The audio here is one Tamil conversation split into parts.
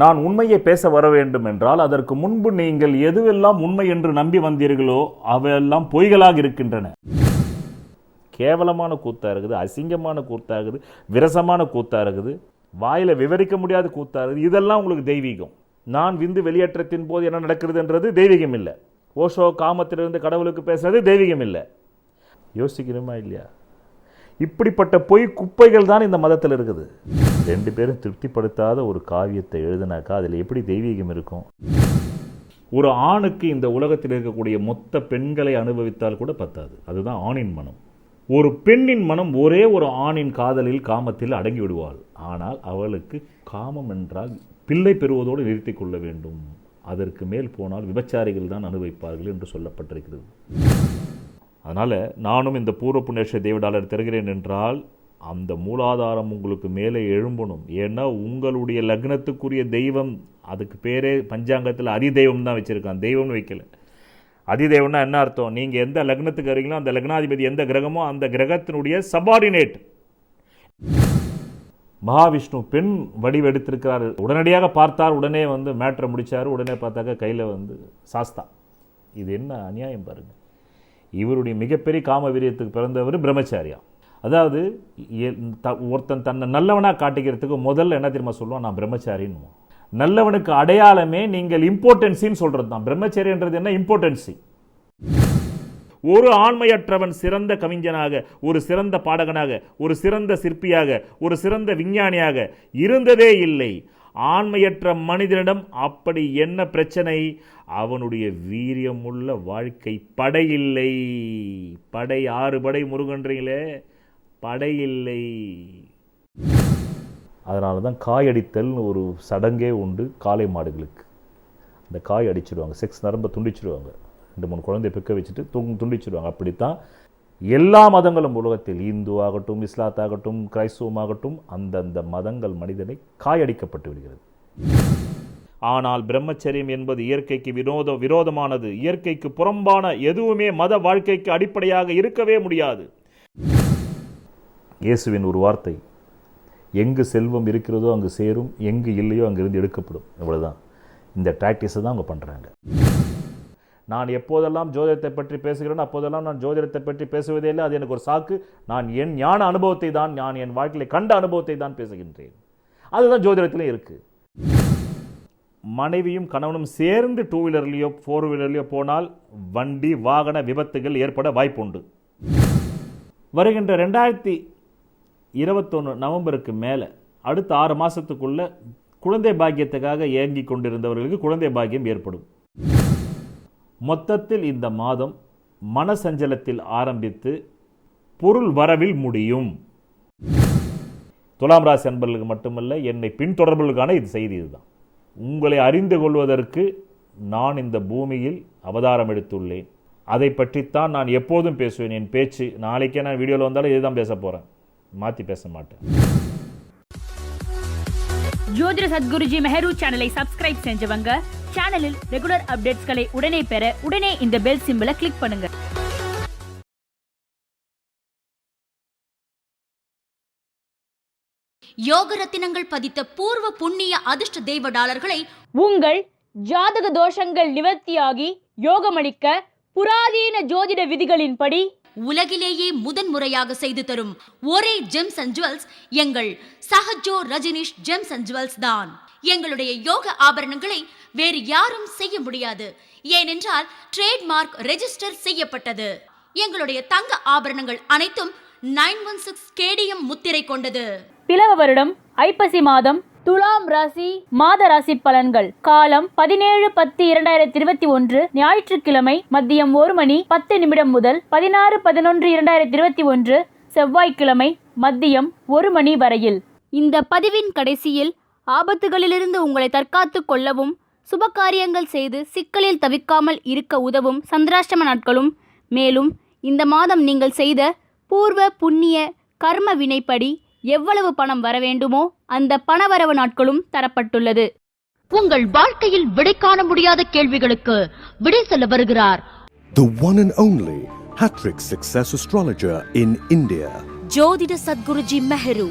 நான் உண்மையை பேச வர வேண்டும் என்றால் அதற்கு முன்பு நீங்கள் எதுவெல்லாம் உண்மை என்று நம்பி வந்தீர்களோ அவையெல்லாம் பொய்களாக இருக்கின்றன. கேவலமான கூத்தா இருக்குது, அசிங்கமான கூத்தா இருக்குது, விரசமான கூத்தா இருக்குது, வாயில விவரிக்க முடியாத கூத்தா இருக்குது. இதெல்லாம் உங்களுக்கு தெய்வீகம். நான் விந்து வெளியேற்றத்தின் போது என்ன நடக்கிறது என்றது தெய்வீகம் இல்லை. ஓஷோ காமத்திலிருந்து கடவுளுக்கு பேசுறது தெய்வீகம் இல்லை. யோசிக்கணுமா இல்லையா? இப்படிப்பட்ட பொய் குப்பைகள் தான் இந்த மதத்தில் இருக்குது. 2 பேரும் திருப்திப்படுத்தாத ஒரு காவியத்தை எழுதினாக்கா அதில் எப்படி தெய்வீகம் இருக்கும்? ஒரு ஆணுக்கு இந்த உலகத்தில் இருக்கக்கூடிய மொத்த பெண்களை அனுபவித்தால் கூட பத்தாது. அதுதான் ஆணின் மனம். ஒரு பெண்ணின் மனம் ஒரே ஒரு ஆணின் காதலில் காமத்தில் அடங்கி விடுவாள். ஆனால் அவளுக்கு காமம் என்றால் பிள்ளை பெறுவதோடு நிறுத்தி கொள்ள வேண்டும். அதற்கு மேல் போனால் விபச்சாரிகள் தான் அனுபவிப்பார்கள் என்று சொல்லப்பட்டிருக்கிறது. அதனால் நானும் இந்த பூர்வ புண்ணிய தேவடாளர் தருகிறேன் என்றால் அந்த மூலாதாரம் உங்களுக்கு மேலே எழும்பணும். ஏன்னா உங்களுடைய லக்னத்துக்குரிய தெய்வம், அதுக்கு பேரே பஞ்சாங்கத்தில் அதிதெய்வம் தான் வச்சுருக்கான், தெய்வம்னு வைக்கல. அதிதெய்வம்னா என்ன அர்த்தம்? நீங்கள் எந்த லக்னத்துக்கு வரீங்களோ அந்த லக்னாதிபதி எந்த கிரகமோ அந்த கிரகத்தினுடைய சபார்டினேட். மகாவிஷ்ணு பெண் வடிவெடுத்திருக்கிறார். உடனடியாக பார்த்தார், உடனே மேட்ரை முடித்தார். உடனே பார்த்தாக்க கையில் சாஸ்தா. இது என்ன அநியாயம் பாருங்க. இவருடைய மிகப்பெரிய காம வீரியத்துக்கு பிறந்தவர் பிரம்மச்சாரியா. அதாவது ஒருத்தன் தன்னை நல்லவனாக காட்டிக்கிறதுக்கு முதல்ல என்ன தெரியுமா சொல்லுவான்? நான் பிரம்மச்சாரின்னு. நல்லவனுக்கு அடையாளமே நீங்கள் இம்பார்ட்டன்சின்னு சொல்கிறது தான். பிரம்மச்சரியன்றது என்ன? இம்பார்ட்டன்சி. ஒரு ஆண்மையற்றவன் சிறந்த கவிஞனாக, ஒரு சிறந்த பாடகனாக, ஒரு சிறந்த சிற்பியாக, ஒரு சிறந்த விஞ்ஞானியாக இருந்ததே இல்லை. ஆண்மையற்ற மனிதனிடம் அப்படி என்ன பிரச்சனை? அவனுடைய வீரியமுள்ள வாழ்க்கை. படை இல்லை. படை 6 படை முருகன்றீங்களே, படை இல்லை. அதனால தான் காயடித்தல்னு ஒரு சடங்கே உண்டு காளை மாடுகளுக்கு. அந்த காய் அடிச்சிடுவாங்க, செக்ஸ் நரம்பை துண்டிச்சிடுவாங்க, 2-3 குழந்தை பிக்க வச்சுட்டு துண்டிச்சிடுவாங்க. அப்படித்தான் எல்லா மதங்களும் உலகத்தில், இந்து ஆகட்டும், இஸ்லாத்தாகட்டும், கிரைஸ்தவமாகட்டும், அந்தந்த மதங்கள் மனிதனை காயடிக்கப்பட்டு விடுகிறது. ஆனால் பிரம்மச்சரியம் என்பது இயற்கைக்கு விரோதமானது. இயற்கைக்கு புறம்பான எதுவுமே மத வாழ்க்கைக்கு அடிப்படையாக இருக்கவே முடியாது. இயேசுவின் ஒரு வார்த்தை, எங்கு செல்வம் இருக்கிறதோ அங்கு சேரும், எங்கு இல்லையோ அங்கிருந்து எடுக்கப்படும். இவ்வளவுதான். இந்த ப்ராக்டிஸை தான் அவங்க பண்ணுறாங்க. நான் எப்போதெல்லாம் ஜோதிடத்தை பற்றி பேசுகிறேன் அப்போதெல்லாம் நான் ஜோதிடத்தை பற்றி பேசுவதே இல்லை. அது எனக்கு ஒரு சாக்கு. நான் என் ஞான அனுபவத்தை தான், நான் என் வாழ்க்கையில் கண்ட அனுபவத்தை தான் பேசுகின்றேன். அதுதான் ஜோதிடத்திலே இருக்கு. மனைவியும் கணவனும் சேர்ந்து 2 வீலர்லையோ 4 வீலர்லையோ போனால் வண்டி வாகன விபத்துகள் ஏற்பட வாய்ப்புண்டு. வருகின்ற 2021 நவம்பருக்கு மேலே அடுத்த 6 மாதத்துக்குள்ள குழந்தை பாக்கியத்துக்காக ஏங்கி கொண்டிருந்தவர்களுக்கு குழந்தை பாக்கியம் ஏற்படும். மொத்தத்தில் இந்த மாதம் மனசஞ்சலத்தில் ஆரம்பித்து பொருள் வரவில் முடியும். துலாம் ராசி அன்பர்களுக்கு மட்டுமல்ல, என்னை பின்தொடர்பவர்களுக்கான இது செய்தி. இதுதான். உங்களை அறிந்து கொள்வதற்கு நான் இந்த பூமியில் அவதாரம் எடுத்துள்ளேன். அதை பற்றித்தான் நான் எப்போதும் பேசுவேன். என் பேச்சு நாளைக்கே நான் வீடியோவில் வந்தாலும் இதுதான் பேச போகிறேன், மாற்றி பேச மாட்டேன். ஜோதிட சத்குருஜி மெஹரு சேனலை சப்ஸ்கிரைப் செஞ்சவங்க சேனலில் ரெகுலர் அப்டேட்ஸ்களை உடனே பெற உடனே இந்த பெல் சிம்பலை கிளிக் பண்ணுங்க. யோக ரத்தினங்கள் பதித்த பூர்வ புண்ணிய அதிர்ஷ்ட தெய்வ டாலர்களை உங்கள் ஜாதக தோஷங்கள் நிவர்த்தியாகி யோகமளிக்க புராதீன ஜோதிட விதிகளின்படி உலகிலேயே முதன்முறையாக செய்து தரும் ஒரே ஜெம்ஸ் அண்ட் ஜுவல்ஸ் எங்கள் Sahajo Rajneesh gems and jewels தான். எங்களுடைய யோக ஆபரணங்களை வேறு யாரும் செய்ய முடியாது. ஏனென்றால் ட்ரேட்மார்க் ரெஜிஸ்டர் செய்யப்பட்டது. எங்களுடைய தங்க ஆபரணங்கள் அனைத்தும் 916 KDM முத்திரை கொண்டது. பிளவ வருடம் ஐப்பசி மாதம் துலாம் ராசி மாத ராசி பலன்கள். காலம் 17/10/2021 ஞாயிற்றுக்கிழமை மதியம் 1:10 முதல் 16/11/2021 செவ்வாய்க்கிழமை மதியம் 1 வரையில். இந்த பதிவின் கடைசியில் ஆபத்துகளிலிருந்து உங்களை தற்காத்துக் கொள்ளவும் சுபகாரியங்கள் செய்து சிக்கலில் தவிக்காமல் இருக்க உதவும் சந்திராஷ்டம நாட்களும், மேலும் இந்த மாதம் நீங்கள் செய்த பூர்வ புண்ணிய கர்ம வினைப்படி எவ்வளவு பணம் வர வேண்டுமோ அந்த பணவரவு நாட்களும் தரப்பட்டுள்ளது. உங்கள் வாழ்க்கையில் விடை காண முடியாத கேள்விகளுக்கு விடை சொல்ல வருகிறார் the one and only hat-trick success astrologer in India, ஜோதிட சத்குருஜி மெஹரு.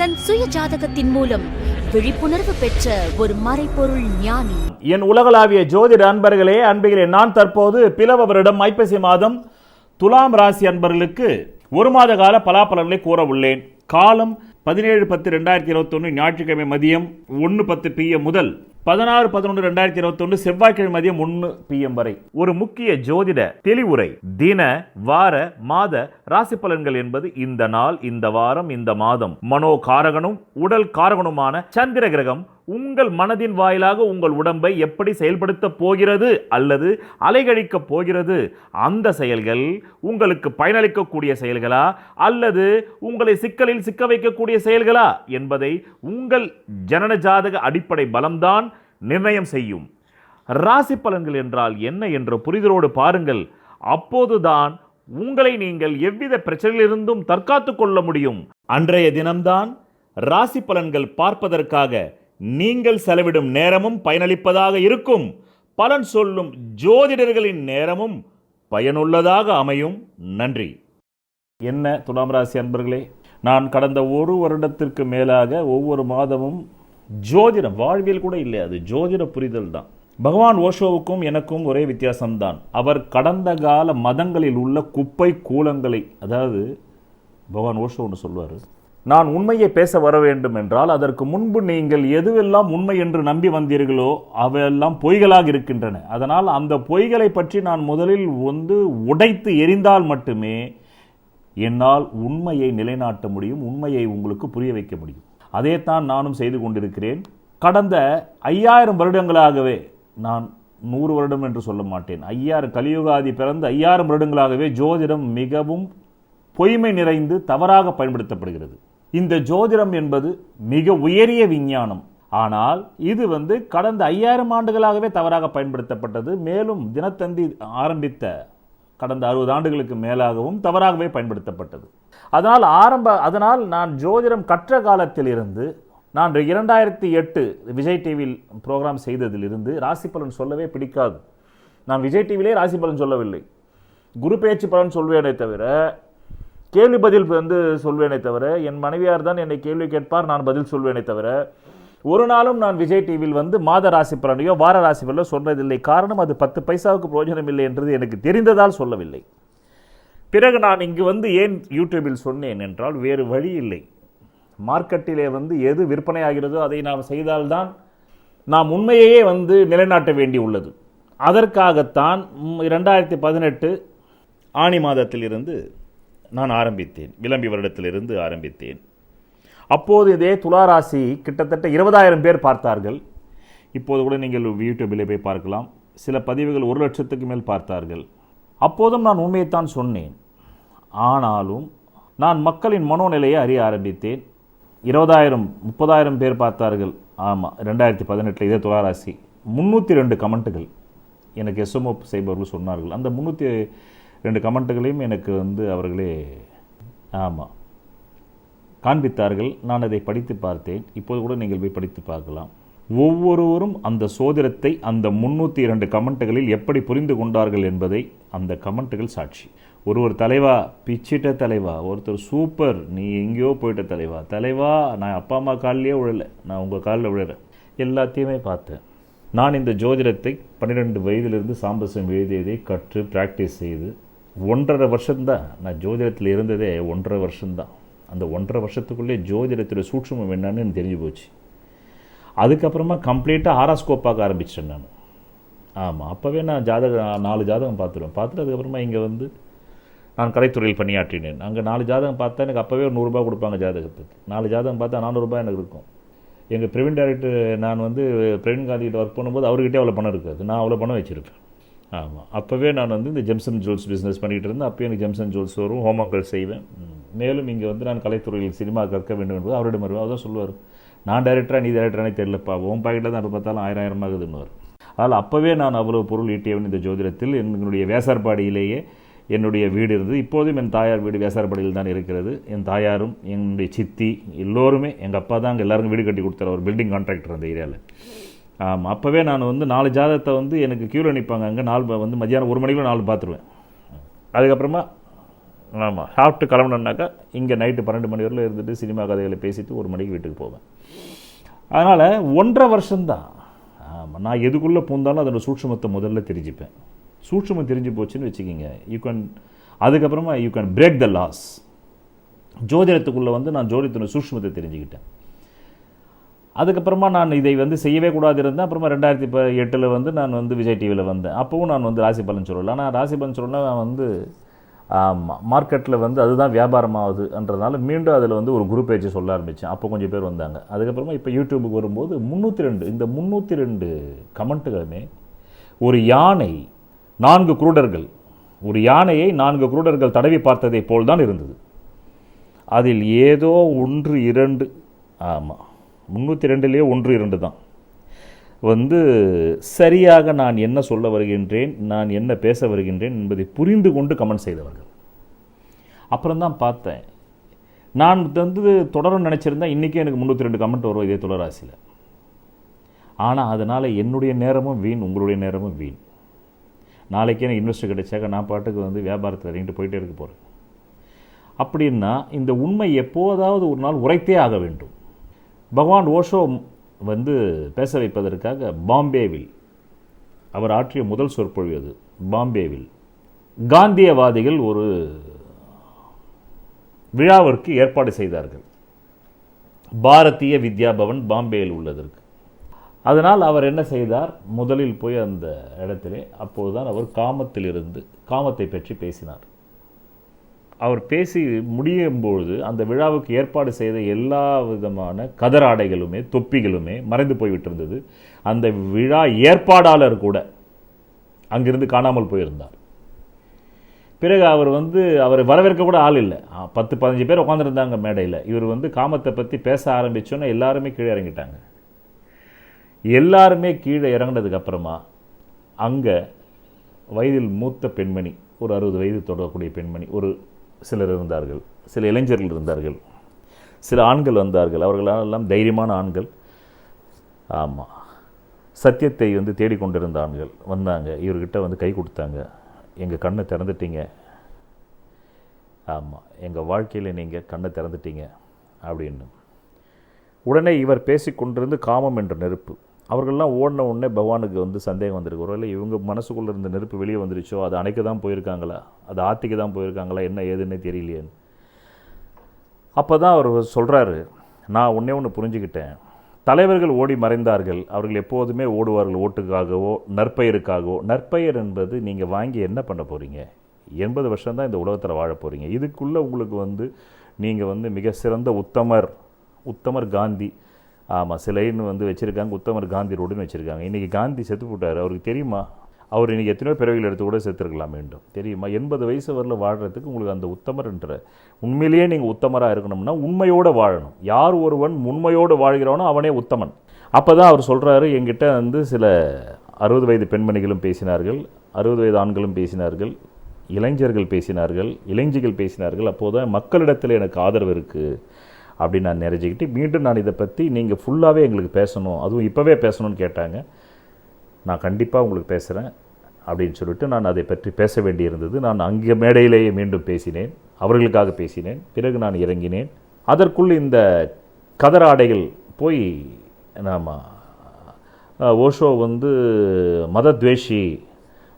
தன் சுய ஜாதகத்தின் மூலம் விழிப்புணர்வு பெற்ற ஒரு மறைபொருள் ஞானி. என் உலகளாவிய ஜோதிட அன்பர்களே, அன்புகிறேன். நான் தற்போது பிலவ வருடம் ஐப்பசி மாதம் துலாம் ராசி அன்பர்களுக்கு ஒரு மாத கால பலாபலன்களை கூற உள்ளேன். காலம் 17/10/2021 ஞாயிற்றுக்கிழமை மதியம் 1:10 PM முதல் 16/11/2021 செவ்வாய்க்கிழமை மதியம் 1 PM வரை ஒரு முக்கிய ஜோதிட தெளிவுரை, தின, வார, மாத ராசி பலன்கள் என்பது இந்த நாள், இந்த வாரம், இந்த மாதம் மனோ காரகனும் உடல் காரகனுமான சந்திர கிரகம் உங்கள் மனதின் வாயிலாக உங்கள் உடம்பை எப்படி செயல்படுத்த போகிறது அல்லது அலைகழிக்க போகிறது, அந்த செயல்கள் உங்களுக்கு பயனளிக்கக்கூடிய செயல்களா அல்லது உங்களை சிக்கலில் சிக்க வைக்கக்கூடிய செயல்களா என்பதை உங்கள் ஜனன ஜாதக அடிப்படை பலம்தான் நிர்ணயம் செய்யும். ராசி பலன்கள் என்றால் என்ன என்ற புரிதலோடு பாருங்கள். அப்போதுதான் உங்களை நீங்கள் எவ்வித பிரச்சனையிலிருந்தும் தற்காத்துக் கொள்ள முடியும். அன்றைய தினம்தான் ராசி பலன்கள் பார்ப்பதற்காக நீங்கள் செலவிடும் நேரமும் பயனளிப்பதாக இருக்கும். பலன் சொல்லும் ஜோதிடர்களின் நேரமும் பயனுள்ளதாக அமையும். நன்றி. என்ன துலாம் ராசி அன்பர்களே, நான் கடந்த ஒரு வருடத்திற்கு மேலாக ஒவ்வொரு மாதமும் ஜோதிடம், வாழ்வியல் கூட இல்லை, அது ஜோதிட புரிதல் தான். பகவான் ஓஷோவுக்கும் எனக்கும் ஒரே வித்தியாசம்தான். அவர் கடந்த கால மதங்களில் உள்ள குப்பை கூலங்களை, அதாவது பகவான் ஓஷோ ஒன்று சொல்வார், நான் உண்மையை பேச வர வேண்டும் என்றால் அதற்கு முன்பு நீங்கள் எதுவெல்லாம் உண்மை என்று நம்பி வந்தீர்களோ அவையெல்லாம் பொய்களாக இருக்கின்றன. அதனால் அந்த பொய்களை பற்றி நான் முதலில் உடைத்து எரிந்தால் மட்டுமே என்னால் உண்மையை நிலைநாட்ட முடியும், உண்மையை உங்களுக்கு புரிய வைக்க முடியும். அதைத்தான் நானும் செய்து கொண்டிருக்கிறேன். கடந்த 5000 வருடங்களாகவே, நான் 100 வருடம் என்று சொல்ல மாட்டேன், 5000 கலியுகாதி பிறந்த 5000 வருடங்களாகவே ஜோதிடம் மிகவும் பொய்மை நிறைந்து தவறாக பயன்படுத்தப்படுகிறது. இந்த ஜோதிடம் என்பது மிக உயரிய விஞ்ஞானம். ஆனால் இது கடந்த 5000 ஆண்டுகளாகவே தவறாக பயன்படுத்தப்பட்டது. மேலும் தினத்தந்தி ஆரம்பித்த கடந்த 60 ஆண்டுகளுக்கு மேலாகவும் தவறாகவே பயன்படுத்தப்பட்டது. அதனால் நான் ஜோதிடம் கற்ற காலத்திலிருந்து, நான் 2008 விஜய் டிவியில் ப்ரோக்ராம் செய்ததிலிருந்து ராசி பலன் சொல்லவே பிடிக்காது. நான் விஜய் டிவியிலே ராசி பலன் சொல்லவில்லை, குரு பேச்சு பலன் சொல்வேனே தவிர, கேள்வி பதில் சொல்வேனே தவிர, என் மனைவியார் தான் என்னை கேள்வி கேட்பார், நான் பதில் சொல்வேனே தவிர, ஒரு நாளும் நான் விஜய் டிவியில் மாத ராசி பலனையோ வார ராசி பலனோ சொன்னதில்லை. காரணம், அது 10 பைசாவுக்கு பிரயோஜனம் இல்லை என்றது எனக்கு தெரிந்ததால் சொல்லவில்லை. பிறகு நான் இங்கு ஏன் யூடியூபில் சொன்னேன் என்றால், வேறு வழி இல்லை. மார்க்கெட்டிலே எது விற்பனை ஆகிறதோ அதை நாம் செய்தால்தான் நாம் உண்மையையே நிலைநாட்ட வேண்டி உள்ளது. அதற்காகத்தான் 2018 ஆனி மாதத்திலிருந்து நான் ஆரம்பித்தேன், விளம்பி வருடத்திலிருந்து ஆரம்பித்தேன். அப்போது இதே துளாராசி கிட்டத்தட்ட 20,000 பேர் பார்த்தார்கள். இப்போது கூட நீங்கள் யூடியூபில் போய் பார்க்கலாம், சில பதிவுகள் 1 லட்சத்துக்கு மேல் பார்த்தார்கள். அப்போதும் நான் உண்மையைத்தான் சொன்னேன். ஆனாலும் நான் மக்களின் மனோநிலையை அறிய ஆரம்பித்தேன். 20,000 30,000 பேர் பார்த்தார்கள். ஆமாம், 2018 இதே துளாராசி 302 கமெண்ட்டுகள் எனக்கு எஸ்எம்ஓ செய்பவர்கள் சொன்னார்கள். அந்த 302 கமெண்ட்டுகளையும் எனக்கு அவர்களே காண்பித்தார்கள். நான் அதை படித்து பார்த்தேன். இப்போது கூட நீங்கள் போய் படித்து பார்க்கலாம். ஒவ்வொருவரும் அந்த சோதிடத்தை அந்த 302 கமெண்ட்டுகளில் எப்படி புரிந்து கொண்டார்கள் என்பதை அந்த கமெண்ட்டுகள் சாட்சி. ஒருவர் தலைவா, பிச்சிட்ட தலைவா, ஒருத்தர் சூப்பர், நீ எங்கேயோ போயிட்ட தலைவா, தலைவா நான் அப்பா அம்மா காலிலேயே விழலை, நான் உங்கள் காலில் விழுறேன், எல்லாத்தையுமே பார்த்தேன். நான் இந்த ஜோதிடத்தை 12 வயதிலிருந்து சாம்பசம் எழுதியதை கற்று ப்ராக்டிஸ் செய்து 1.5 வருஷம்தான் நான் ஜோதிடத்தில் இருந்ததே. 1.5 வருஷம்தான். அந்த 1.5 வருஷத்துக்குள்ளே ஜோதிடத்தில் சூட்சுமம் என்னன்னு எனக்கு தெரிஞ்சு போச்சு. அதுக்கப்புறமா கம்ப்ளீட்டாக ஹாராஸ்கோப் பார்க்க ஆரம்பிச்சிட்டேன் நான். ஆமாம், அப்போவே நான் 4 ஜாதகம் பார்த்துருவேன். பார்த்துட்டு அதுக்கப்புறமா இங்கே நான் கலைத்துறையில் பணியாற்றினேன். அங்கே 4 ஜாதகம் பார்த்தா எனக்கு அப்போவே ஒரு 100 ரூபா கொடுப்பாங்க ஜாதகத்துக்கு. 4 ஜாதகம் பார்த்தா 400 ரூபாய் எனக்கு இருக்கும். எங்கள் பிரவீன் டைரக்டர், நான் பிரவீன் காந்திகிட்ட ஒர்க் பண்ணும்போது அவர்கிட்டே அவ்வளோ பணம் இருக்காது, நான் அவ்வளோ பணம் வச்சுருப்பேன். ஆமாம், அப்போவே நான் இந்த ஜெம்ஸ் அண்ட் ஜுவல்ஸ் பிஸ்னஸ் பண்ணிகிட்டு இருந்தேன். அப்போயே எனக்கு ஜெம்ஸ் அண்ட் ஜுவல்ஸ் வரும், ஹோமங்கள் செய்வேன். மேலும் இங்கே நான் கலைத்துறையில் சினிமா கற்க வேண்டும் என்பது அவரிடம் வருவேன். அவர் தான் சொல்லுவார், நான் டைரக்டராக நீ டைரக்டரானே தெரியலப்பா, உன் பாக்கெட்டில் தான் பார்த்தாலும் 1000 ஆகுதுன்னு. அதனால் அப்போவே நான் அவ்வளோ பொருள் ஈட்டியவன் இந்த ஜோதிடத்தில். என்னுடைய வேசார்பாடியிலேயே என்னுடைய வீடு இருந்தது. இப்போதும் என் தாயார் வீடு வேசார்பாடியில் தான் இருக்கிறது. என் தாயாரும் என்னுடைய சித்தி எல்லோருமே, எங்கள் அப்பா தான் அங்கே எல்லாருக்கும் வீடு கட்டி கொடுத்தாரு, ஒரு பில்டிங் கான்ட்ராக்டர் அந்த ஏரியாவில். ஆமாம், அப்போவே நான் 4 ஜாதகத்தை எனக்கு க்யூவில் நிற்பாங்க. அங்கே 4 மத்தியானம் 1 மணிக்குள்ள 4 பார்த்துருவேன். அதுக்கப்புறமா ஆமாம் சாப்பிட்டு கிளம்பணுன்னாக்கா இங்கே நைட்டு 12 மணி வரையில் இருந்துட்டு சினிமா கதைகளை பேசிட்டு 1 மணிக்கு வீட்டுக்கு போவேன். அதனால் 1.5 வருஷம்தான். ஆமாம், நான் எதுக்குள்ளே பூந்தாலும் அதோட சூட்சுமத்தை முதல்ல தெரிஞ்சுப்பேன். சூட்சுமம் தெரிஞ்சு போச்சுன்னு வச்சுக்கிங்க, அதுக்கப்புறமா you can break the laws. ஜோதிடத்துக்குள்ளே வந்து நான் ஜோதிடத்தின சூட்சுமத்தை தெரிஞ்சுக்கிட்டேன். அதுக்கப்புறமா நான் இதை வந்து செய்யவே கூடாது இருந்தேன். அப்புறமா 2008 வந்து நான் வந்து விஜய் டிவியில் வந்தேன். அப்போவும் நான் வந்து ராசி பலன் சொல்லலை. ஆனால் ராசி பலன் சொல்லலாம் நான் வந்து மார்க்கெட்டில் வந்து அதுதான் வியாபாரமாகுதுன்றதுனால மீண்டும் அதில் வந்து ஒரு குரூப் பேஜ் சொல்ல ஆரம்பித்தேன். அப்போ கொஞ்சம் பேர் வந்தாங்க. அதுக்கப்புறமா இப்போ யூடியூபுக்கு வரும்போது 302 இந்த 302 கமெண்ட்டுகளுமே ஒரு யானை 4 குருடர்கள், ஒரு யானையை 4 குருடர்கள் தடவி பார்த்ததை போல் தான் இருந்தது. அதில் ஏதோ 1 2 ஆமாம் 302லேயே 1 2 தான் வந்து சரியாக நான் என்ன சொல்ல வருகின்றேன், நான் என்ன பேச வருகின்றேன் என்பதை புரிந்து கொண்டு கமெண்ட் செய்தவர்கள். அப்புறம்தான் பார்த்தேன், நான் வந்து தொடரும் நினச்சிருந்தேன் இன்றைக்கே எனக்கு 302 கமெண்ட் வரும் இதே துளராசியில். ஆனால் அதனால் என்னுடைய நேரமும் வீண், உங்களுடைய நேரமும் வீண். நாளைக்கே எனக்கு இன்வெஸ்ட் கிடைச்சாக்க நான் பாட்டுக்கு வந்து வியாபாரத்தில் இறங்கிட்டு போயிட்டே இருக்க போகிறேன். அப்படின்னா இந்த உண்மை எப்போதாவது ஒரு நாள் உரைத்தே ஆக வேண்டும். பகவான் ஓஷோ வந்து பேச வைப்பதற்காக பாம்பேவில் அவர் ஆற்றிய முதல் சொற்பொழிவு அது. பாம்பேவில் காந்தியவாதிகள் ஒரு விழாவிற்கு ஏற்பாடு செய்தார்கள், பாரதிய வித்யா பவன் பாம்பேயில் உள்ளதற்கு. அதனால் அவர் என்ன செய்தார், முதலில் போய் அந்த இடத்திலே அப்போதுதான் அவர் காமத்தை பற்றி பேசினார். அவர் பேசி முடியும்பொழுது அந்த விழாவுக்கு ஏற்பாடு செய்த எல்லா விதமான கதராடைகளுமே தொப்பிகளுமே மறைந்து போய்விட்டிருந்தது. அந்த விழா ஏற்பாடாளர் கூட அங்கிருந்து காணாமல் போயிருந்தார். பிறகு அவர் வந்து அவரை வரவேற்க கூட ஆள் இல்லை. 10-15 பேர் உட்காந்துருந்தாங்க மேடையில். இவர் வந்து காமத்தை பற்றி பேச ஆரம்பித்தோன்னே எல்லாருமே கீழே இறங்கிட்டாங்க. எல்லாருமே கீழே இறங்கினதுக்கு அப்புறமா அங்கே வயதில் மூத்த பெண்மணி, ஒரு 60 வயது தொடரக்கூடிய பெண்மணி ஒரு சிலர் இருந்தார்கள், சில இளைஞர்கள் இருந்தார்கள், சில ஆண்கள் வந்தார்கள். அவர்களெல்லாம் தைரியமான ஆண்கள். ஆமாம், சத்தியத்தை வந்து தேடிக்கொண்டிருந்த ஆண்கள் வந்தாங்க. இவர்கிட்ட வந்து கை கொடுத்தாங்க. எங்கள் கண்ணை திறந்துட்டீங்க, ஆமாம் எங்கள் வாழ்க்கையில் நீங்கள் கண்ணை திறந்துட்டீங்க அப்படின்னு. உடனே இவர் பேசிக்கொண்டிருந்து காமம் என்ற நெருப்பு. அவர்கள்லாம் ஓடின உடனே பகவானுக்கு வந்து சந்தேகம் வந்திருக்கு. ஒருவேளை இவங்க மனசுக்குள்ளே இருந்த நெருப்பு வெளியே வந்துருச்சோ, அது அணைக்க தான் போயிருக்காங்களா, அது ஆத்திக்கு தான் போயிருக்காங்களா, என்ன ஏதுன்னே தெரியலையேன்னு. அப்போ தான் அவர் சொல்கிறாரு, நான் ஒன்று புரிஞ்சுக்கிட்டேன். தலைவர்கள் ஓடி மறைந்தார்கள், அவர்கள் எப்போதுமே ஓடுவார்கள் ஓட்டுக்காகவோ நற்பெயருக்காகவோ. நற்பெயர் என்பது நீங்கள் வாங்கி என்ன பண்ண போகிறீங்க? 80 வருஷம்தான் இந்த உலகத்தில் வாழ போகிறீங்க. இதுக்குள்ளே உங்களுக்கு வந்து நீங்கள் வந்து மிக சிறந்த உத்தமர் காந்தி, ஆமாம் சிலைன்னு வந்து வச்சுருக்காங்க, உத்தமர் காந்தி ரோடுன்னு வச்சுருக்காங்க. இன்றைக்கி காந்தி செத்து போட்டார். அவருக்கு தெரியுமா? அவர் இன்றைக்கி எத்தனையோ பிறவிகள் எடுத்து கூட செத்துருக்கலாம் மீண்டும், தெரியுமா? 80 வயசு வரல வாழ்கிறதுக்கு உங்களுக்கு அந்த உத்தமர்ன்ற உண்மையிலேயே நீங்கள் உத்தமராக இருக்கணும்னா உண்மையோடு வாழணும். யார் ஒருவன் உண்மையோடு வாழ்கிறானோ அவனே உத்தமன். அப்போ தான் அவர் சொல்கிறாரு, என்கிட்ட வந்து சில 60 வயது பெண்மணிகளும் பேசினார்கள், 60 வயது ஆண்களும் பேசினார்கள், இளைஞர்கள் பேசினார்கள், இளைஞிகள் பேசினார்கள். அப்போது தான் மக்களிடத்தில் எனக்கு ஆதரவு இருக்குது அப்படின்னு நான் நிறைஞ்சிக்கிட்டு மீண்டும் நான் இதை பற்றி நீங்கள் ஃபுல்லாகவே எங்களுக்கு பேசணும், அதுவும் இப்போவே பேசணும்னு கேட்டாங்க. நான் கண்டிப்பாக உங்களுக்கு பேசுகிறேன் அப்படின்னு சொல்லிட்டு நான் அதை பற்றி பேச வேண்டியிருந்தது. நான் அங்கே மேடையிலேயே மீண்டும் பேசினேன், அவர்களுக்காக பேசினேன். பிறகு நான் இறங்கினேன். அதற்குள் இந்த கதராடைகள் போய் நாம் ஓஷோ வந்து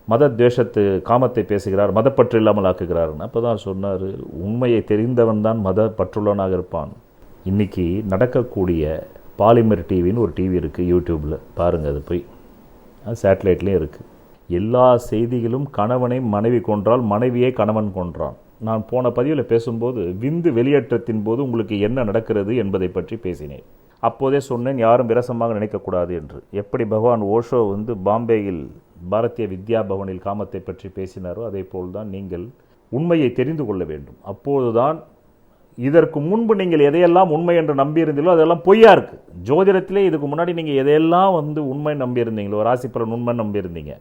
மதத்வேஷத்து காமத்தை பேசுகிறார், மதப்பற்று இல்லாமல் ஆக்குகிறார்னு. அப்போ தான் சொன்னார், உண்மையை தெரிந்தவன் தான் மத பற்றுள்ளவனாக இருப்பான். இன்றைக்கி நடக்கக்கூடிய பாலிமர் டிவின்னு ஒரு டிவி இருக்குது யூடியூப்பில், பாருங்கள். அது போய் சேட்டலைட்லேயும் இருக்குது. எல்லா செய்திகளும் கணவனை மனைவி கொன்றால், மனைவியை கணவன் கொன்றான். நான் போன பதிவில் பேசும்போது விந்து வெளியேற்றத்தின் போது உங்களுக்கு என்ன நடக்கிறது என்பதை பற்றி பேசினேன். அப்போதே சொன்னேன், யாரும் விரசமாக நினைக்கக்கூடாது என்று. எப்படி பகவான் ஓஷோ வந்து பாம்பேயில் பாரதிய வித்யா பவனில் காமத்தை பற்றி பேசினாரோ அதே போல்தான் நீங்கள் உண்மையை தெரிந்து கொள்ள வேண்டும். அப்போதுதான் இதற்கு முன்பு நீங்கள் எதையெல்லாம் உண்மை என்று நம்பியிருந்தீங்களோ அதெல்லாம் பொய்யா இருக்குது. ஜோதிடத்திலே இதுக்கு முன்னாடி நீங்கள் எதையெல்லாம் வந்து உண்மை நம்பியிருந்தீங்களோ, ராசி பலன் உண்மை நம்பியிருந்தீங்க.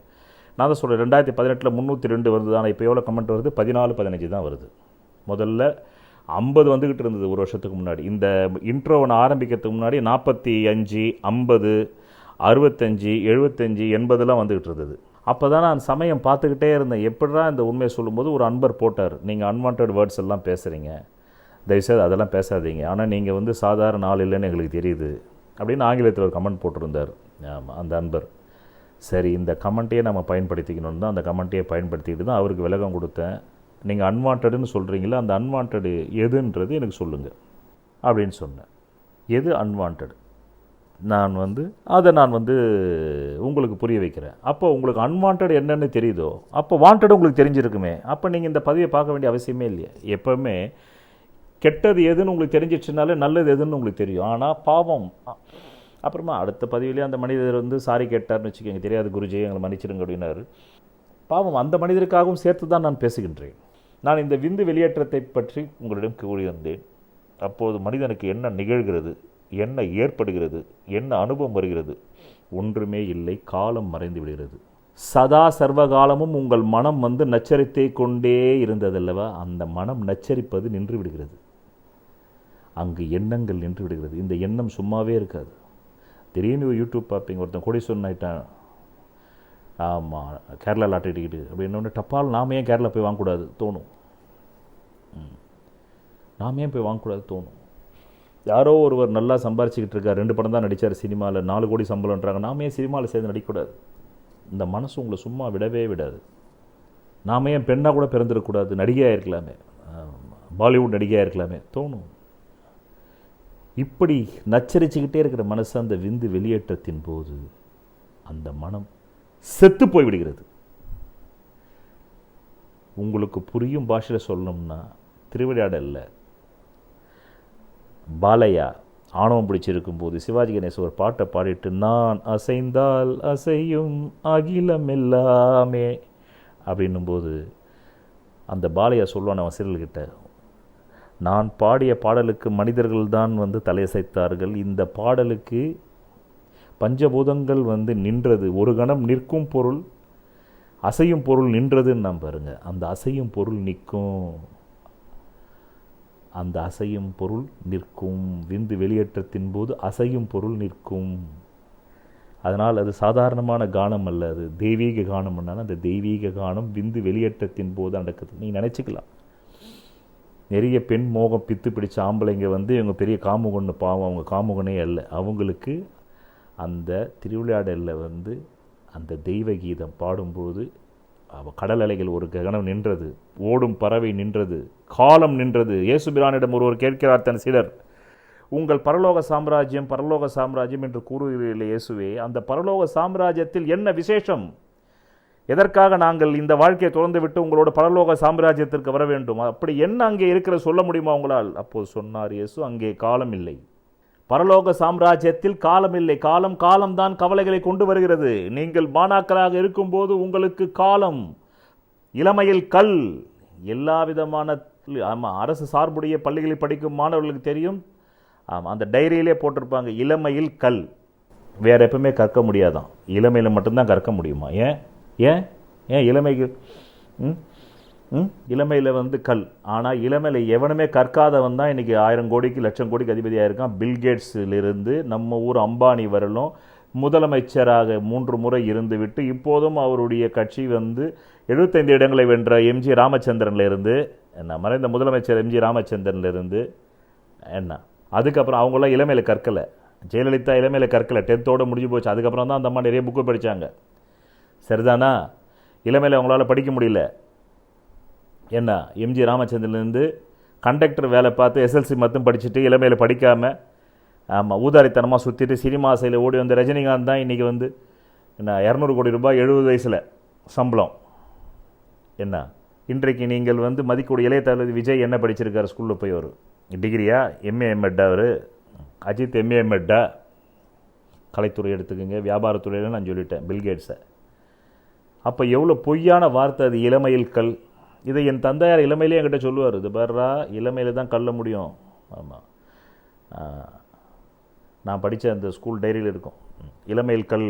நான் தான் சொல்கிறேன், 2018 302 வருது. ஆனால் இப்போ எவ்வளோ கமெண்ட் வருது? 14-15 தான் வருது. முதல்ல 50 வந்துக்கிட்டு இருந்தது ஒரு வருஷத்துக்கு முன்னாடி. இந்த இன்ட்ரோவை நான் ஆரம்பிக்கிறதுக்கு முன்னாடி 45, 50, 65, 75, 80 வந்துக்கிட்டு இருந்தது. அப்போ தான் நான் சமயம் பார்த்துக்கிட்டே இருந்தேன். எப்படிடா இந்த உண்மையை சொல்லும்போது ஒரு அன்பர் போட்டார், நீங்கள் அன்வான்ட் வேர்ட்ஸ் எல்லாம் பேசுகிறீங்க, தயவுசெய்து அதெல்லாம் பேசாதீங்க. ஆனால் நீங்கள் வந்து சாதாரண ஆள் இல்லைன்னு எங்களுக்கு தெரியுது, அப்படின்னு ஆங்கிலத்தில் ஒரு கமெண்ட் போட்டிருந்தார். ஆமாம், அந்த அன்பர். சரி, இந்த கமெண்ட்டையே நம்ம பயன்படுத்திக்கணும்னு தான் அந்த கமெண்ட்டையே பயன்படுத்திக்கிட்டு தான் அவருக்கு விளக்கம் கொடுத்தேன். நீங்கள் அன்வான்டுன்னு சொல்கிறீங்களா, அந்த அன்வான்டு எதுன்றது எனக்கு சொல்லுங்கள் அப்படின்னு சொன்னேன். எது அன்வான்டு, நான் உங்களுக்கு புரிய வைக்கிறேன். அப்போ உங்களுக்கு அன்வான்ட் என்னன்னு தெரியுதோ அப்போ வாண்டட் உங்களுக்கு தெரிஞ்சிருக்குமே. அப்போ நீங்கள் இந்த பதிவை பார்க்க வேண்டிய அவசியமே இல்லையா. எப்போவுமே கெட்டது எதுன்னு உங்களுக்கு தெரிஞ்சிடுச்சுனாலே நல்லது எதுன்னு உங்களுக்கு தெரியும். ஆனால் பாவம், அப்புறமா அடுத்த பதிவிலே அந்த மனிதர் சாரி கேட்டார்னு வச்சுக்கோங்க, தெரியாது குருஜி எங்களை மன்னிச்சிடுங்க அப்படின்னாரு. பாவம், அந்த மனிதருக்காகவும் சேர்த்து தான் நான் பேசுகின்றேன். நான் இந்த விந்து வெளியேற்றத்தை பற்றி உங்களிடம் கூறியிருந்தேன். அப்போது மனிதனுக்கு என்ன நிகழ்கிறது, என்ன ஏற்படுகிறது, என்ன அனுபவம் வருகிறது, ஒன்றுமே இல்லை. காலம் மறைந்து விடுகிறது. சதா சர்வகாலமும் உங்கள் மனம் நச்சரித்தே கொண்டே இருந்ததல்லவா, அந்த மனம் நச்சரிப்பது நின்று விடுகிறது. அங்கு எண்ணங்கள் நின்று விடுகிறது. இந்த எண்ணம் சும்மாவே இருக்காது. திடீர்னு யூடியூப் பார்ப்பீங்க, ஒருத்தன் கோடீஸ்வரன் ஆகிட்டான், ஆமாம் கேரளா லாட்டரி டிக்கெட்டு அப்படின்னு டப்பால் நாம் ஏன் கேரளா போய் வாங்கக்கூடாது தோணும். நாம் ஏன் போய் வாங்கக்கூடாது தோணும். யாரோ ஒருவர் நல்லா சம்பாரிச்சிக்கிட்டு இருக்கார், 2 படம் தான் நடித்தார் சினிமாவில், 4 கோடி சம்பளம்ன்றாங்க, நாம் ஏன் சினிமாவில் சேர்ந்து நடிக்கக்கூடாது. இந்த மனசு உங்களை சும்மா விடவே விடாது. நாம் ஏன் பெண்ணாக கூட பிறந்திருக்கக்கூடாது, நடிகையாக இருக்கலாமே, பாலிவுட் நடிகையாக இருக்கலாமே தோணும். இப்படி நச்சரிச்சுக்கிட்டே இருக்கிற மனசு அந்த விந்து வெளியேற்றத்தின் போது அந்த மனம் செத்து போய்விடுகிறது. உங்களுக்கு புரியும் பாஷையில் சொல்லணும்னா, திருவிளையாடல்ல பாலையா ஆணவம் பிடிச்சிருக்கும் போது சிவாஜி கணேசன் ஒரு பாட்டை பாடிட்டு, நான் அசைந்தால் அசையும் அகிலம் எல்லாமே அப்படின்னும்போது அந்த பாலையா சொல்லுவான் அவன் சிறல்கிட்ட, நான் பாடிய பாடலுக்கு மனிதர்கள் தான் தலையசைத்தார்கள், இந்த பாடலுக்கு பஞ்சபூதங்கள் நின்றது, ஒரு கணம் நிற்கும் பொருள் அசையும் பொருள் நின்றதுன்னு நான் பாருங்க. அந்த அசையும் பொருள் நிற்கும், அந்த அசையும் பொருள் நிற்கும். விந்து வெளியேற்றத்தின் போது அசையும் பொருள் நிற்கும். அதனால் அது சாதாரணமான கானம் அல்ல, அது தெய்வீக கானம்னால அந்த தெய்வீக கானம் விந்து வெளியேற்றத்தின் போது நடக்குது. நீங்கள் நினச்சிக்கலாம், நிறைய பெண் மோகம் பித்து பிடிச்ச ஆம்பளைங்க இவங்க பெரிய காமுகன்னு, பாவம் அவங்க காமுகனே அல்ல. அவங்களுக்கு அந்த திருவிளையாடலில் அந்த தெய்வ கீதம் பாடும்போது கடல் அலைகள் ஒரு கணம் நின்றது, ஓடும் பறவை நின்றது, காலம் நின்றது. இயேசுபிரானிடம் ஒருவர் கேட்கிறார் தன் சிலர், உங்கள் பரலோக சாம்ராஜ்யம் என்று கூறுகிறீர்களே இயேசுவே, அந்த பரலோக சாம்ராஜ்யத்தில் என்ன விசேஷம், எதற்காக நாங்கள் இந்த வாழ்க்கையை தொடர்ந்து விட்டு உங்களோட பரலோக சாம்ராஜ்யத்திற்கு வர வேண்டும், அப்படி என்ன அங்கே இருக்கிற சொல்ல முடியுமா உங்களால்? அப்போது சொன்னார் இயேசு, அங்கே காலம் இல்லை, பரலோக சாம்ராஜ்யத்தில் காலம் இல்லை. காலம்தான் கவலைகளை கொண்டு வருகிறது. நீங்கள் மாணாக்கராக இருக்கும்போது உங்களுக்கு காலம், இளமையில் கல், எல்லா விதமான அரசு சார்புடைய பள்ளிகளில் படிக்கும் மாணவர்களுக்கு தெரியும், அந்த டைரியிலே போட்டிருப்பாங்க, இளமையில் கல். வேறு எப்பவுமே கற்க முடியாதான், இளமையில் மட்டும்தான் கற்க முடியுமா? ஏன் இளமைக்கு இளமையில் கல். ஆனால் இளமையில் எவனுமே கற்காதவன் தான் இன்றைக்கி 1000 கோடிக்கு 1,00,000 கோடிக்கு அதிபதியாக இருக்கான். பில்கேட்ஸிலிருந்து நம்ம ஊர் அம்பானி வரலும் முதலமைச்சராக 3 முறை இருந்துவிட்டு இப்போதும் அவருடைய கட்சி 75 இடங்களை வென்ற எம்ஜி ராமச்சந்திரன்லேருந்து மறைந்த முதலமைச்சர் எம்ஜி ராமச்சந்திரன்லேருந்து அதுக்கப்புறம் அவங்களாம் இளமையில் கற்கலை. ஜெயலலிதா இளமையில் கற்கலை, 10th முடிஞ்சு போச்சு. அதுக்கப்புறம் தான் அந்த அம்மா நிறைய புக்கு படித்தாங்க. சரிதானா? இளமையில் அவங்களால படிக்க முடியல. எம்ஜி ராமச்சந்திரன்லேருந்து கண்டக்டர் வேலை பார்த்து எஸ்எல்சி மட்டும் படிச்சுட்டு இளமையில் படிக்காமல் ஊதாரித்தனமாக சுற்றிட்டு சினிமா சைடில் ஓடி வந்த ரஜினிகாந்த் தான் இன்றைக்கி 200 கோடி ரூபாய் 70 வயசில் சம்பளம். இன்றைக்கு நீங்கள் மதிக்கூடிய இளைய தளபதி விஜய் என்ன படிச்சிருக்காரு ஸ்கூலில் போய்? ஒரு டிகிரியா, எம்ஏ எம்எட்டா? அவர் அஜித் எம்ஏ எம்எட்டா? கலைத்துறை எடுத்துக்கோங்க, வியாபாரத்துறையில் நான் சொல்லிட்டேன் பில்கேட்ஸை. அப்போ எவ்வளோ பொய்யான வார்த்தை அது, இளமையில் கல். இதை என் தந்தையார் இளமையிலே என்கிட்ட சொல்லுவார், இது பாருறா இளமையில் தான் கல்ல முடியும். ஆமாம், நான் படித்த அந்த ஸ்கூல் டைரியில் இருக்கும் இளமையில் கல்.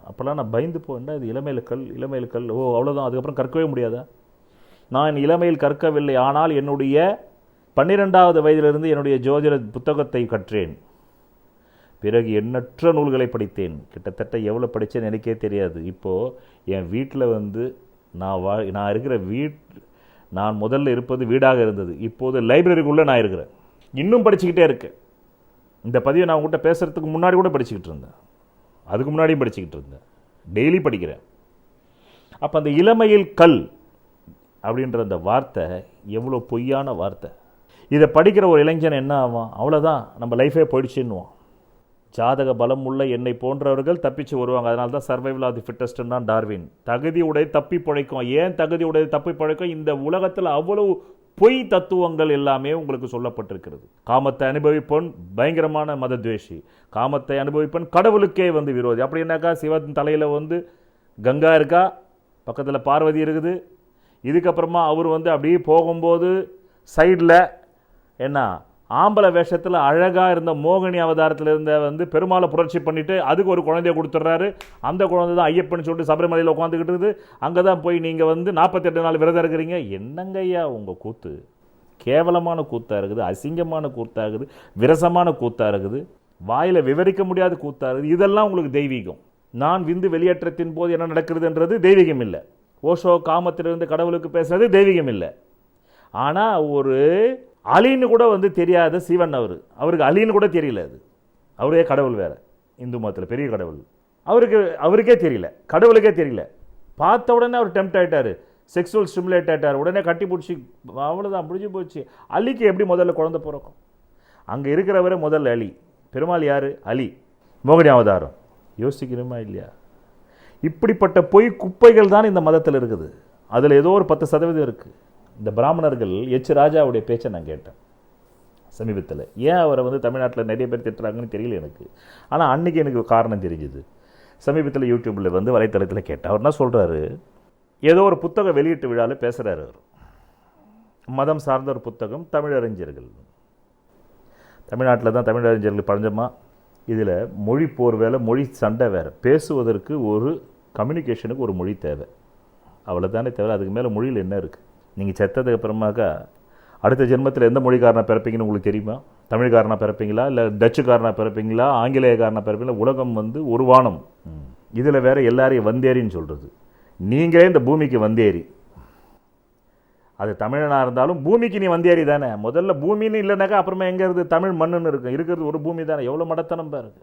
அப்போல்லாம் நான் பயந்து போவேன்டா, இது இளமையில் கல், ஓ அவ்வளோதான், அதுக்கப்புறம் கற்கவே முடியாதா? நான் இளமையில் கற்கவில்லை, ஆனால் என்னுடைய 12வது வயதிலிருந்து என்னுடைய ஜோதிட புத்தகத்தை கற்றேன். பிறகு எண்ணற்ற நூல்களை படித்தேன். கிட்டத்தட்ட எவ்வளோ படித்தேன்னு எனக்கே தெரியாது. இப்போது என் வீட்டில் நான் இருக்கிற நான் முதல்ல இருப்பது வீடாக இருந்தது, இப்போது லைப்ரரிக்குள்ளே நான் இருக்கிறேன். இன்னும் படிச்சுக்கிட்டே இருக்கேன். இந்த பதிவை நான் உங்கள்கிட்ட பேசுகிறதுக்கு முன்னாடி கூட படிச்சுக்கிட்டு இருந்தேன், அதுக்கு முன்னாடியும் படிச்சுக்கிட்டு இருந்தேன், டெய்லி படிக்கிறேன். அப்போ அந்த இளமையில் கல் அப்படின்ற அந்த வார்த்தை எவ்வளோ பொய்யான வார்த்தை. இதை படிக்கிற ஒரு இளைஞன் என்ன ஆவான், அவ்வளோதான் நம்ம லைஃபே போயிடுச்சுன்னுவான். ஜாதக பலம் உள்ள என்னை போன்றவர்கள் தப்பிச்சு வருவாங்க. அதனால தான் சர்வைவல் ஆஃப் தி ஃபிட்டஸ்ட்னா டார்வின். தகுதி உடைய தப்பி பிழைக்கும். ஏன் தகுதி உடைய தப்பி பிழைக்கும்? இந்த உலகத்தில் அவ்வளவு பொய் தத்துவங்கள் எல்லாமே உங்களுக்கு சொல்லப்பட்டிருக்கிறது. காமத்தை அனுபவிப்பவன் பயங்கரமான மதத்வேஷி, காமத்தை அனுபவிப்பவன் கடவுளுக்கே விரோதி. அப்படின்னாக்கா சிவன் தலையில் கங்கா இருக்கா, பக்கத்தில் பார்வதி இருக்குது. இதுக்கப்புறமா அவர் அப்படியே போகும்போது சைடில் என்ன ஆம்பளை வேஷத்தில் அழகாக இருந்த மோகினி அவதாரத்தில் இருந்த பெருமாளை புரட்சி பண்ணிவிட்டு அதுக்கு ஒரு குழந்தைய கொடுத்துட்றாரு. அந்த குழந்தை தான் ஐயப்பன்னு சொல்லிட்டு சபரிமலையில் உட்காந்துக்கிட்டு இருக்குது. அங்கே தான் போய் நீங்கள் 48 நாள் விரதம் இருக்கிறீங்க. என்னங்க ஐயா உங்கள் கூத்து? கேவலமான கூத்தாக இருக்குது, அசிங்கமான கூத்தாக இருக்குது, விரசமான கூத்தாக இருக்குது, வாயில் விவரிக்க முடியாத கூத்தாக இருக்குது. இதெல்லாம் உங்களுக்கு தெய்வீகம். நான் விந்து வெளியேற்றத்தின் போது என்ன நடக்கிறதுன்றது தெய்வீகம் இல்லை. ஓஷோ காமத்திலிருந்து கடவுளுக்கு பேசுறது தெய்வீகம் இல்லை. ஆனால் ஒரு அலின்னு கூட தெரியாத சிவன் அவருக்கு அலின்னு கூட தெரியல. அது அவரே கடவுள் வேற, இந்து மதத்தில் பெரிய கடவுள். அவருக்கே தெரியல, கடவுளுக்கே தெரியல. பார்த்த உடனே அவர் டெம்ப்ட் ஆகிட்டார், செக்ஸுவல் ஸ்டிமுலேட் ஆகிட்டார். உடனே கட்டி பிடிச்சி அவ்வளோதான், முடிஞ்சு போச்சு. அலிக்கு எப்படி முதல்ல குழந்தை பிறக்கும்? அங்கே இருக்கிறவரை முதல்ல அலி. பெருமாள் யார்? அலி, மோகினி அவதாரம். யோசிக்கணுமா இல்லையா? இப்படிப்பட்ட பொய் குப்பைகள் தான் இந்த மதத்தில் இருக்குது. அதில் ஏதோ ஒரு 10% இருக்குது. இந்த பிராமணர்கள் ராஜாவுடைய பேச்சை நான் கேட்டேன் சமீபத்தில். ஏன் அவரை தமிழ்நாட்டில் நிறைய பேர் திட்டுறாங்கன்னு தெரியல எனக்கு. ஆனால் அன்றைக்கி எனக்கு காரணம் தெரிஞ்சுது. சமீபத்தில் யூடியூப்பில் வலைத்தளத்தில் கேட்டேன். அவர் என்ன சொல்கிறாரு, ஏதோ ஒரு புத்தக வெளியீட்டு விழாவில் பேசுகிறாரு. அவர் மதம் சார்ந்த ஒரு புத்தகம், தமிழறிஞர்கள். தமிழ்நாட்டில் தான் தமிழறிஞர்கள் பஞ்சமா. இதில் மொழி போர் வேலை, மொழி சண்டை வேறு. பேசுவதற்கு ஒரு கம்யூனிகேஷனுக்கு ஒரு மொழி தேவை, அவ்வளோதானே தவிர அதுக்கு மேலே மொழியில் என்ன இருக்குது? நீங்கள் செத்ததுக்கு அப்புறமாக்கா அடுத்த ஜென்மத்தில் எந்த மொழிக்காரனாக பிறப்பீங்கன்னு உங்களுக்கு தெரியுமா? தமிழ்காரனாக பிறப்பீங்களா, இல்லை டச்சுக்காரனாக பிறப்பீங்களா, ஆங்கிலேயக்காரனாக பிறப்பீங்களா? உலகம் ஒரு வானம். இதில் வேறு எல்லாரையும் வந்தேரின்னு சொல்கிறது. நீங்களே இந்த பூமிக்கு வந்தேரி. அது தமிழனாக இருந்தாலும் பூமிக்கு நீ வந்தேரி தானே. முதல்ல பூமின்னு இல்லைனாக்கா அப்புறமா எங்கே இருக்குது? தமிழ் மண்ணுன்னு இருக்கும். இருக்கிறது ஒரு பூமி தானே. எவ்வளோ மடத்தனம் பாருங்க.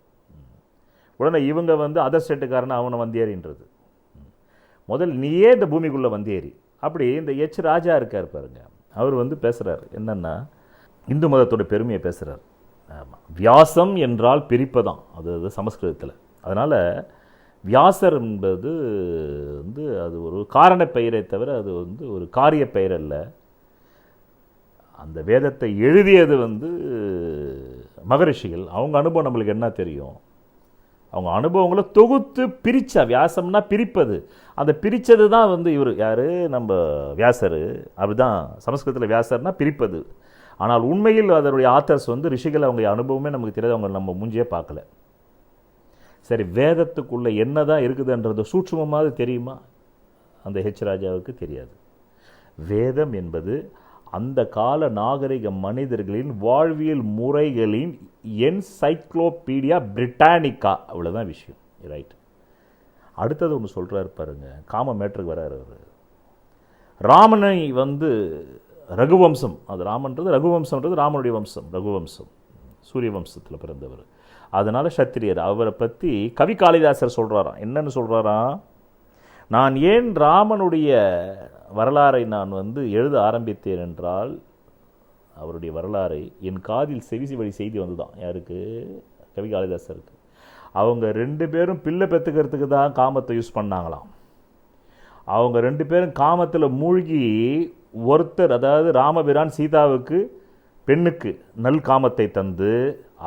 உடனே இவங்க அதர் ஸ்டேட்டுக்காரனை அவனை வந்தேரின்றது. முதல் நீயே இந்த பூமிக்குள்ளே வந்தேரி. அப்படி இந்த ராஜா இருக்கார் பாருங்க, அவர் பேசுகிறார் என்னென்னா, இந்து மதத்தோட பெருமையை பேசுகிறார். ஆமாம், வியாசம் என்றால் பிரிப்பதான் அது சமஸ்கிருதத்தில். அதனால் வியாசர் என்பது அது ஒரு காரண பெயரை தவிர அது ஒரு காரிய பெயர் அல்ல. அந்த வேதத்தை எழுதியது மகரிஷிகள். அவங்க அனுபவம் நம்மளுக்கு என்ன தெரியும்? அவங்க அனுபவங்களை தொகுத்து பிரித்தா. வியாசம்னா பிரிப்பது. அந்த பிரித்தது தான் இவர் யார், நம்ம வியாசர். அப்படிதான் சமஸ்கிருதத்தில் வியாசர்னா பிரிப்பது. ஆனால் உண்மையில் அதனுடைய ஆத்தர்ஸ் ரிஷிகள். அவங்க அனுபவமே நமக்கு தெரியாது, அவங்க நம்ம மூஞ்சியே பார்க்கல. சரி, வேதத்துக்குள்ளே என்ன தான் இருக்குதுன்றது சூட்சுமமாக தெரியுமா? அந்த ராஜாவுக்கு தெரியாது. வேதம் என்பது அந்த கால நாகரிக மனிதர்களின் வாழ்வியல் முறைகளின் என்சைக்ளோபீடியா பிரிட்டானிக்கா. அவ்வளோதான் விஷயம். ரைட். அடுத்தது ஒன்று சொல்கிறாரு பாருங்க, காம மேட்டருக்கு வராரு அவர். ராமனை ரகுவம்சம், அது ராமன்றது ரகுவம்சம்ன்றது ராமனுடைய வம்சம், ரகுவம்சம், சூரிய வம்சத்தில் பிறந்தவர். அதனால் சத்திரியர். அவரை பற்றி கவி காளிதாசர் சொல்கிறாராம். என்னன்னு சொல்கிறாராம், நான் ஏன் ராமனுடைய வரலாறை நான் எழுத ஆரம்பித்தேன் என்றால், அவருடைய வரலாறை என் காதில் செவிசி வழி செய்தி வந்துதான். யாருக்கு? கவி காளிதாசருக்கு. அவங்க 2 பேரும் பிள்ளை பெற்றுக்கிறதுக்கு தான் காமத்தை யூஸ் பண்ணாங்களாம். அவங்க 2 பேரும் காமத்தில் மூழ்கி ஒருத்தர், அதாவது ராமபிரான் சீதாவுக்கு பெண்ணுக்கு நல் காமத்தை தந்து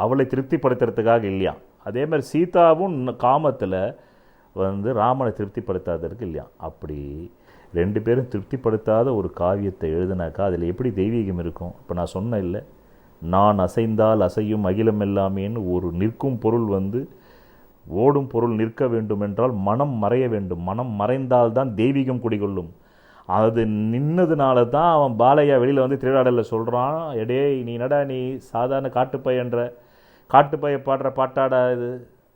அவளை திருப்திப்படுத்துறதுக்காக இல்லையா. அதே மாதிரி சீதாவும் காமத்தில் ராமனை திருப்திப்படுத்தாததற்கு இல்லையா. அப்படி 2 பேரும் திருப்திப்படுத்தாத ஒரு காவியத்தை எழுதினாக்கா அதில் எப்படி தெய்வீகம் இருக்கும்? இப்போ நான் சொன்னேன் இல்லை, நான் அசைந்தால் அசையும் அகிலம் எல்லாமேன்னு ஒரு நிற்கும் பொருள் ஓடும் பொருள் நிற்க வேண்டும் என்றால் மனம் மறைய வேண்டும். மனம் மறைந்தால்தான் தெய்வீகம் குடிகொள்ளும். அது நின்னதுனால தான் அவன் பாலையா வெளியில் திருவிழாடலில் சொல்கிறான், எடே நீ நடா, நீ சாதாரண காட்டுப்பைய பாடுற பாட்டாடா இது.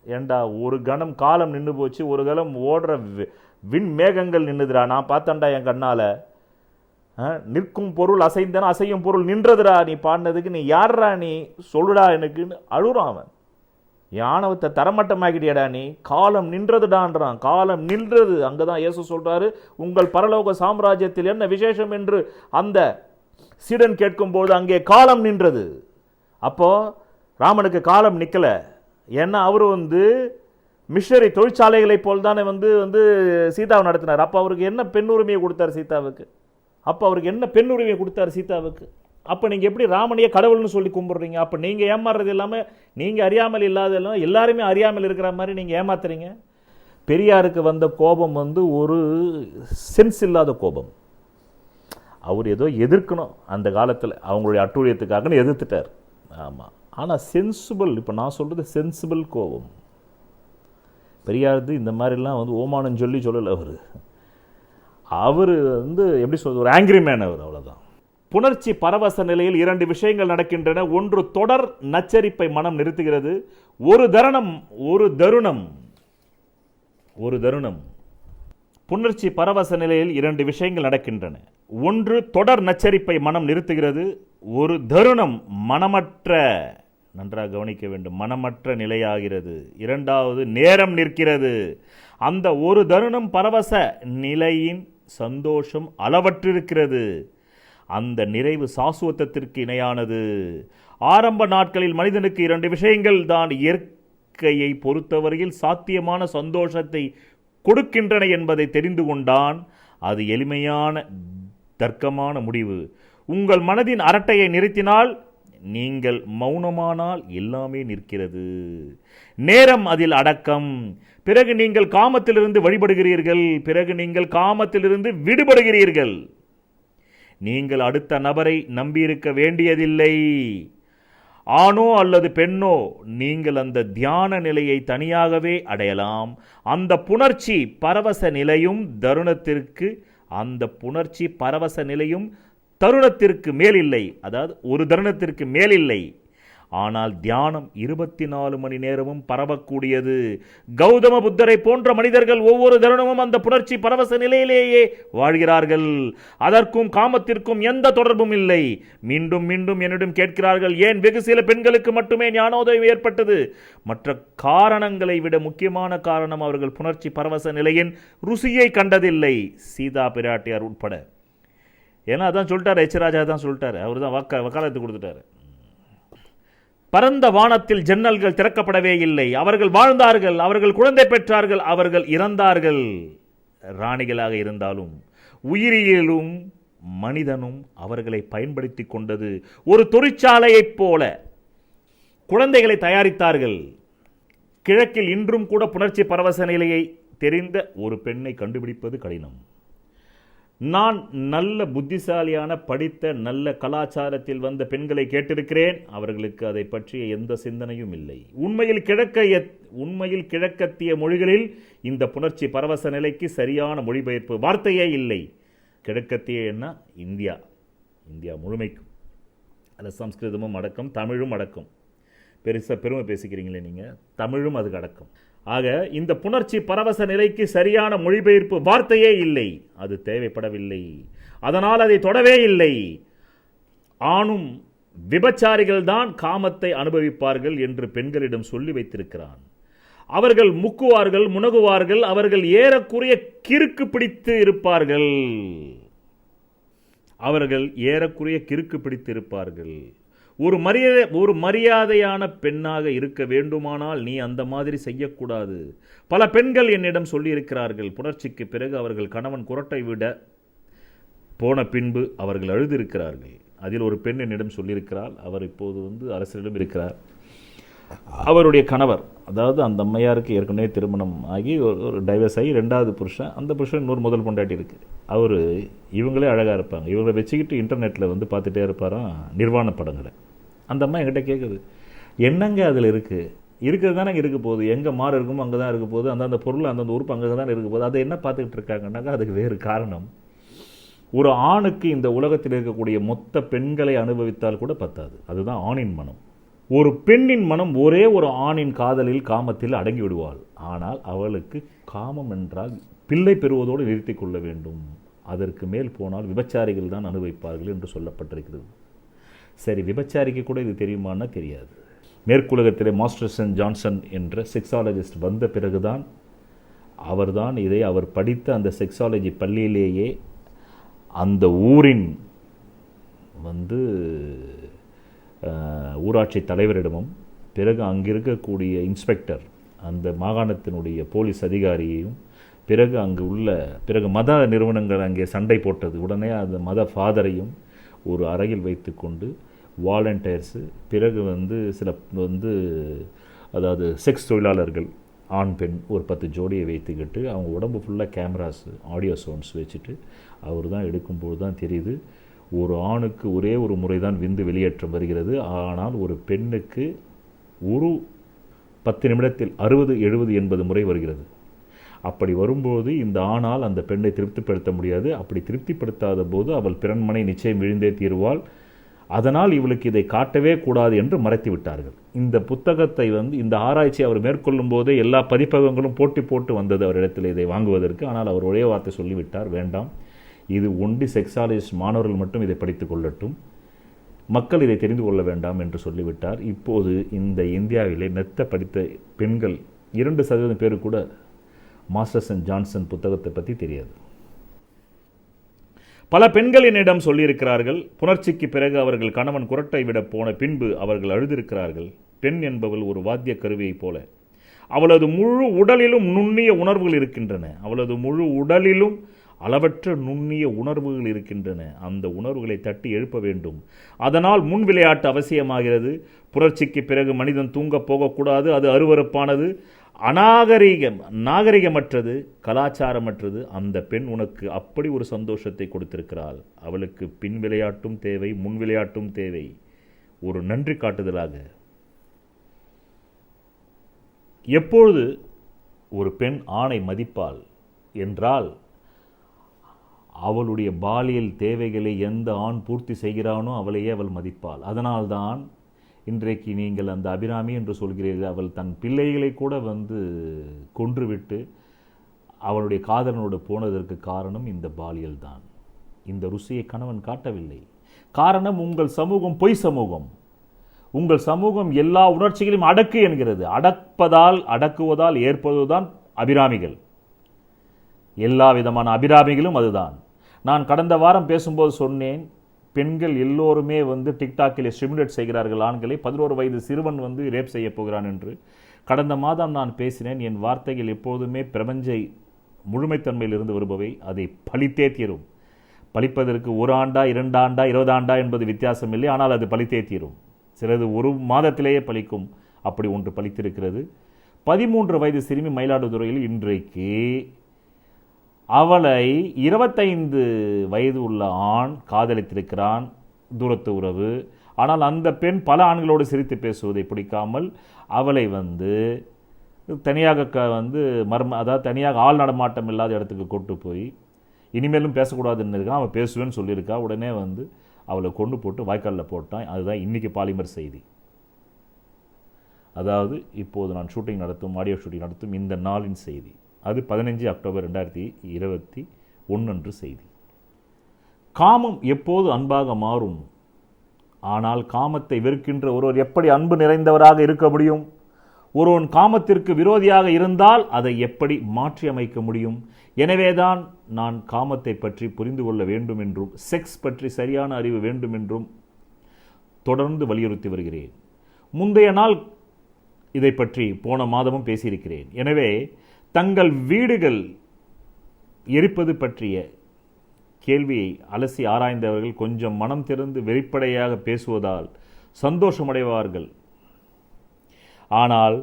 ஏண்டா ஒரு கணம் காலம் நின்று போச்சு, ஒரு கணம் ஓடுற விண் மேகங்கள் நின்றுதுடா, நான் பார்த்தேன்டா என் கண்ணால். நிற்கும் பொருள் அசைந்தன, அசையும் பொருள் நின்றதுடா நீ பாடினதுக்கு, நீ யார்ரா நீ சொல்லுடா எனக்குன்னு அழுறான் அவன். யானவத்தை தரமட்டமாகிட்டியடா நீ, காலம் நின்றதுடான்றான். காலம் நின்றது. அங்கதான் இயேசு சொல்றாரு, உங்கள் பரலோக சாம்ராஜ்யத்தில் என்ன விசேஷம் என்று அந்த சீடன் கேட்கும்போது அங்கே காலம் நின்றது. அப்போ ராமனுக்கு காலம் நிக்கல. ஏன்னா அவர் மிஷனரி தொழிற்சாலைகளை போல் தானே சீதாவை நடத்தினார். அப்போ அவருக்கு என்ன பெண் உரிமையை கொடுத்தார் சீதாவுக்கு? அப்போ நீங்கள் எப்படி ராமனையே கடவுள்னு சொல்லி கும்பிடுறீங்க? அப்போ நீங்கள் ஏமாறுறது இல்லாமல், நீங்கள் அறியாமல் இல்லாதெல்லாம் எல்லாருமே அறியாமல் இருக்கிற மாதிரி நீங்கள் ஏமாத்துறீங்க. பெரியாருக்கு வந்த கோபம் ஒரு சென்ஸ் இல்லாத கோபம். அவர் ஏதோ எதிர்க்கணும் அந்த காலத்தில், அவங்களுடைய அட்டூழியத்துக்காகன்னு எதிர்த்துட்டார். ஆமாம், ஆனால் சென்சிபிள், இப்போ நான் சொல்கிறது சென்சிபிள் கோபம். பெரியார் இந்த மாதிரிலாம் ஓமானம் சொல்லலை. அவர் எப்படி சொல்றது, ஒரு ஆங்கிரி மேன் அவர், அவ்வளோதான். புணர்ச்சி பரவச நிலையில் 2 விஷயங்கள் நடக்கின்றன. ஒன்று, தொடர் நச்சரிப்பை மனம் நிறுத்துகிறது. ஒரு தருணம். புணர்ச்சி பரவச நிலையில் 2 விஷயங்கள் நடக்கின்றன. ஒன்று, தொடர் நச்சரிப்பை மனம் நிறுத்துகிறது. ஒரு தருணம் மனமற்ற, நன்றாக கவனிக்க வேண்டும், மனமற்ற நிலையாகிறது. இரண்டாவது, நேரம் நிற்கிறது. அந்த ஒரு தருணம் பரவச நிலையின் சந்தோஷம் அளவற்றிருக்கிறது. அந்த நிறைவு சாசுவத்திற்கு இணையானது. ஆரம்ப நாட்களில் மனிதனுக்கு 2 விஷயங்கள் தான் இயற்கையை பொறுத்தவரையில் சாத்தியமான சந்தோஷத்தை கொடுக்கின்றன என்பதை தெரிந்து கொண்டான். அது எளிமையான தர்க்கமான முடிவு. உங்கள் மனதின் அரட்டையை நிறுத்தினால், நீங்கள் மௌனமானால் எல்லாமே நிற்கிறது. நேரம் அதில் அடக்கம். பிறகு நீங்கள் காமத்திலிருந்து விடுபடுகிறீர்கள். நீங்கள் அடுத்த நபரை நம்பியிருக்க வேண்டியதில்லை. ஆணோ அல்லது பெண்ணோ, நீங்கள் அந்த தியான நிலையை தனியாகவே அடையலாம். அந்த புணர்ச்சி பரவச நிலையும் தருணத்திற்கு மேலில்லை. அதாவது ஒரு தருணத்திற்கு மேலில்லை. ஆனால் தியானம் 24 மணி நேரமும் பரவக்கூடியது. கௌதம புத்தரை போன்ற மனிதர்கள் ஒவ்வொரு தருணமும் அந்த புணர்ச்சி பரவச நிலையிலேயே வாழ்கிறார்கள். அதற்கும் காமத்திற்கும் எந்த தொடர்பும் இல்லை. மீண்டும் மீண்டும் என்னிடம் கேட்கிறார்கள், ஏன் வெகு சில பெண்களுக்கு மட்டுமே ஞானோதயம் ஏற்பட்டது? மற்ற காரணங்களை விட முக்கியமான காரணம், அவர்கள் புணர்ச்சி பரவச நிலையின் ருசியை கண்டதில்லை. சீதா பிராட்டியார் உட்பட. ஏன்னா அதான் சொல்லிட்டார், எச்ராஜா தான் சொல்லிட்டார். அவர் தான் வக்காலத்து கொடுத்துட்டாரு. பரந்த வானத்தில் ஜன்னல்கள் திறக்கப்படவே இல்லை. அவர்கள் வாழ்ந்தார்கள், அவர்கள் குழந்தை பெற்றார்கள், அவர்கள் இறந்தார்கள். ராணிகளாக இருந்தாலும் உயிரியலும் மனிதனும் அவர்களை பயன்படுத்தி கொண்டது. ஒரு தொழிற்சாலையைப் போல குழந்தைகளை தயாரித்தார்கள். கிழக்கில் இன்றும் கூட புணர்ச்சி பரவச நிலையை தெரிந்த ஒரு பெண்ணை கண்டுபிடிப்பது கடினம். நான் நல்ல புத்திசாலியான, படித்த, நல்ல கலாச்சாரத்தில் வந்த பெண்களை கேட்டிருக்கிறேன். அவர்களுக்கு அதை பற்றிய எந்த சிந்தனையும் இல்லை. உண்மையில் கிழக்கத்திய மொழிகளில் இந்த புணர்ச்சி பரவச நிலைக்கு சரியான மொழிபெயர்ப்பு வார்த்தையே இல்லை. கிழக்கத்திய என்ன, இந்தியா முழுமைக்கும். அதில் சம்ஸ்கிருதமும் அடக்கம், தமிழும் அடக்கம். பெருமை பேசிக்கிறீங்களே நீங்கள், தமிழும் அதுக்கு அடக்கம். ஆக இந்த புணர்ச்சி பரவச நிலைக்கு சரியான மொழிபெயர்ப்பு வார்த்தையே இல்லை. அது தேவைப்படவில்லை. அதனால் அதை தொடவே இல்லை. ஆணும் விபச்சாரிகள் தான் காமத்தை அனுபவிப்பார்கள் என்று பெண்களிடம் சொல்லி வைத்திருக்கிறான். அவர்கள் முக்குவார்கள், முனகுவார்கள். அவர்கள் ஏறக்குறைய கிறுக்கு பிடித்து இருப்பார்கள். ஒரு மரியாதையான பெண்ணாக இருக்க வேண்டுமானால் நீ அந்த மாதிரி செய்யக்கூடாது. பல பெண்கள் என்னிடம் சொல்லியிருக்கிறார்கள், புணர்ச்சிக்கு பிறகு அவர்கள் கணவன் குரட்டை விட போன பின்பு அவர்கள் அழுதிருக்கிறார்கள். அதில் ஒரு பெண் என்னிடம் சொல்லியிருக்கிறாள். அவர் இப்போது அரசியலிடம் இருக்கிறார். அவருடைய கணவர், அதாவது அந்த அம்மையாருக்கு ஏற்கனவே திருமணம் ஆகி ஒரு டைவர்ஸ் ஆகி 2வது புருஷன், அந்த புருஷன் இன்னொரு முதல் பொண்டாட்டி இருக்குது. அவர் இவங்களே அழகாக இருப்பாங்க, இவங்களை வச்சுக்கிட்டு இன்டர்நெட்டில் பார்த்துட்டே இருப்பாராம் நிர்வாண படங்களை. அந்த அம்மா என்கிட்ட கேட்குது, என்னங்க அதில் இருக்கிறது தானே இருக்க போகுது, எங்கே மாறு இருக்குமோ அங்கே தான் இருக்க போகுது, அந்தந்த பொருள் அந்தந்த உறுப்பு அங்கே தான் இருக்க போகுது, அதை என்ன பார்த்துக்கிட்டு இருக்காங்கன்னாக்கா அதுக்கு வேறு காரணம். ஒரு ஆணுக்கு இந்த உலகத்தில் இருக்கக்கூடிய மொத்த பெண்களை அனுபவித்தால் கூட பத்தாது. அதுதான் ஆணின் மனம். ஒரு பெண்ணின் மனம் ஒரே ஒரு ஆணின் காதலில், காமத்தில் அடங்கி விடுவாள். ஆனால் அவளுக்கு காமம் என்றால் பிள்ளை பெறுவதோடு நிறுத்தி கொள்ள வேண்டும். அதற்கு மேல் போனால் விபச்சாரிகள் தான் அனுபவிப்பார்கள் என்று சொல்லப்பட்டிருக்கிறது. சரி, விபச்சாரிக்கு கூட இது தெரியுமான்னா தெரியாது. மேற்குலகத்திலே மாஸ்டர்சன் ஜான்சன் என்ற செக்ஸாலஜிஸ்ட் வந்த பிறகுதான் அவர்தான் இதை அவர் படித்த அந்த செக்ஸாலஜி பள்ளியிலேயே அந்த ஊரின் ஊராட்சி தலைவரிடமும் பிறகு அங்கே இருக்கக்கூடிய இன்ஸ்பெக்டர், அந்த மாகாணத்தினுடைய போலீஸ் அதிகாரியையும், பிறகு மத நிறுவனங்கள் அங்கே சண்டை போட்டது. உடனே அந்த மத ஃபாதரையும் ஒரு அறையில் வைத்து கொண்டு வாலண்டியர்ஸு, பிறகு சில அதாவது செக்ஸ் தொழிலாளர்கள் ஆண் பெண் ஒரு 10 ஜோடியை வைத்துக்கிட்டு அவங்க உடம்பு ஃபுல்லாக கேமராஸு, ஆடியோ சவுண்ட்ஸ் வச்சுட்டு அவர் தான் எடுக்கும்போது தான் தெரியுது, ஒரு ஆணுக்கு ஒரே ஒரு முறை தான் விந்து வெளியேற்றம் வருகிறது. ஆனால் ஒரு பெண்ணுக்கு ஒரு 10 நிமிடத்தில் 60, 70, 80 முறை வருகிறது. அப்படி வரும்போது இந்த ஆணால் அந்த பெண்ணை திருப்திப்படுத்த முடியாது. அப்படி திருப்திப்படுத்தாத போது அவள் பிறன்மனை நிச்சயம் விழுந்தே தீருவாள். அதனால் இவளுக்கு இதை காட்டவே கூடாது என்று மறைத்து விட்டார்கள். இந்த புத்தகத்தை இந்த ஆராய்ச்சி அவர் மேற்கொள்ளும் போதே எல்லா பதிப்பகங்களும் போட்டி போட்டு வந்தது அவரிடத்தில் இதை வாங்குவதற்கு. ஆனால் அவர் ஒரே வார்த்தை சொல்லிவிட்டார், வேண்டாம், இது ஒன்லி செக்ஸாலஜிஸ்ட் மாணவர்கள் மட்டும் இதை படித்து கொள்ளட்டும், மக்கள் இதை தெரிந்து கொள்ள வேண்டாம் என்று சொல்லிவிட்டார். இப்போது இந்த இந்தியாவிலே மெத்த படித்த பெண்கள் 2% பேர் கூட மாஸ்டர்சன் ஜான்சன் புத்தகத்தை பற்றி தெரியாது. பல பெண்கள் என்னிடம் சொல்லியிருக்கிறார்கள், புணர்ச்சிக்கு பிறகு அவர்கள் கணவன் குரட்டை விட போன பின்பு அவர்கள் அழுதிருக்கிறார்கள். பெண் என்பவள் ஒரு வாத்திய கருவியைப் போல, அவளது முழு உடலிலும் நுண்ணிய உணர்வுகள் இருக்கின்றன. அவளது முழு உடலிலும் அளவற்ற நுண்ணிய உணர்வுகள் இருக்கின்றன. அந்த உணர்வுகளை தட்டி எழுப்ப வேண்டும். அதனால் முன் விளையாட்டு அவசியமாகிறது. புரட்சிக்கு பிறகு மனிதன் தூங்கப் போகக்கூடாது. அது அருவருப்பானது, நாகரிகமற்றது, கலாச்சாரமற்றது. அந்த பெண் உனக்கு அப்படி ஒரு சந்தோஷத்தை கொடுத்திருக்கிறாள். அவளுக்கு பின் விளையாட்டும் தேவை, முன் விளையாட்டும் தேவை. ஒரு நன்றி காட்டுதலாக எப்பொழுது ஒரு பெண் ஆணை மதிப்பாள் என்றால், அவளுடைய பாலியல் தேவைகளை எந்த ஆண் பூர்த்தி செய்கிறானோ அவளையே அவள் மதிப்பாள். அதனால்தான் இன்றைக்கு நீங்கள் அந்த அபிராமி என்று சொல்கிறீர்கள், அவள் தன் பிள்ளைகளை கூட கொன்றுவிட்டு அவளுடைய காதலனோடு போனதற்கு காரணம் இந்த பாலியல் தான். இந்த ருசியை கணவன் காட்டவில்லை. காரணம், உங்கள் சமூகம் பொய் சமூகம். உங்கள் சமூகம் எல்லா உணர்ச்சிகளையும் அடக்கு என்கிறது. அடக்குவதால் ஏற்படுவதுதான் அபிராமிகள். எல்லா விதமான அபிராமிகளும் அதுதான். நான் கடந்த வாரம் பேசும்போது சொன்னேன், பெண்கள் எல்லோருமே டிக்டாக்கில் ஸ்டிமுலேட் செய்கிறார்கள் ஆண்களை. 11 வயது சிறுவன் ரேப் செய்ய போகிறான் என்று. கடந்த மாதம் நான் பேசினேன், என் வார்த்தைகள் எப்போதுமே பிரபஞ்ச முழுமைத்தன்மையில் இருந்து வருபவை. அதை பழித்தே தீரும். பழிப்பதற்கு 1 ஆண்டா 2 ஆண்டா 20 ஆண்டா என்பது வித்தியாசம் இல்லை. ஆனால் அது பழித்தே தீரும். சிலது 1 மாதத்திலேயே பழிக்கும். அப்படி ஒன்று பழித்திருக்கிறது. 13 வயது சிறுமி மயிலாடுதுறையில் இன்றைக்கு அவளை 25 வயது உள்ள ஆண் காதலித்திருக்கிறான், தூரத்து உறவு. ஆனால் அந்த பெண் பல ஆண்களோடு சிரித்து பேசுவதை பிடிக்காமல் அவளை தனியாக அதாவது தனியாக ஆள் நடமாட்டம் இல்லாத இடத்துக்கு கொண்டு போய் இனிமேலும் பேசக்கூடாதுன்னு இருக்கான். அவன் பேசுவேன்னு சொல்லியிருக்கா. உடனே அவளை கொண்டு போட்டு வாய்க்காலில் போட்டான். அதுதான் இன்றைக்கி பாலிமர் செய்தி. அதாவது இப்போது நான் ஷூட்டிங் நடத்தும், ஆடியோ ஷூட்டிங் நடத்தும் இந்த நாளின் செய்தி. அது 15 அக்டோபர் 2021 அன்று செய்தி. காமம் எப்போது அன்பாக மாறும்? ஆனால் காமத்தை வெறுக்கின்ற ஒருவர் எப்படி அன்பு நிறைந்தவராக இருக்க முடியும்? ஒருவன் காமத்திற்கு விரோதியாக இருந்தால் அதை எப்படி மாற்றி அமைக்க முடியும்? எனவேதான் நான் காமத்தை பற்றி புரிந்து கொள்ள வேண்டும் என்றும் செக்ஸ் பற்றி சரியான அறிவு வேண்டும் என்றும் தொடர்ந்து வலியுறுத்தி வருகிறேன். முந்தைய நாள் இதை பற்றி போன மாதமும் பேசியிருக்கிறேன். எனவே தங்கள் வீடுகள் எரிப்பது பற்றிய கேள்வியை அலசி ஆராய்ந்தவர்கள் கொஞ்சம் மனம் திறந்து வெளிப்படையாக பேசுவதால் சந்தோஷமடைவார்கள். ஆனால்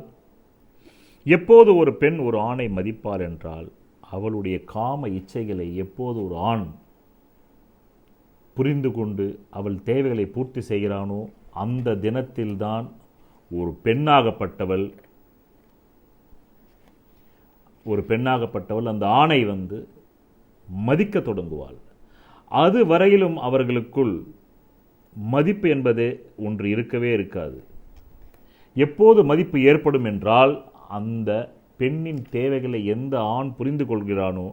எப்போது ஒரு பெண் ஒரு ஆணை மதிப்பாள் என்றால், அவளுடைய காம இச்சைகளை எப்போது ஒரு ஆண் புரிந்து கொண்டு அவள் தேவைகளை பூர்த்தி செய்கிறானோ அந்த தினத்தில்தான் ஒரு பெண்ணாகப்பட்டவள் அந்த ஆணை மதிக்க தொடங்குவாள். அது வரையிலும் அவர்களுக்குள் மதிப்பு என்பதே ஒன்று இருக்கவே இருக்காது. எப்போது மதிப்பு ஏற்படும் என்றால், அந்த பெண்ணின் தேவைகளை எந்த ஆண் புரிந்து கொள்கிறானோ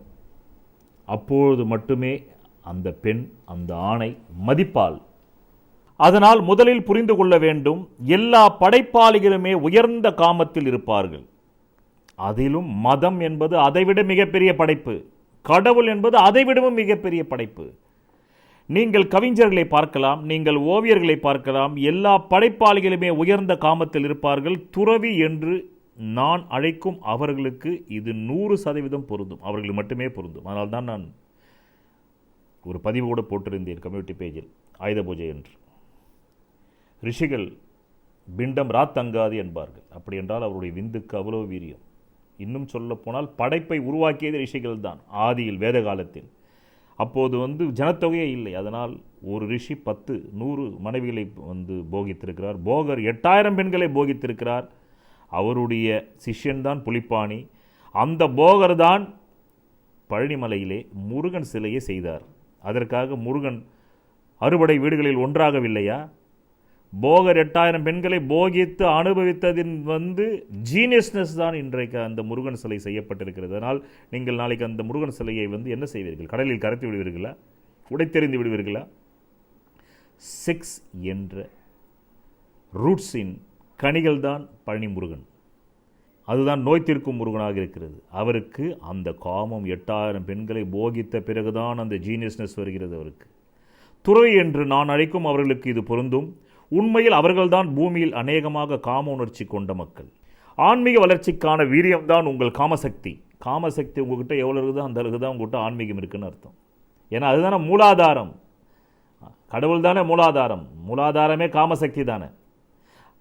அப்பொழுது மட்டுமே அந்த பெண் அந்த ஆணை மதிப்பாள். அதனால் முதலில் புரிந்து கொள்ள வேண்டும், எல்லா படைப்பாளிகளுமே உயர்ந்த காமத்தில் இருப்பார்கள். அதிலும் மதம் என்பது அதைவிட மிகப்பெரிய படைப்பு, கடவுள் என்பது அதைவிடவும் மிகப்பெரிய படைப்பு. நீங்கள் கவிஞர்களை பார்க்கலாம், நீங்கள் ஓவியர்களை பார்க்கலாம், எல்லா படைப்பாளிகளுமே உயர்ந்த காமத்தில் இருப்பார்கள். துறவி என்று நான் அழைக்கும் அவர்களுக்கு இது 100% பொருந்தும், அவர்கள் மட்டுமே பொருந்தும். அதனால் தான் நான் ஒரு பதிவு கூட போட்டிருந்தேன் கம்யூனிட்டி பேஜில், ஆயுத பூஜை என்று. ரிஷிகள் பிண்டம் ராத்தங்காது என்பார்கள். அப்படி என்றால் அவருடைய விந்துக்கு அவ்வளோ வீரியம். இன்னும் சொல்ல போனால் படைப்பை உருவாக்கியது ரிஷிகள் தான், ஆதியில் வேத காலத்தில். அப்போது ஜனத்தொகையே இல்லை. அதனால் ஒரு ரிஷி 10, 100 மனைவிகளை போகித்திருக்கிறார். போகர் 8000 பெண்களை போகித்திருக்கிறார். அவருடைய சிஷ்யன்தான் புலிப்பாணி. அந்த போகர் தான் பழனிமலையிலே முருகன் சிலையை செய்தார். அதற்காக முருகன் அறுபடை வீடுகளில் ஒன்றாகவில்லையா? போகர் 8000 பெண்களை போகித்து அனுபவித்ததின் ஜீனியஸ்னஸ் தான் இன்றைக்கு அந்த முருகன் சிலை செய்யப்பட்டிருக்கிறது. அதனால் நீங்கள் நாளைக்கு அந்த முருகன் சிலையை என்ன செய்வீர்கள்? கடலில் கரைத்து விடுவீர்களா? உடைத்தெறிந்து விடுவீர்களா? 6 என்ற ரூட்ஸின் கனிகள் தான் பழனி முருகன். அதுதான் நோய் தீர்க்கும் முருகனாக இருக்கிறது. அவருக்கு அந்த காமம் 8000 பெண்களை போகித்த பிறகுதான் அந்த ஜீனியஸ்னஸ் வருகிறது அவருக்கு. துறவி என்று நான் அழைக்கும் அவர்களுக்கு இது பொருந்தும். உண்மையில் அவர்கள்தான் பூமியில் அநேகமாக காம உணர்ச்சி கொண்ட மக்கள். ஆன்மீக வளர்ச்சிக்கான வீரியம்தான் உங்கள் காமசக்தி. காமசக்தி உங்கள்கிட்ட எவ்வளோ இருக்குதோ அந்த அளவுக்கு தான் உங்கள்கிட்ட ஆன்மீகம் இருக்குன்னு அர்த்தம். ஏன்னா அதுதானே மூலாதாரம். கடவுள் தானே மூலாதாரம். மூலாதாரமே காமசக்தி தானே.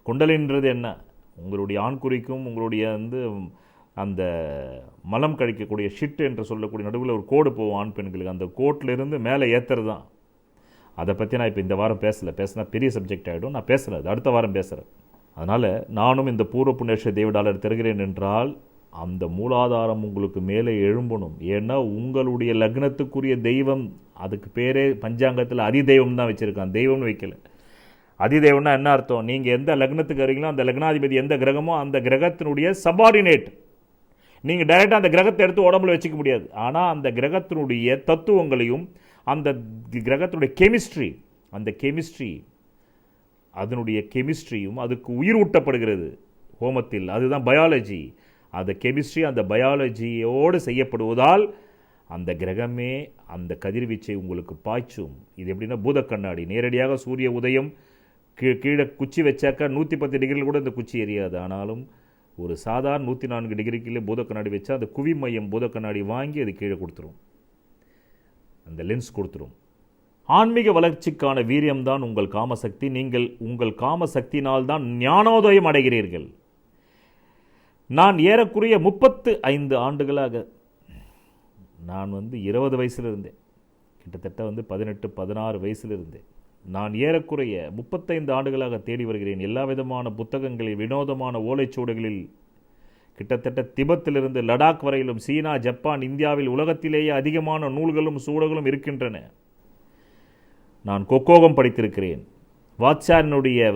குண்டலின்றது என்ன? உங்களுடைய ஆண்குறிக்கும் உங்களுடைய அந்த மலம் கழிக்கக்கூடிய ஷிட் என்று சொல்லக்கூடிய நடுவில் ஒரு கோடு போகும் ஆண் பெண்களுக்கு. அந்த கோட்டிலிருந்து மேலே ஏற்றுறது தான். அதை பற்றி நான் இப்போ இந்த வாரம் பேசினா பெரிய சப்ஜெக்ட் ஆகிடும். நான் பேசலை, அது அடுத்த வாரம் பேசுகிறேன். அதனால் நானும் இந்த பூர்வ புண்ணிய தேவடாளர் தருகிறேன் என்றால் அந்த மூலாதாரம் உங்களுக்கு மேலே எழும்பணும். ஏன்னா உங்களுடைய லக்னத்துக்குரிய தெய்வம், அதுக்கு பேரே பஞ்சாங்கத்தில் அதிதெய்வம் தான் வச்சுருக்கான், தெய்வம்னு வைக்கல. அதிதெய்வம்னா என்ன அர்த்தம்? நீங்கள் எந்த லக்னத்துக்கு வரீங்களோ அந்த லக்னாதிபதி எந்த கிரகமோ அந்த கிரகத்தினுடைய சபார்டினேட். நீங்கள் டைரெக்டாக அந்த கிரகத்தை எடுத்து உடம்புல வச்சுக்க முடியாது. ஆனால் அந்த கிரகத்தினுடைய தத்துவங்களையும் அந்த கிரகத்தினுடைய கெமிஸ்ட்ரி, அந்த கெமிஸ்ட்ரி, அதனுடைய கெமிஸ்ட்ரியும் அதுக்கு உயிர் ஊட்டப்படுகிறது ஹோமத்தில். அதுதான் பயாலஜி. அந்த கெமிஸ்ட்ரி அந்த பயாலஜியோடு செய்யப்படுவதால் அந்த கிரகமே அந்த கதிர்வீச்சை உங்களுக்கு பாய்ச்சும். இது எப்படின்னா பூத கண்ணாடி. நேரடியாக சூரிய உதயம் கீழே குச்சி வச்சாக்கா 110 டிகிரியில் கூட இந்த குச்சி எரியாது. ஆனாலும் ஒரு சாதாரண 104 டிகிரிக்குள்ளே பூத கண்ணாடி வச்சா அந்த குவி மையம் பூத கண்ணாடி வாங்கி அது கீழே கொடுத்துரும், அந்த லென்ஸ் கொடுத்துரும். ஆன்மீக வளர்ச்சிக்கான வீரியம்தான் உங்கள் காமசக்தி. நீங்கள் உங்கள் காமசக்தினால் தான் ஞானோதயம் அடைகிறீர்கள். நான் ஏறக்குறைய 35 ஆண்டுகளாக, நான் 20 வயசில் இருந்தேன், கிட்டத்தட்ட 18, 16 வயசில் இருந்தேன். நான் ஏறக்குறைய 35 ஆண்டுகளாக தேடி வருகிறேன். எல்லா விதமான புத்தகங்களில், வினோதமான ஓலைச்சுவடுகளில், கிட்டத்தட்ட திபெத்திலிருந்து லடாக் வரையிலும், சீனா, ஜப்பான், இந்தியாவில் உலகத்திலேயே அதிகமான நூல்களும் சூடகளும் இருக்கின்றன. நான் கொக்கோகம் படித்திருக்கிறேன், வாட்சாரனுடைய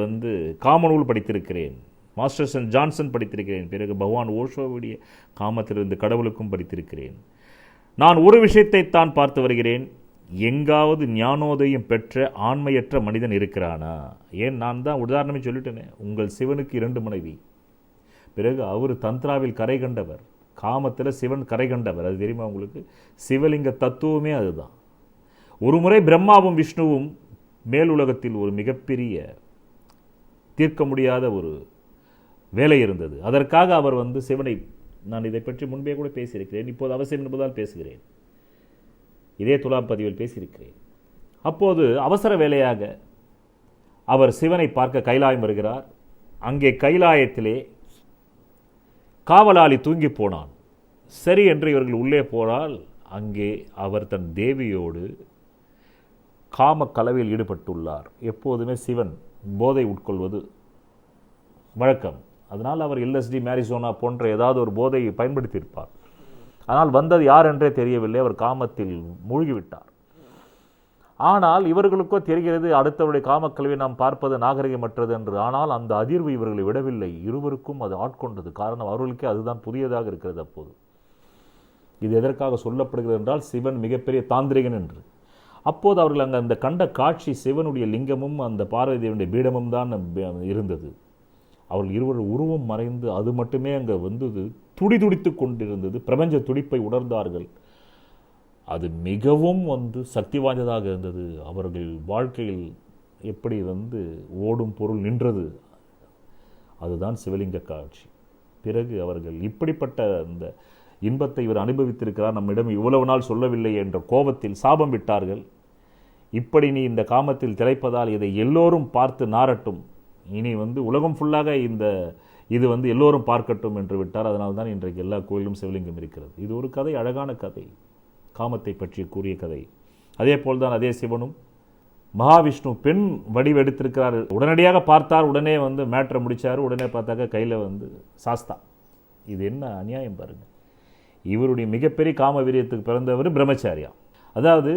காமநூல் படித்திருக்கிறேன், மாஸ்டர்ஸ் அண்ட் ஜான்சன் படித்திருக்கிறேன். பிறகு பகவான் ஓஷோவுடைய காமத்திலிருந்து கடவுளுக்கும் படித்திருக்கிறேன். நான் ஒரு விஷயத்தை தான் பார்த்து வருகிறேன், எங்காவது ஞானோதயம் பெற்ற ஆண்மையற்ற மனிதன் இருக்கிறானா? ஏன், நான் தான் உதாரணமே சொல்லிட்டேனே, உங்கள் சிவனுக்கு 2 மனைவி. பிறகு அவர் தந்த்ராவில் கரை கண்டவர், காமத்தில் சிவன் கரை கண்டவர். அது தெரியுமா உங்களுக்கு? சிவலிங்க தத்துவமே அதுதான். ஒரு முறை பிரம்மாவும் விஷ்ணுவும் மேலுலகத்தில் ஒரு மிகப்பெரிய தீர்க்க முடியாத ஒரு வேலை இருந்தது. அதற்காக அவர் சிவனை, நான் இதை பற்றி முன்பே கூட பேசியிருக்கிறேன், இப்போது அவசியம் என்பதால் பேசுகிறேன், இதே துலாம் பதிவில் பேசியிருக்கிறேன். அப்போது அவசர வேலையாக அவர் சிவனை பார்க்க கைலாயம் வருகிறார். அங்கே கைலாயத்திலே காவலாளி தூங்கி போனான். சரி என்று இவர்கள் உள்ளே போனால் அங்கே அவர் தன் தேவியோடு காம கலவையில் ஈடுபட்டுள்ளார். எப்போதுமே சிவன் போதை உட்கொள்வது வழக்கம். அதனால் அவர் எல்எஸ்டி, மேரிசோனா போன்ற ஏதாவது ஒரு போதையை பயன்படுத்தியிருப்பார். ஆனால் வந்தது யார் என்றே தெரியவில்லை. அவர் காமத்தில் மூழ்கிவிட்டார். ஆனால் இவர்களுக்கோ தெரிகிறது அடுத்தவருடைய காமக்கல்வியை நாம் பார்ப்பது நாகரிகமற்றது என்று. ஆனால் அந்த அதிர்வு இவர்களை விடவில்லை, இருவருக்கும் அது ஆட்கொண்டது. காரணம் அவர்களுக்கே அதுதான் புதியதாக இருக்கிறது. அப்போது இது எதற்காக சொல்லப்படுகிறது என்றால் சிவன் மிகப்பெரிய தாந்திரிகன் என்று. அப்போது அவர்கள் அங்கே அந்த கண்ட காட்சி சிவனுடைய லிங்கமும் அந்த பார்வதி தேவனுடைய பீடமும் தான் இருந்தது. அவர்கள் இருவர் உருவம் மறைந்து அது மட்டுமே அங்கே வந்தது, துடித்து கொண்டிருந்தது. பிரபஞ்ச துடிப்பை உணர்ந்தார்கள். அது மிகவும் சக்தி வாய்ந்ததாக இருந்தது. அவர்கள் வாழ்க்கையில் எப்படி ஓடும் பொருள் நின்றது, அதுதான் சிவலிங்க காட்சி. பிறகு அவர்கள் இப்படிப்பட்ட அந்த இன்பத்தை இவர் அனுபவித்திருக்கிறார், நம்மிடம் இவ்வளவு நாள் சொல்லவில்லை என்ற கோபத்தில் சாபம் விட்டார்கள். இப்படி நீ இந்த காமத்தில் திளைப்பதால் இதை எல்லோரும் பார்த்து நாரட்டும், இனி உலகம் ஃபுல்லாக இது எல்லோரும் பார்க்கட்டும் என்று விட்டார். அதனால் தான் இன்றைக்கு எல்லா கோயிலும் சிவலிங்கம் இருக்கிறது. இது ஒரு கதை, அழகான கதை, காமத்தை பற்றி கூறிய கதை. அதே போல்தான் அதே சிவனும் மகாவிஷ்ணு பெண் வடிவெடுத்திருக்கிறார். உடனடியாக பார்த்தார், உடனே மேட்ரை முடித்தார். உடனே பார்த்தாக்க கையில் சாஸ்தா. இது என்ன அநியாயம் பாருங்கள். இவருடைய மிகப்பெரிய காம வீரியத்துக்கு பிறந்தவர் பிரம்மச்சாரியா. அதாவது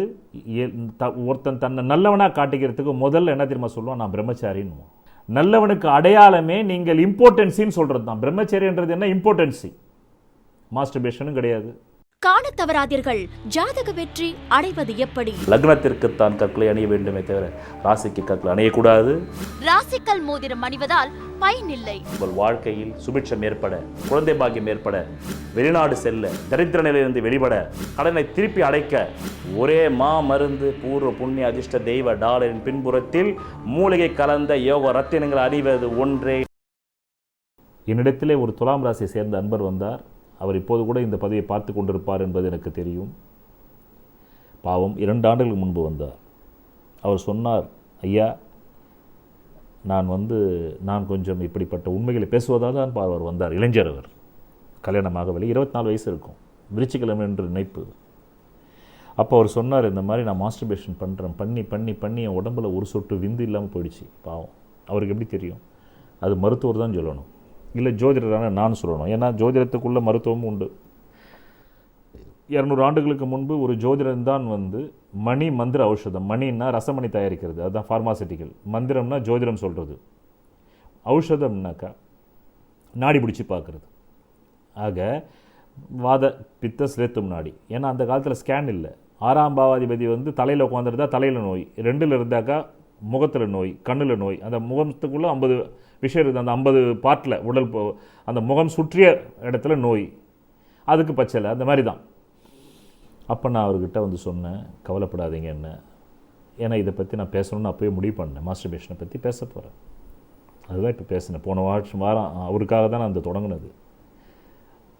ஒருத்தன் தன்னை நல்லவனாக காட்டிக்கிறதுக்கு முதல்ல என்ன தெரியுமா சொல்லுவான், நான் பிரம்மச்சாரின்னு. நல்லவனுக்கு அடையாளமே நீங்கள் இம்பார்ட்டன்சின்னு சொல்கிறது தான். பிரம்மச்சரியன்றது என்ன, இம்பார்ட்டன்சி. மாஸ்டர்பேஷனும் கிடையாது. காண தவறாதீர்கள். ஜாதக வெற்றி அடைவது எப்படி? லக்னத்திற்கு தான் கற்களை அணிய வேண்டுமே தவிர ராசிக்கு கற்களை அணியக்கூடாது. ராசிக்கல் மோதிரம் அணிவதால் பயனில்லை. உங்கள் வாழ்க்கையில் சுபிட்சம் ஏற்பட, குழந்தை பாக்கியம் ஏற்பட, வெளிநாடு செல்ல, தரித்திர நிலையிலிருந்து வெளிப்பட, கடனை திருப்பி அடைக்க ஒரே மருந்து பூர்வ புண்ணிய அதிர்ஷ்ட தெய்வ டாலரின் பின்புறத்தில் மூலிகை கலந்த யோக ரத்தினங்கள் அணிவது ஒன்றே. என்னிடத்திலே ஒரு துலாம் ராசியை சேர்ந்த அன்பர் வந்தார். அவர் இப்போது கூட இந்த பதவியை பார்த்து கொண்டிருப்பார் என்பது எனக்கு தெரியும். பாவம் 2 ஆண்டுகளுக்கு முன்பு வந்தார். அவர் சொன்னார், ஐயா நான் கொஞ்சம் இப்படிப்பட்ட உண்மைகளை பேசுவதால் தான் அவர் வந்தார். இளைஞர், அவர் கல்யாணமாகவில்லை, 24 வயசு இருக்கும், விருச்சிக்கிழமை என்று நினைப்பு. அப்போ அவர் சொன்னார், இந்த மாதிரி நான் மாஸ்டர்பேஷன் பண்ணுறேன், பண்ணி என் உடம்புல ஒரு சொட்டு விந்து இல்லாமல் போயிடுச்சு. பாவம், அவருக்கு எப்படி தெரியும்? அது மருத்துவர் தான் சொல்லணும், இல்லை ஜோதிடரான நான் சொல்லணும். ஏன்னா ஜோதிடத்துக்குள்ள மருத்துவமும் உண்டு. 200 ஆண்டுகளுக்கு முன்பு ஒரு ஜோதிடன் தான் மணி மந்திர ஔஷதம், மணின்னா ரசமணி தயாரிக்கிறது, அதுதான் ஃபார்மாசிட்டிக்கல். மந்திரம்னா ஜோதிடம் சொல்கிறது, ஔஷதம்னாக்கா நாடி பிடிச்சி பார்க்குறது. ஆக வாத பித்த சிலேத்தும் நாடி. ஏன்னா அந்த காலத்தில் ஸ்கேன் இல்லை. 6ஆம் பாவாதிபதி தலையில் உட்காந்துருந்தா தலையில் நோய், 2ல் இருந்தாக்கா முகத்தில் நோய், கண்ணில் நோய். அந்த முகத்துக்குள்ளே 50 விஷயம் இருக்குது. அந்த 50 பார்ட்டில் உடல் அந்த முகம் சுற்றிய இடத்துல நோய், அதுக்கு பச்சலை, அந்த மாதிரி தான். அப்போ நான் அவர்கிட்ட சொன்னேன், கவலைப்படாதீங்க என்ன, ஏன்னா இதை பற்றி நான் பேசணும்னு அப்போயே முடிவு பண்ணேன். மாஸ்டர்பேஷனை பற்றி பேச போகிறேன், அதுதான் இப்போ பேசினேன். போன வாரம் அவருக்காக தான் நான் அந்த தொடங்கினது.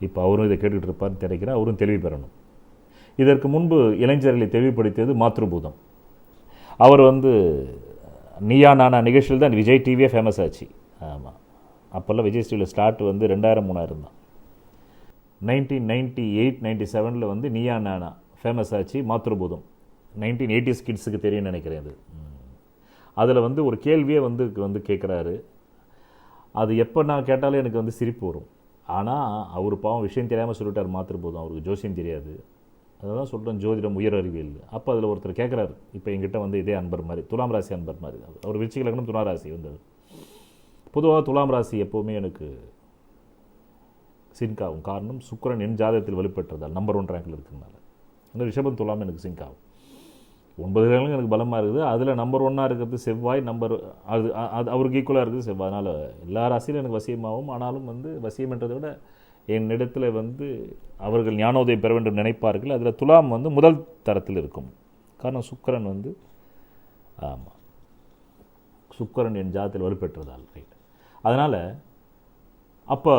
இப்போ அவரும் இதை கேட்டுக்கிட்டு இருப்பார்னு நினைக்கிறேன். அவரும் தெளிவு பெறணும். இதற்கு முன்பு இளைஞர்களை தெளிவுபடுத்தியது மாத்ருபூதம். அவர் நீயா நானா நிகழ்ச்சியில் தான் விஜய் டிவியே ஃபேமஸ் ஆச்சு. ஆமாம், அப்போல்லாம் விஜய் டிவியில் ஸ்டார்ட் 2000-3000 தான். 1998-97 நீயா நானா ஃபேமஸ் ஆச்சு. மாத்ருபூதம் 1980s கிட்ஸுக்கு தெரியும்னு நினைக்கிறேன். அது அதில் ஒரு கேள்வியே கேட்குறாரு. அது எப்போ நான் கேட்டாலும் எனக்கு சிரிப்பு வரும். ஆனால் அவர் பாவம் விஷயம் தெரியாமல் சொல்லிட்டார். மாத்ருபூதம் அவருக்கு ஜோசியம் தெரியாது. அதை தான் சொல்கிறேன், ஜோதிடம் உயர் அறிவியல். அப்போ அதில் ஒருத்தர் கேட்குறாரு, இப்போ எங்கிட்ட இதே அன்பர் மாதிரி, துலாம் ராசி அன்பர் மாதிரி. அவர் விருச்சிக லக்னம், துலாம் ராசி வந்தது. பொதுவாக துலாம் ராசி எப்போவுமே எனக்கு சிங்க் ஆகும். காரணம் சுக்கிரன் என் ஜாதகத்தில் வலுப்பெற்றதால், நம்பர் 1 ரேங்கில் இருக்கிறதுனால. அந்த ரிஷபம் துலாம் எனக்கு சிங்க் ஆகும். 9 கிரகங்களும் எனக்கு பலமாக இருக்குது. அதில் நம்பர் 1 இருக்கிறது செவ்வாய், அது அவருக்கு ஈக்குவலாக இருக்குது செவ்வாய். அதனால் எல்லா ராசியிலும் எனக்கு வசியமாகும். ஆனாலும் வசியம் என்றதை விட என்னிடத்தில் அவர்கள் ஞானோதயம் பெற வேண்டும் நினைப்பார்கள். அதில் துலாம் முதல் தரத்தில் இருக்கும். காரணம் சுக்கிரன் ஆமாம், சுக்கிரன் என் ஜாதத்தில் வலுப்பெற்றதால். ரைட். அதனால் அப்போ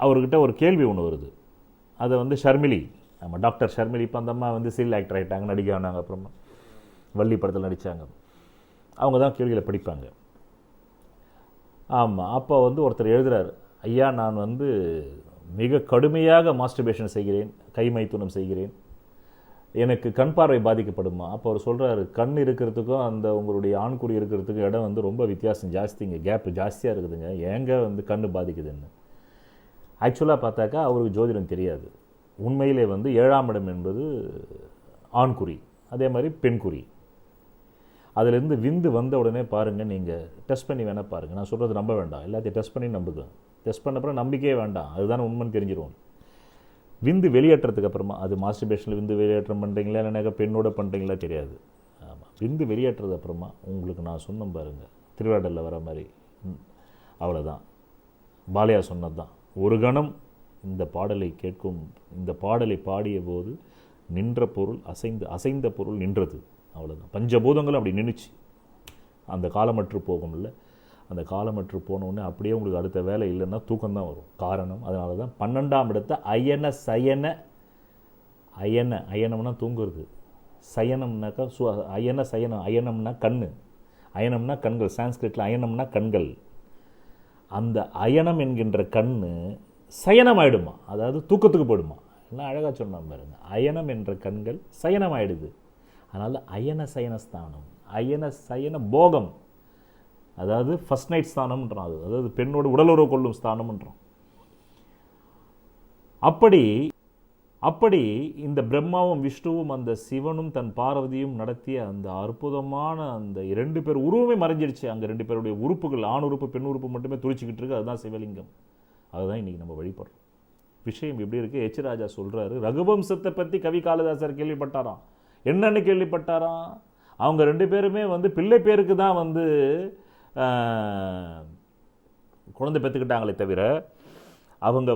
அவர்கிட்ட ஒரு கேள்வி ஒன்று வருது. அதை ஷர்மிலி, ஆமாம் டாக்டர் ஷர்மிலி, இப்போ அந்த அம்மா சீரியல் ஆக்டர் ஆகிட்டாங்க, நடிகை ஆனாங்க, அப்புறமா வள்ளி படத்தில் நடித்தாங்க. அவங்க தான் கேள்விகளை படிப்பாங்க. ஆமாம், அப்போ ஒருத்தர் எழுதுகிறார், ஐயா நான் மிக கடுமையாக மாஸ்டர்பேஷன் செய்கிறேன், கை மைத்துனம் செய்கிறேன், எனக்கு கண் பார்வை பாதிக்கப்படுமா? அப்போ அவர் சொல்கிறாரு, கண் இருக்கிறதுக்கும் அந்த உங்களுடைய ஆண்குறி இருக்கிறதுக்கும் இடம் ரொம்ப வித்தியாசம் ஜாஸ்திங்க, கேப்பு ஜாஸ்தியாக இருக்குதுங்க, ஏங்க கண் பாதிக்குதுன்னு. ஆக்சுவலாக பார்த்தாக்கா அவருக்கு ஜோதிடம் தெரியாது. உண்மையிலே 7ஆம் இடம் என்பது ஆண்குறி, அதே மாதிரி பெண்குறி. அதிலேருந்து விந்து வந்த உடனே பாருங்கள், நீங்கள் டெஸ்ட் பண்ணி வேணால் பாருங்கள். நான் சொல்கிறது நம்ப வேண்டாம், எல்லாத்தையும் டெஸ்ட் பண்ணி நம்புங்க. டெஸ்ட் பண்ண அப்புறம் நம்பிக்கையே வேண்டாம், அதுதானே உண்மைன்னு தெரிஞ்சிடும். விந்து வெளியேற்றத்துக்கு அப்புறமா, அது மாஸ்டர்பேஷனில் விந்து வெளியேற்றம் பண்ணுறீங்களா இல்லைனாக்கா பெண்ணோட பண்ணுறீங்களா தெரியாது. ஆமாம், விந்து வெளியேற்றது அப்புறமா உங்களுக்கு நான் சொன்னேன் பாருங்கள், திருவிழாடலில் வர மாதிரி, அவ்வளோதான். பாலையா சொன்னது தான். ஒரு கணம் இந்த பாடலை கேட்கும், இந்த பாடலை பாடிய போது நின்ற பொருள் அசைந்த பொருள் நின்றது, அவ்வளோதான். பஞ்சபூதங்களும் அப்படி நின்றுச்சு. அந்த காலமற்று போகும்ல, அந்த காலமற்று போனோடனே அப்படியே உங்களுக்கு அடுத்த வேலை இல்லைன்னா தூக்கம்தான் வரும். காரணம் அதனால தான் 12ஆம் இடத்தை அயனம்னா தூங்குறது, சயனம்னாக்கா அயனம்னா கண்ணு, அயனம்னா கண்கள், சான்ஸ்கிரிட்டில் அயனம்னா கண்கள். அந்த அயனம் என்கின்ற கண்ணு சயனம் ஆயிடுமா, அதாவது தூக்கத்துக்கு போயிடுமா. எல்லாம் அழகாக சொன்னான் பாருங்க. அயனம் என்ற கண்கள் சயனம் ஆயிடுது. அதனால் சயனஸ்தானம், சயன போகம், அதாவது ஃபர்ஸ்ட் நைட் ஸ்தானம்ன்றான். அதாவது பெண்ணோடு உடலுறவு கொள்ளும் ஸ்தானம்ன்றான். அப்படி இந்த பிரம்மாவும் விஷ்ணுவும் அந்த சிவனும் தன் பார்வதியும் நடத்திய அந்த அற்புதமான அந்த 2 பேர் உருவமே மறைஞ்சிருச்சு. அங்கே 2 பேருடைய உறுப்புகள், ஆண் உறுப்பு பெண் உறுப்பு மட்டுமே துளிச்சிக்கிட்டு இருக்கு. அதுதான் சிவலிங்கம். அதுதான் இன்றைக்கி நம்ம வழிபடுறோம். விஷயம் எப்படி இருக்குது? எச் ராஜா சொல்கிறாரு, ரகுவம்சத்தை பற்றி கவி காளிதாசர் கேள்விப்பட்டாராம். என்னன்னு கேள்விப்பட்டாராம்? அவங்க 2 பேருமே பிள்ளை பேருக்கு தான் குழந்தை பெற்றுக்கிட்டாங்களே தவிர அவங்க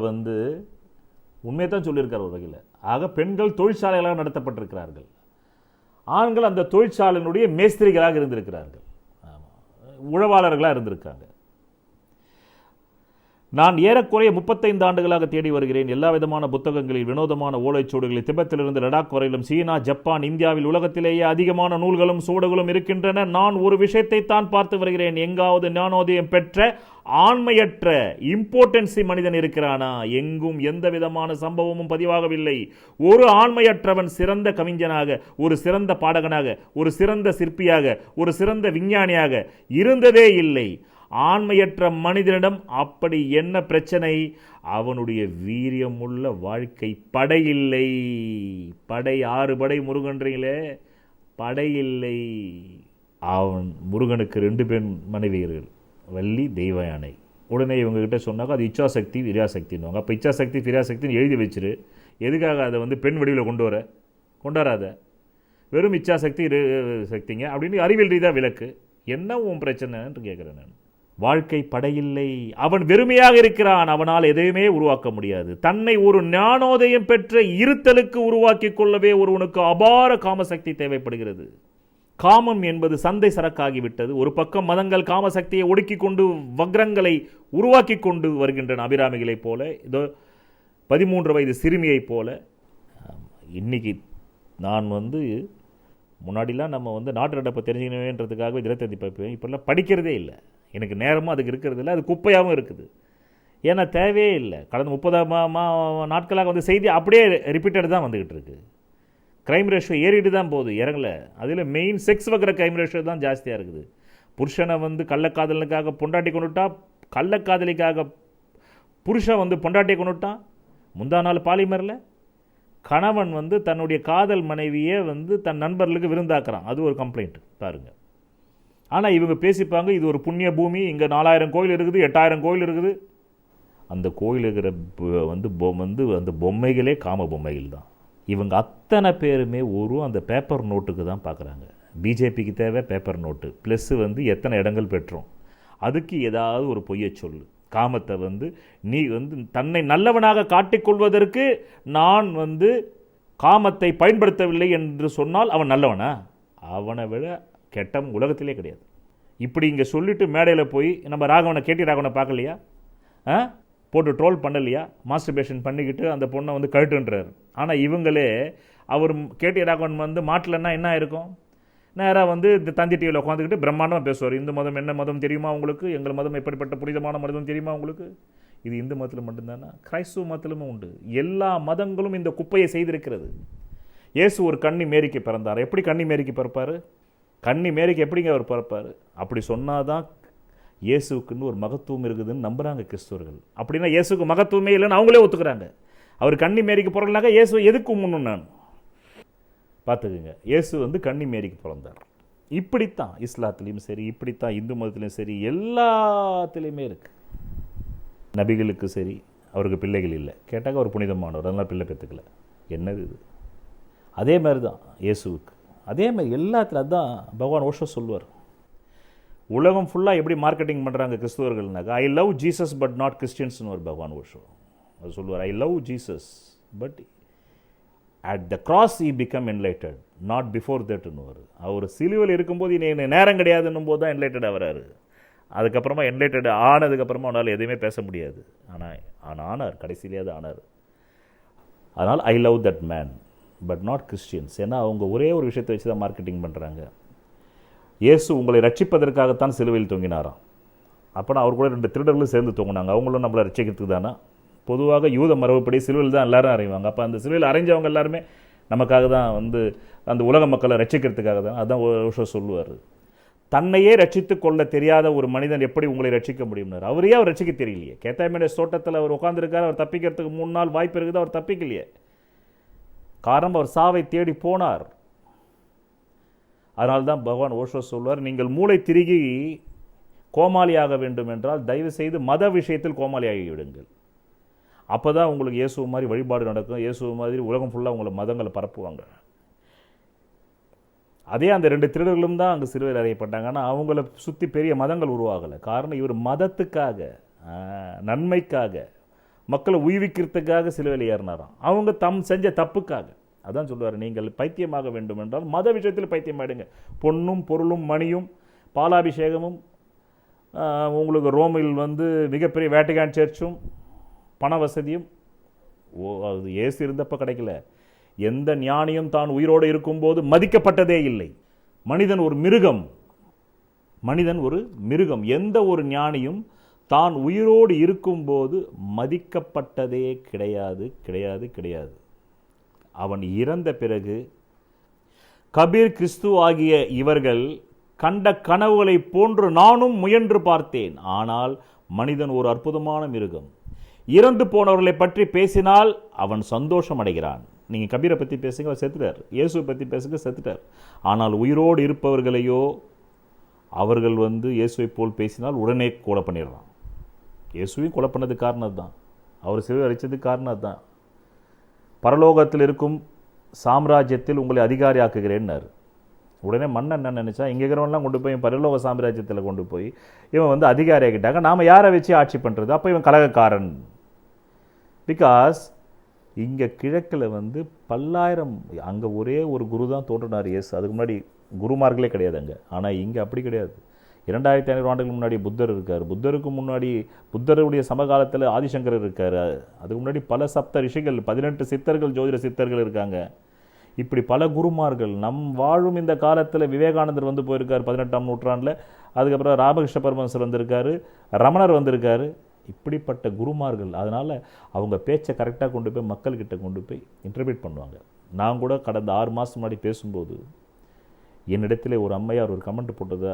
உண்மையை தான் சொல்லியிருக்கார் ஒரு வகையில். ஆக பெண்கள் தொழிற்சாலைகளாக நடத்தப்பட்டிருக்கிறார்கள், ஆண்கள் அந்த தொழிற்சாலையினுடைய மேஸ்திரிகளாக இருந்திருக்கிறார்கள், உழவாளர்களாக இருந்திருக்காங்க. நான் ஏறக்குறைய 35 ஆண்டுகளாக தேடி வருகிறேன். எல்லா விதமான புத்தகங்களில் வினோதமான ஓலைச்சுவடுகளில் திபெத்திலிருந்து லடாக் வரையிலும் சீனா, ஜப்பான், இந்தியாவில் உலகத்திலேயே அதிகமான நூல்களும் சூடுகளும் இருக்கின்றன. நான் ஒரு விஷயத்தை தான் பார்த்து வருகிறேன். எங்காவது ஞானோதயம் பெற்ற ஆண்மையற்ற இம்போர்டன்சி மனிதன் இருக்கிறானா? எங்கும் எந்த விதமான சம்பவமும் பதிவாகவில்லை. ஒரு ஆண்மையற்றவன் சிறந்த கவிஞனாக, ஒரு சிறந்த பாடகனாக, ஒரு சிறந்த சிற்பியாக, ஒரு சிறந்த விஞ்ஞானியாக இருந்ததே இல்லை. ஆண்மையற்ற மனிதனிடம் அப்படி என்ன பிரச்சனை? அவனுடைய வீரியமுள்ள வாழ்க்கை. படையில்லை. படை 6 படை முருகன்றீங்களே, படையில்லை. அவன் முருகனுக்கு 2 பெண் மனைவியர்கள், வள்ளி, தெய்வ யானை. உடனே இவங்ககிட்ட சொன்னாக்கா அது இச்சாசக்தி விரியாசக்தின்னுவாங்க. அப்போ இச்சாசக்தி விரியாசக்தின்னு எழுதி வச்சிரு. எதுக்காக அதை பெண் வடிவில் கொண்டாராத, வெறும் இச்சாசக்தி சக்திங்க அப்படின்னு அறிவியல் ரீதியாக விளக்கு. என்ன உன் பிரச்சனைன்னு கேட்குறேன் நான். வாழ்க்கை படையில்லை. அவன் வெறுமையாக இருக்கிறான். அவனால் எதையுமே உருவாக்க முடியாது. தன்னை ஒரு ஞானோதயம் பெற்ற இருத்தலுக்கு உருவாக்கி கொள்ளவே ஒருவனுக்கு அபார காமசக்தி தேவைப்படுகிறது. காமம் என்பது சந்தை சரக்காகிவிட்டது. ஒரு பக்கம் மதங்கள் காமசக்தியை ஒடுக்கி கொண்டு வக்ரங்களை உருவாக்கி கொண்டு வருகின்றன. அபிராமிகளைப் போல, இதோ 13 வயது சிறுமியைப் போல. இன்னைக்கு நான் முன்னாடிலாம் நம்ம நாட்டு நடப்பை தெரிஞ்சுக்கணுன்றதுக்காகவே தினத்தந்தி பார்ப்பேன். இப்போல்லாம் படிக்கிறதே இல்லை. எனக்கு நேரமும் அதுக்கு இருக்கிறது இல்லை. அது குப்பையாகவும் இருக்குது. ஏன்னா தேவையே இல்லை. கடந்த 30 நாட்களாக செய்தி அப்படியே ரிப்பீட்டட் தான் வந்துக்கிட்டு இருக்கு. க்ரைம் ரேஷியோ ஏறிட்டு தான் போகுது, இறங்கலை. அதில் மெயின் செக்ஸ் வக்கிற க்ரைம் ரேஷியோ தான் ஜாஸ்தியாக இருக்குது. புருஷனை கள்ளக்காதலுக்காக பொண்டாட்டி கொண்டுட்டா, கள்ளக்காதலிக்காக புருஷன் பொண்டாட்டியை கொண்டுட்டான். முந்தா நாள் பாலிமரில் கணவன் தன்னுடைய காதல் மனைவியை தன் நண்பர்களுக்கு விருந்தாக்குறான். அது ஒரு கம்ப்ளைண்ட் பாருங்கள். ஆனால் இவங்க பேசிப்பாங்க, இது ஒரு புண்ணிய பூமி, இங்கே 4000 கோயில் இருக்குது, 8000 கோயில் இருக்குது. அந்த கோயில் இருக்கிற அந்த பொம்மைகளே காம பொம்மைகள் தான். இவங்க அத்தனை பேருமே அந்த பேப்பர் நோட்டுக்கு தான் பார்க்குறாங்க. பிஜேபிக்கு தேவை பேப்பர் நோட்டு, ப்ளஸ் எத்தனை இடங்கள் பெற்றோம், அதுக்கு ஏதாவது ஒரு பொய்யை சொல்லு. காமத்தை நீ தன்னை நல்லவனாக காட்டிக்கொள்வதற்கு நான் காமத்தை பயன்படுத்தவில்லை என்று சொன்னால் அவன் நல்லவனா? அவனை விட கெட்டம் உலகத்திலே கிடையாது. இப்படி இங்கே சொல்லிட்டு மேடையில் போய் நம்ம ராகவனை ராகவனை பார்க்கலையா, போட்டு ட்ரோல் பண்ணலையா, மாஸ்டர்பேஷன் பண்ணிக்கிட்டு அந்த பொண்ணை கழட்டுன்றார். ஆனால் இவங்களே அவர் ராகவன் மாட்டலன்னா என்ன இருக்கும்? நேராக இந்த தந்தி டிவியில் உட்காந்துக்கிட்டு பிரம்மாண்டமாக பேசுவார். இந்து மதம் என்ன மதம் தெரியுமா உங்களுக்கு? எங்கள் மதம் எப்படிப்பட்ட புனிதமான மதம் தெரியுமா உங்களுக்கு? இது இந்து மதத்தில் மட்டும்தானா? கிறிஸ்துவ மதத்திலுமே உண்டு. எல்லா மதங்களும் இந்த குப்பையை செய்திருக்கிறது. இயேசு ஒரு கன்னி மேரிக்கு பிறந்தார். எப்படி கன்னி மேரிக்கு பிறப்பார்? கன்னி மேரிக்கு எப்படிங்க அவர் பிறப்பார்? அப்படி சொன்னாதான் இயேசுக்குன்னு ஒரு மகத்துவம் இருக்குதுன்னு நம்புகிறாங்க கிறிஸ்துவர்கள். அப்படின்னா இயேசுக்கு மகத்துவமே இல்லைன்னு அவங்களே ஒத்துக்கிறாங்க. அவர் கன்னி மேரிக்கு பிறந்தாங்க, இயேசு எதுக்கு முன்னு நான் பார்த்துக்குங்க. இயேசு கன்னி மேரிக்கு பிறந்தார். இப்படித்தான் இஸ்லாத்துலேயும் சரி, இப்படித்தான் இந்து மதத்துலேயும் சரி, எல்லாத்துலேயுமே இருக்குது. நபிகளுக்கு சரி, அவருக்கு பிள்ளைகள் இல்லை. கேட்டாக்க அவர் புனிதமானவர், அதனால் பிள்ளை பெற்றுக்கல. என்னது இது? அதே மாதிரி தான் இயேசுவுக்கு. அதே மாதிரி எல்லாத்துல தான் பகவான் ஓஷோ சொல்லுவார். உலகம் ஃபுல்லாக எப்படி மார்க்கெட்டிங் பண்ணுறாங்க கிறிஸ்துவர்கள்னாக்கா, I love Jesus but not கிறிஸ்டியன்ஸ்னு ஒரு பகவான் ஓஷோ அது சொல்லுவார். I love Jesus but at the cross he become enlightened, not before தட்னு வரும். அவர் சிலுவையில் இருக்கும்போது இனி நேரம் கிடையாதுன்னும் போது தான் என்லைட்டட் ஆகிறாரு. அதுக்கப்புறமா என்லைட்டட் ஆனதுக்கப்புறமா அவனால் எதுவுமே பேச முடியாது. ஆனால் ஆனார், கடைசியிலே அது ஆனார். அதனால் I love that man but not Christians. ஏன்னா அவங்க ஒரே ஒரு விஷயத்தை வச்சு தான் மார்க்கெட்டிங் பண்ணுறாங்க. இயேசு உங்களை ரட்சிப்பதற்காகத்தான் சிலுவையில் தொங்கினாராம். அப்போனா அவர் கூட 2 திருடர்களும் சேர்ந்து தொங்கினாங்க. அவங்களும் நம்மளை ரட்சிக்கிறதுக்கு தானே. பொதுவாக யூத மரபுப்படி சிலுவையில் தான் எல்லாரும் அறைவாங்க. அப்போ அந்த சிலுவையில் அறைஞ்சவங்க எல்லாருமே நமக்காக தான் அந்த உலக மக்களை ரட்சிக்கிறதுக்காக தான். அதுதான் ஓஷோ சொல்லுவார். தன்னையே ரட்சித்து கொள்ள தெரியாத ஒரு மனிதன் எப்படி உங்களை ரட்சிக்க முடியும்னார். அவரையே அவர் ரட்சிக்க தெரியலையே. கேத்தாமேனியஸ் தோட்டத்தில் அவர் உட்காந்துருக்காரு. அவர் தப்பிக்கிறதுக்கு 3 நாள் வாய்ப்பு இருக்குது, அவர் தப்பிக்கலையே. காரணம், அவர் சாவை தேடி போனார். அதனால்தான் பகவான் ஓஷோ சொல்வார், நீங்கள் மூளை திருகி கோமாளியாக வேண்டும் என்றால் தயவு செய்து மத விஷயத்தில் கோமாளியாகி விடுங்கள். அப்போ தான் உங்களுக்கு இயேசு மாதிரி வழிபாடு நடக்கும். இயேசு மாதிரி உலகம் ஃபுல்லாக உங்களை மதங்களை பரப்புவாங்க. அதே அந்த 2 திருடர்களும் தான் அங்கே சிலுவையில் அறையப்பட்டாங்க. ஆனால் அவங்கள சுற்றி பெரிய மதங்கள் உருவாகலை. காரணம், இவர் மதத்துக்காக, நன்மைக்காக, மக்களை உய்விக்கிறதுக்காக சிலுவையில் ஏறினாராம். அவங்க செஞ்ச தப்புக்காக. அதான் சொல்லுவார், நீங்கள் பைத்தியமாக வேண்டும் என்றால் மத விஷயத்தில் பைத்தியமாயிடுங்க. பொன்னும் பொருளும் மணியும் பாலாபிஷேகமும், உங்களுக்கு ரோமில் மிகப்பெரிய வேட்டிகான் சர்ச்சும் பண வசதியும் அது இயேசு இருந்தப்போ கிடைக்கல. எந்த ஞானியும் தான் உயிரோடு இருக்கும்போது மதிக்கப்பட்டதே இல்லை. மனிதன் ஒரு மிருகம். எந்த ஒரு ஞானியும் தான் உயிரோடு இருக்கும்போது மதிக்கப்பட்டதே கிடையாது. அவன் இறந்த பிறகு கபீர், கிறிஸ்து ஆகிய இவர்கள் கண்ட கனவுகளை போன்று நானும் முயன்று பார்த்தேன். ஆனால் மனிதன் ஒரு அற்புதமான மிருகம். இறந்து போனவர்களை பற்றி பேசினால் அவன் சந்தோஷம் அடைகிறான். நீங்கள் கபீரை பற்றி பேசுங்க, அவர் செத்துட்டார். இயேசுவை பற்றி பேசுங்க, செத்துட்டார். ஆனால் உயிரோடு இருப்பவர்களையோ அவர்கள் இயேசுவை போல் பேசினால் உடனே கொலை பண்ணிடலாம். இயேசுவையும் கொலை பண்ணதுக்கு காரணம் தான், அவர் சிலுவை அரைச்சதுக்கு காரணம் தான். பரலோகத்தில் இருக்கும் சாம்ராஜ்யத்தில் உங்களை அதிகாரி ஆக்குகிறேன்னார். உடனே மன்னன் என்ன நினச்சா, இங்கே இருக்கிறவன்லாம் கொண்டு போய் பரலோக சாம்ராஜ்யத்தில் கொண்டு போய் இவன் அதிகாரி ஆகிட்டாங்க, நாம் யாரை வச்சு ஆட்சி பண்ணுறது? அப்போ இவன் கலகக்காரன். பிகாஸ் இங்கே கிழக்கில் 10,000 அங்கே ஒரே ஒரு குரு தான் தோன்றினார் இயேசு. அதுக்கு முன்னாடி குருமார்களே கிடையாது அங்கே. ஆனால் இங்கே அப்படி கிடையாது. 2500 ஆண்டுகளுக்கு முன்னாடி புத்தர் இருக்கார். புத்தருக்கு முன்னாடி புத்தருடைய சமகாலத்தில் ஆதிசங்கரர் இருக்கார். அதுக்கு முன்னாடி பல சப்த ரிஷிகள், 18 சித்தர்கள், ஜோதிட சித்தர்கள் இருக்காங்க. இப்படி பல குருமார்கள் நம் வாழும் இந்த காலத்தில். விவேகானந்தர் போயிருக்கார் 18ஆம் நூற்றாண்டில். அதுக்கப்புறம் ராமகிருஷ்ண பரமஹம்சர் வந்திருக்காரு, ரமணர் வந்திருக்காரு. இப்படிப்பட்ட குருமார்கள். அதனால் அவங்க பேச்சை கரெக்டாக கொண்டு போய் மக்கள்கிட்ட கொண்டு போய் இன்டர்பிரேட் பண்ணுவாங்க. நான் கூட கடந்த 6 மாதம் முன்னாடி பேசும்போது என்னிடத்தில் ஒரு அம்மையார் ஒரு கமெண்ட் போட்டதை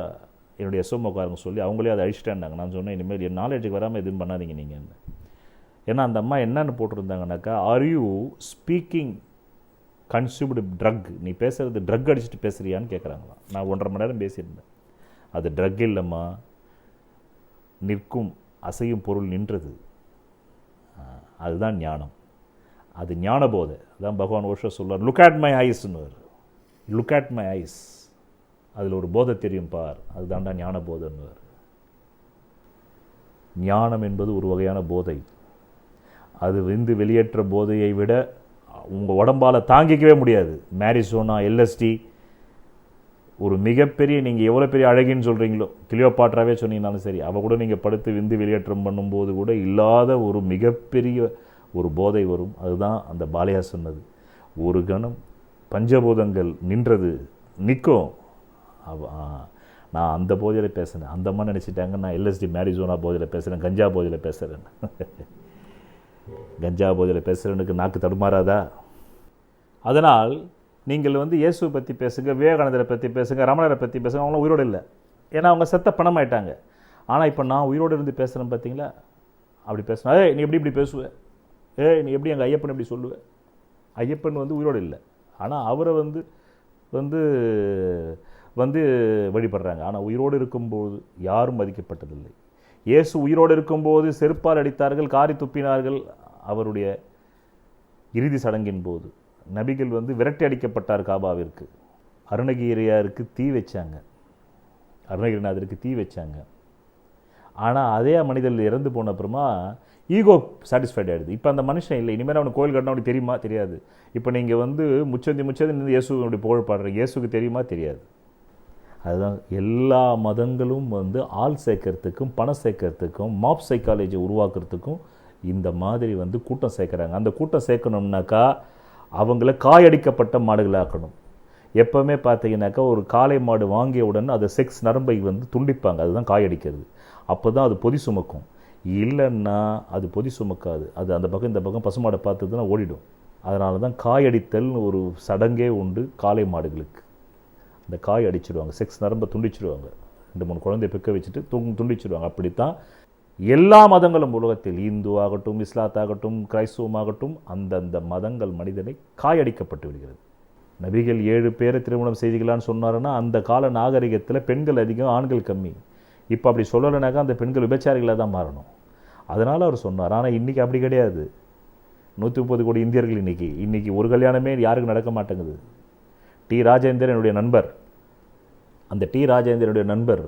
என்னுடைய எஸ்ஓமோக்காரங்க சொல்லி அவங்களே அதை அழிச்சிட்டேன்னாங்க. நான் சொன்னேன், இனிமேல் என் நாலேஜுக்கு வராமல் எதுவும் பண்ணாதீங்க நீங்கள். ஏன்னா அந்த அம்மா என்னென்னு போட்டிருந்தாங்கனாக்கா, are you speaking consumed drug? நீ பேசுகிறது ட்ரக் அடிச்சுட்டு பேசுகிறியான்னு கேட்குறாங்களாம். நான் 1.5 மணி நேரம் பேசியிருந்தேன். அது ட்ரக் இல்லைம்மா, நிற்கும் அசையும் பொருள் நின்றது, அதுதான் ஞானம், அது ஞான போதை. அதான் பகவான் ஓஷோ சொல்வார், லுக் அட் மை ஐஸ்ன்னு. லுக் அட் மை ஐஸ், அதில் ஒரு போதை தெரியும் பார், அதுதான்டா ஞான போதைன்னு. ஞானம் என்பது ஒரு வகையான போதை. அது வெளியேற்ற போதையை விட உங்கள் உடம்பால் தாங்கிக்கவே முடியாது. மேரிசோனா, எல்எஸ்டி, ஒரு மிகப்பெரிய, நீங்கள் எவ்வளோ பெரிய அழகின்னு சொல்கிறீங்களோ, கிளியோபாட்ராவே சொன்னீங்கனாலும் சரி, அவள் கூட நீங்கள் படுத்து வெளியேற்றம் பண்ணும்போது கூட இல்லாத ஒரு மிகப்பெரிய ஒரு போதை வரும். அதுதான் அந்த பாலையா சொன்னது. ஒரு கணம் பஞ்சபூதங்கள் நின்றது, நிற்கும். நான் அந்த போதையில் பேசுகிறேன். அந்த மாதிரி நினச்சிட்டாங்க நான் எல்எஸ்டி மேரிசோனா போதையில் பேசுகிறேன், கஞ்சா போதையில் பேசுகிறேன். கஞ்சா போதையில் பேசுகிறவனுக்கு நாக்கு தடுமாறாதா? அதனால் நீங்கள் இயேசுவை பற்றி பேசுங்க, விவேகானந்தரை பற்றி பேசுங்க, ரமணரை பற்றி பேசுங்க. அவங்களாம் உயிரோடு இல்லை, ஏன்னா அவங்க செத்த பணமாயிட்டாங்க. ஆனால் இப்போ நான் உயிரோடு இருந்து பேசுகிறேன் பார்த்தீங்களா? அப்படி பேசுனா, நீ இப்படி பேசுவேன், நீ எப்படி எங்கள் ஐயப்பன் எப்படி சொல்லுவேன்? ஐயப்பன் உயிரோடு இல்லை, ஆனால் அவரை வழிபடுறாங்க. ஆனால் உயிரோடு இருக்கும்போது யாரும் மதிக்கப்பட்டதில்லை. இயேசு உயிரோடு இருக்கும்போது செருப்பால் அடித்தார்கள், காரி துப்பினார்கள். அவருடைய இறுதி சடங்கின் போது நபிகள் விரட்டி அடிக்கப்பட்டார் காபாவிற்கு. அருணகிரியாருக்கு தீ வச்சாங்க, அருணகிரிநாதருக்கு தீ வச்சாங்க. ஆனால் அதே மனிதர்கள் இறந்து போன அப்புறமா ஈகோ சாட்டிஸ்ஃபைட் ஆகிடுது. இப்போ அந்த மனுஷன் இல்லை, இனிமேல் அவனுக்கு கோயில் கட்டினா அவனுக்கு தெரியுமா? தெரியாது. இப்போ நீங்கள் முச்சந்தி நின்று இயேசுடைய புகழ் பாடுறீங்க, இயேசுக்கு தெரியுமா? தெரியாது. அதுதான் எல்லா மதங்களும் ஆள் சேர்க்கறதுக்கும் பணம் சேர்க்கறதுக்கும் மாப் சைக்காலஜி உருவாக்குறதுக்கும் இந்த மாதிரி கூட்டம் சேர்க்குறாங்க. அந்த கூட்டம் சேர்க்கணும்னாக்கா அவங்கள காயடிக்கப்பட்ட மாடுகளாக்கணும். எப்போவுமே பார்த்தீங்கன்னாக்கா ஒரு காளை மாடு வாங்கிய உடனே அதை செக்ஸ் நரம்பை துண்டிப்பாங்க, அதுதான் காயடிக்கிறது. அப்போ தான் அது பொதி சுமக்கும். இல்லைன்னா அது பொதி சுமக்காது. அது அந்த பக்கம் இந்த பக்கம் பசுமாடை பார்த்ததுன்னா ஓடிடும். அதனால தான் காயடித்தல்னு ஒரு சடங்கே உண்டு காளை மாடுகளுக்கு. அந்த காய் அடிச்சிடுவாங்க, செக்ஸ் நரம்பை துண்டிச்சிடுவாங்க, 2-3 குழந்தைய பிக்க வச்சுட்டு துண்டிச்சிடுவாங்க. அப்படித்தான் எல்லா மதங்களும் உலகத்தில், இந்து ஆகட்டும், இஸ்லாத்தாகட்டும், கிரைஸ்தவமாகட்டும், அந்தந்த மதங்கள் மனிதனை காயடிக்கப்பட்டு விடுகிறது. நபிகள் 7 பேரை திருமணம் செய்திக்கலான்னு சொன்னாருன்னா அந்த கால நாகரிகத்தில் பெண்கள் அதிகம், ஆண்கள் கம்மி. இப்போ அப்படி சொல்லலைனாக்கா அந்த பெண்கள் விபச்சாரிகளாக தான் மாறணும். அதனால் அவர் சொன்னார். ஆனால் இன்றைக்கி அப்படி கிடையாது. 130 கோடி இந்தியர்கள் இன்றைக்கி ஒரு கல்யாணமே யாருக்கும் நடக்க மாட்டேங்குது. டி ராஜேந்திரன் என்னுடைய நண்பர். அந்த டி ராஜேந்திரனுடைய நண்பர்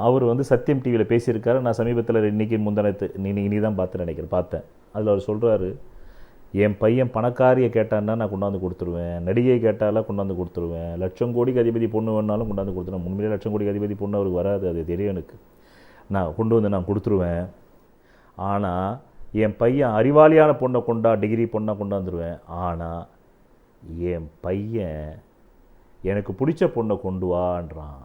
அவர் சத்தியம் டிவியில் பேசியிருக்காரு. நான் சமீபத்தில் இன்றைக்கி முந்தானத்து நீ தான் பார்த்தேன். அதில் அவர் சொல்கிறாரு, என் பையன் பணக்காரியை கேட்டான்னா நான் கொண்டாந்து கொடுத்துருவேன், நடிகை கேட்டாலாம் கொண்டாந்து கொடுத்துருவேன், லட்சம் கோடிக்கு அதிபதி பொண்ணு வேணாலும் கொண்டாந்து கொடுத்துருவேன். உண்மையிலே லட்சம் கோடிக்கு அதிபதி பொண்ணு அவருக்கு வராது, அது தெரியும் எனக்கு. நான் கொண்டு வந்து நான் கொடுத்துருவேன். ஆனால் என் பையன் அறிவாளியான பொண்ணை டிகிரி பொண்ணாக கொண்டாந்துருவேன். ஆனால் என் பையன் எனக்கு பிடிச்ச பொண்ணை கொண்டு வான்றான்.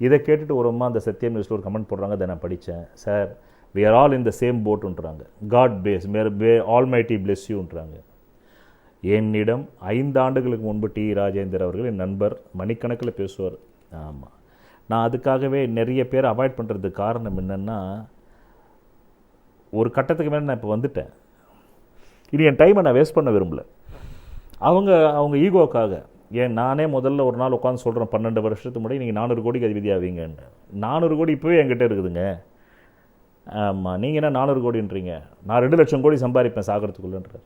இதை கேட்டுட்டு ஒரு அம்மா அந்த சத்தியம் நியூஸில் ஒரு கமெண்ட் போடுறாங்க. அதை நான் படித்தேன். Sir, we are all in the same boatன்றாங்க. காட் பேஸ் ஆல்மைட்டி பிளெஸ் யூன்றாங்க. என்னிடம் 5 ஆண்டுகளுக்கு முன்பு டி ராஜேந்தர் அவர்கள் என் நண்பர், மணிக்கணக்கில் பேசுவார். ஆமாம், நான் அதுக்காகவே நிறைய பேர் அவாய்ட் பண்ணுறதுக்கு காரணம் என்னென்னா, ஒரு கட்டத்துக்கு மேலே நான் இப்போ வந்துட்டேன். இனி என் டைமை நான் வேஸ்ட் பண்ண விரும்பலை. அவங்க ஈகோக்காக நானே முதல்ல ஒரு நாள் உட்காந்து சொல்கிறேன், 12 வருஷத்துக்கு முன்னாடி நீங்கள் 400 கோடிக்கு அதிபதி ஆவீங்கன்னு. 400 கோடி இப்போவே என்கிட்ட இருக்குதுங்க. ஆமாம், நீங்கள் என்ன 400 கோடின்றீங்க? நான் 2 லட்சம் கோடி சம்பாதிப்பேன் சாகிறதுக்குள்ளன்றார்.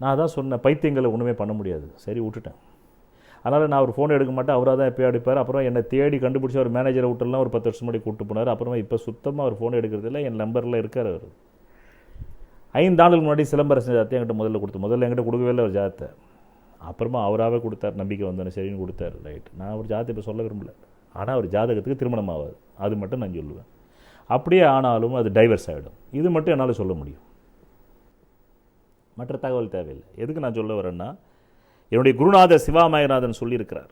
நான் தான் சொன்னேன், பைத்தியங்களை ஒன்றுமே பண்ண முடியாது. சரி, விட்டுட்டேன். அதனால் நான் ஒரு ஃபோன் எடுக்க மாட்டேன், அவராக தான் எப்போ எடுப்பார். அப்புறம் என்னை தேடி கண்டுபிடிச்சி அவர் மேனேஜரை விட்டுலாம் ஒரு 10 வருஷம் முன்னாடி கூப்பிட்டு போனார். அப்புறமா இப்போ சுத்தமாக அவர் ஃபோன் எடுக்கிறதில்ல, என் நம்பரில் இருக்கார் அவர். 5 ஆண்டுகளுக்கு முன்னாடி சிலம்பரசன் ஜாதத்தை என்கிட்ட முதல்ல என்கிட்ட கொடுக்கவே இல்லை ஒரு ஜாதத்தை. அப்புறமா அவராகவே கொடுத்தார், நம்பிக்கை வந்தோன்னு சரின்னு கொடுத்தார். ரைட், நான் ஒரு ஜாதத்தை இப்போ சொல்ல விரும்பல. ஆனால் ஒரு ஜாதகத்துக்கு திருமணம் ஆகாது, அது மட்டும் நான் சொல்லுவேன். அப்படியே ஆனாலும் அது டைவர்ஸ் ஆகிடும். இது மட்டும் என்னால் சொல்ல முடியும், மற்ற தகவல் தேவையில்லை. எதுக்கு நான் சொல்ல வரேன்னா, என்னுடைய குருநாதர் சிவாமயநாதன் சொல்லியிருக்கிறார்,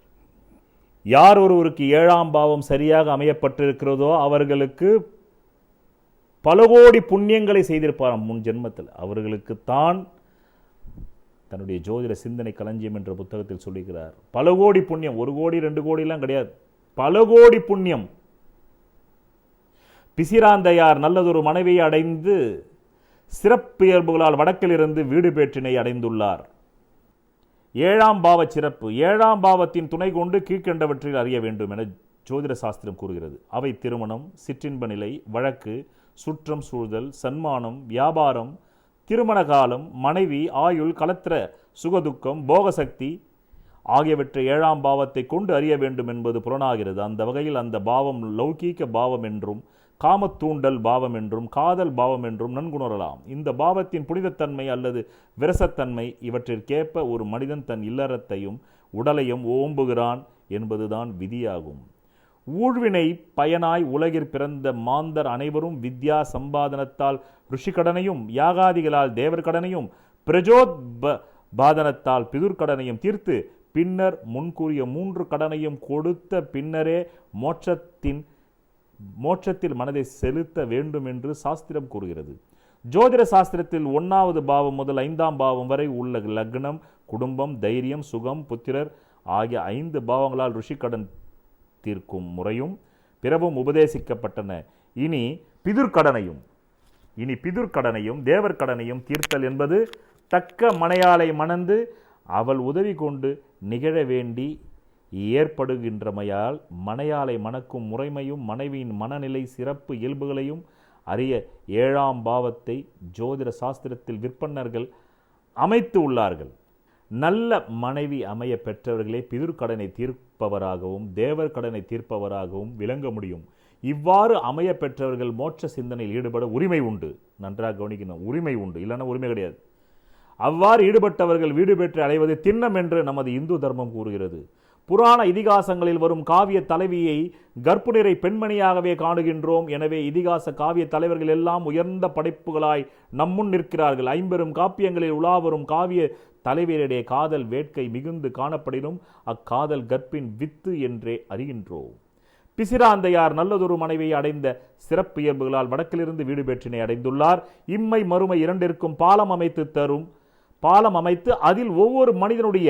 யார் ஒருவருக்கு 7ஆம் பாவம் சரியாக அமையப்பட்டிருக்கிறதோ அவர்களுக்கு பல கோடி புண்ணியங்களை செய்திருப்பாராம் முன் ஜென்மத்தில். அவர்களுக்கு தான் தன்னுடைய ஜோதிட சிந்தனை களஞ்சியம் என்ற புத்தகத்தில் சொல்லியிருக்கிறார். பல கோடி புண்ணியம், 1 கோடி 2 கோடிலாம் கிடையாது, பல கோடி புண்ணியம். பிசிராந்தையார் நல்லதொரு மனைவியை அடைந்து சிறப்பியல்புகளால் வடக்கிலிருந்து வீடு பேற்றினை அடைந்துள்ளார். 7ஆம் பாவ சிறப்பு, 7ஆம் பாவத்தின் துணை கொண்டு கீழ்கண்டவற்றில் அறிய வேண்டும் என ஜோதிட சாஸ்திரம் கூறுகிறது. அவை திருமணம், சிற்றின்ப நிலை, வழக்கு, சுற்றம் சூழ்தல், சன்மானம், வியாபாரம், திருமண காலம், மனைவி, ஆயுள், கலத்திர சுகதுக்கம், போகசக்தி ஆகியவற்றை 7ஆம் பாவத்தை கொண்டு அறிய வேண்டும் என்பது புலனாகிறது. அந்த வகையில் அந்த பாவம் லௌகீக பாவம் என்றும், காமத்தூண்டல் பாவம் என்றும், காதல் பாவம் என்றும் நன்குணரலாம். இந்த பாவத்தின் புனிதத்தன்மை அல்லது விரசத்தன்மை இவற்றிற்கேற்ப ஒரு மனிதன் தன் இல்லறத்தையும் உடலையும் ஓம்புகிறான் என்பதுதான் விதியாகும். ஊழ்வினை பயனாய் உலகிற் பிறந்த மாந்தர் அனைவரும் வித்யா சம்பாதனத்தால் ருஷிகடனையும், யாகாதிகளால் தேவர்கடனையும், பிரஜோத்பாதனத்தால் பிதுர்கடனையும் தீர்த்து பின்னர் முன்கூறிய 3 கடனையும் கொடுத்த பின்னரே மோட்சத்தில் மனதை செலுத்த வேண்டும் என்று சாஸ்திரம் கூறுகிறது. ஜோதிட சாஸ்திரத்தில் 1வது பாவம் முதல் 5ஆம் பாவம் வரை உள்ள லக்னம், குடும்பம், தைரியம், சுகம், புத்திரர் ஆகிய 5 பாவங்களால் ருஷிகடன் தீர்க்கும் முறையும் பிறவும் உபதேசிக்கப்பட்டன. இனி பிதுர்கடனையும் தேவர்கடனையும் தீர்த்தல் என்பது தக்க மனையாளை மணந்து அவள் உதவி கொண்டு நிகழ வேண்டி ஏற்படுகின்றமையால் மனையாளை மணக்கும் முறைமையும் மனைவியின் மனநிலை சிறப்பு இயல்புகளையும் அறிய 7ஆம் பாவத்தை ஜோதிட சாஸ்திரத்தில் விற்பன்னர்கள் அமைத்து உள்ளார்கள். நல்ல மனைவி அமைய பெற்றவர்களே பிதுர்கடனை தீர்ப்பவராகவும் தேவர் கடனை தீர்ப்பவராகவும் விளங்க முடியும். இவ்வாறு அமைய பெற்றவர்கள் மோட்ச சிந்தனையில் ஈடுபட உரிமை உண்டு. நன்றாக கவனிக்கணும், உரிமை உண்டு, இல்லைன்னா உரிமை கிடையாது. அவ்வாறு ஈடுபட்டவர்கள் வீடு பெற்று அடைவது திண்ணம் என்று நமது இந்து தர்மம் கூறுகிறது. புராண இதிகாசங்களில் வரும் காவிய தலைவியை கர்ப்புநிறை பெண்மணியாகவே காணுகின்றோம். எனவே இதிகாச காவிய தலைவர்கள் எல்லாம் உயர்ந்த படைப்புகளாய் நம்முன் நிற்கிறார்கள். 50 காப்பியங்களில் உலாவரும் காவிய தலைவரிடையே காதல் வேட்கை மிகுந்து காணப்படினும் அக்காதல் கற்பின் வித்து என்றே அறிகின்றோம். பிசிராந்தையார் நல்லதொரு மனைவியை அடைந்த சிறப்பு இயல்புகளால் வடக்கிலிருந்து வீடு பெற்றினை அடைந்துள்ளார். இம்மை மறுமை இரண்டிற்கும் பாலம் அமைத்து அதில் ஒவ்வொரு மனிதனுடைய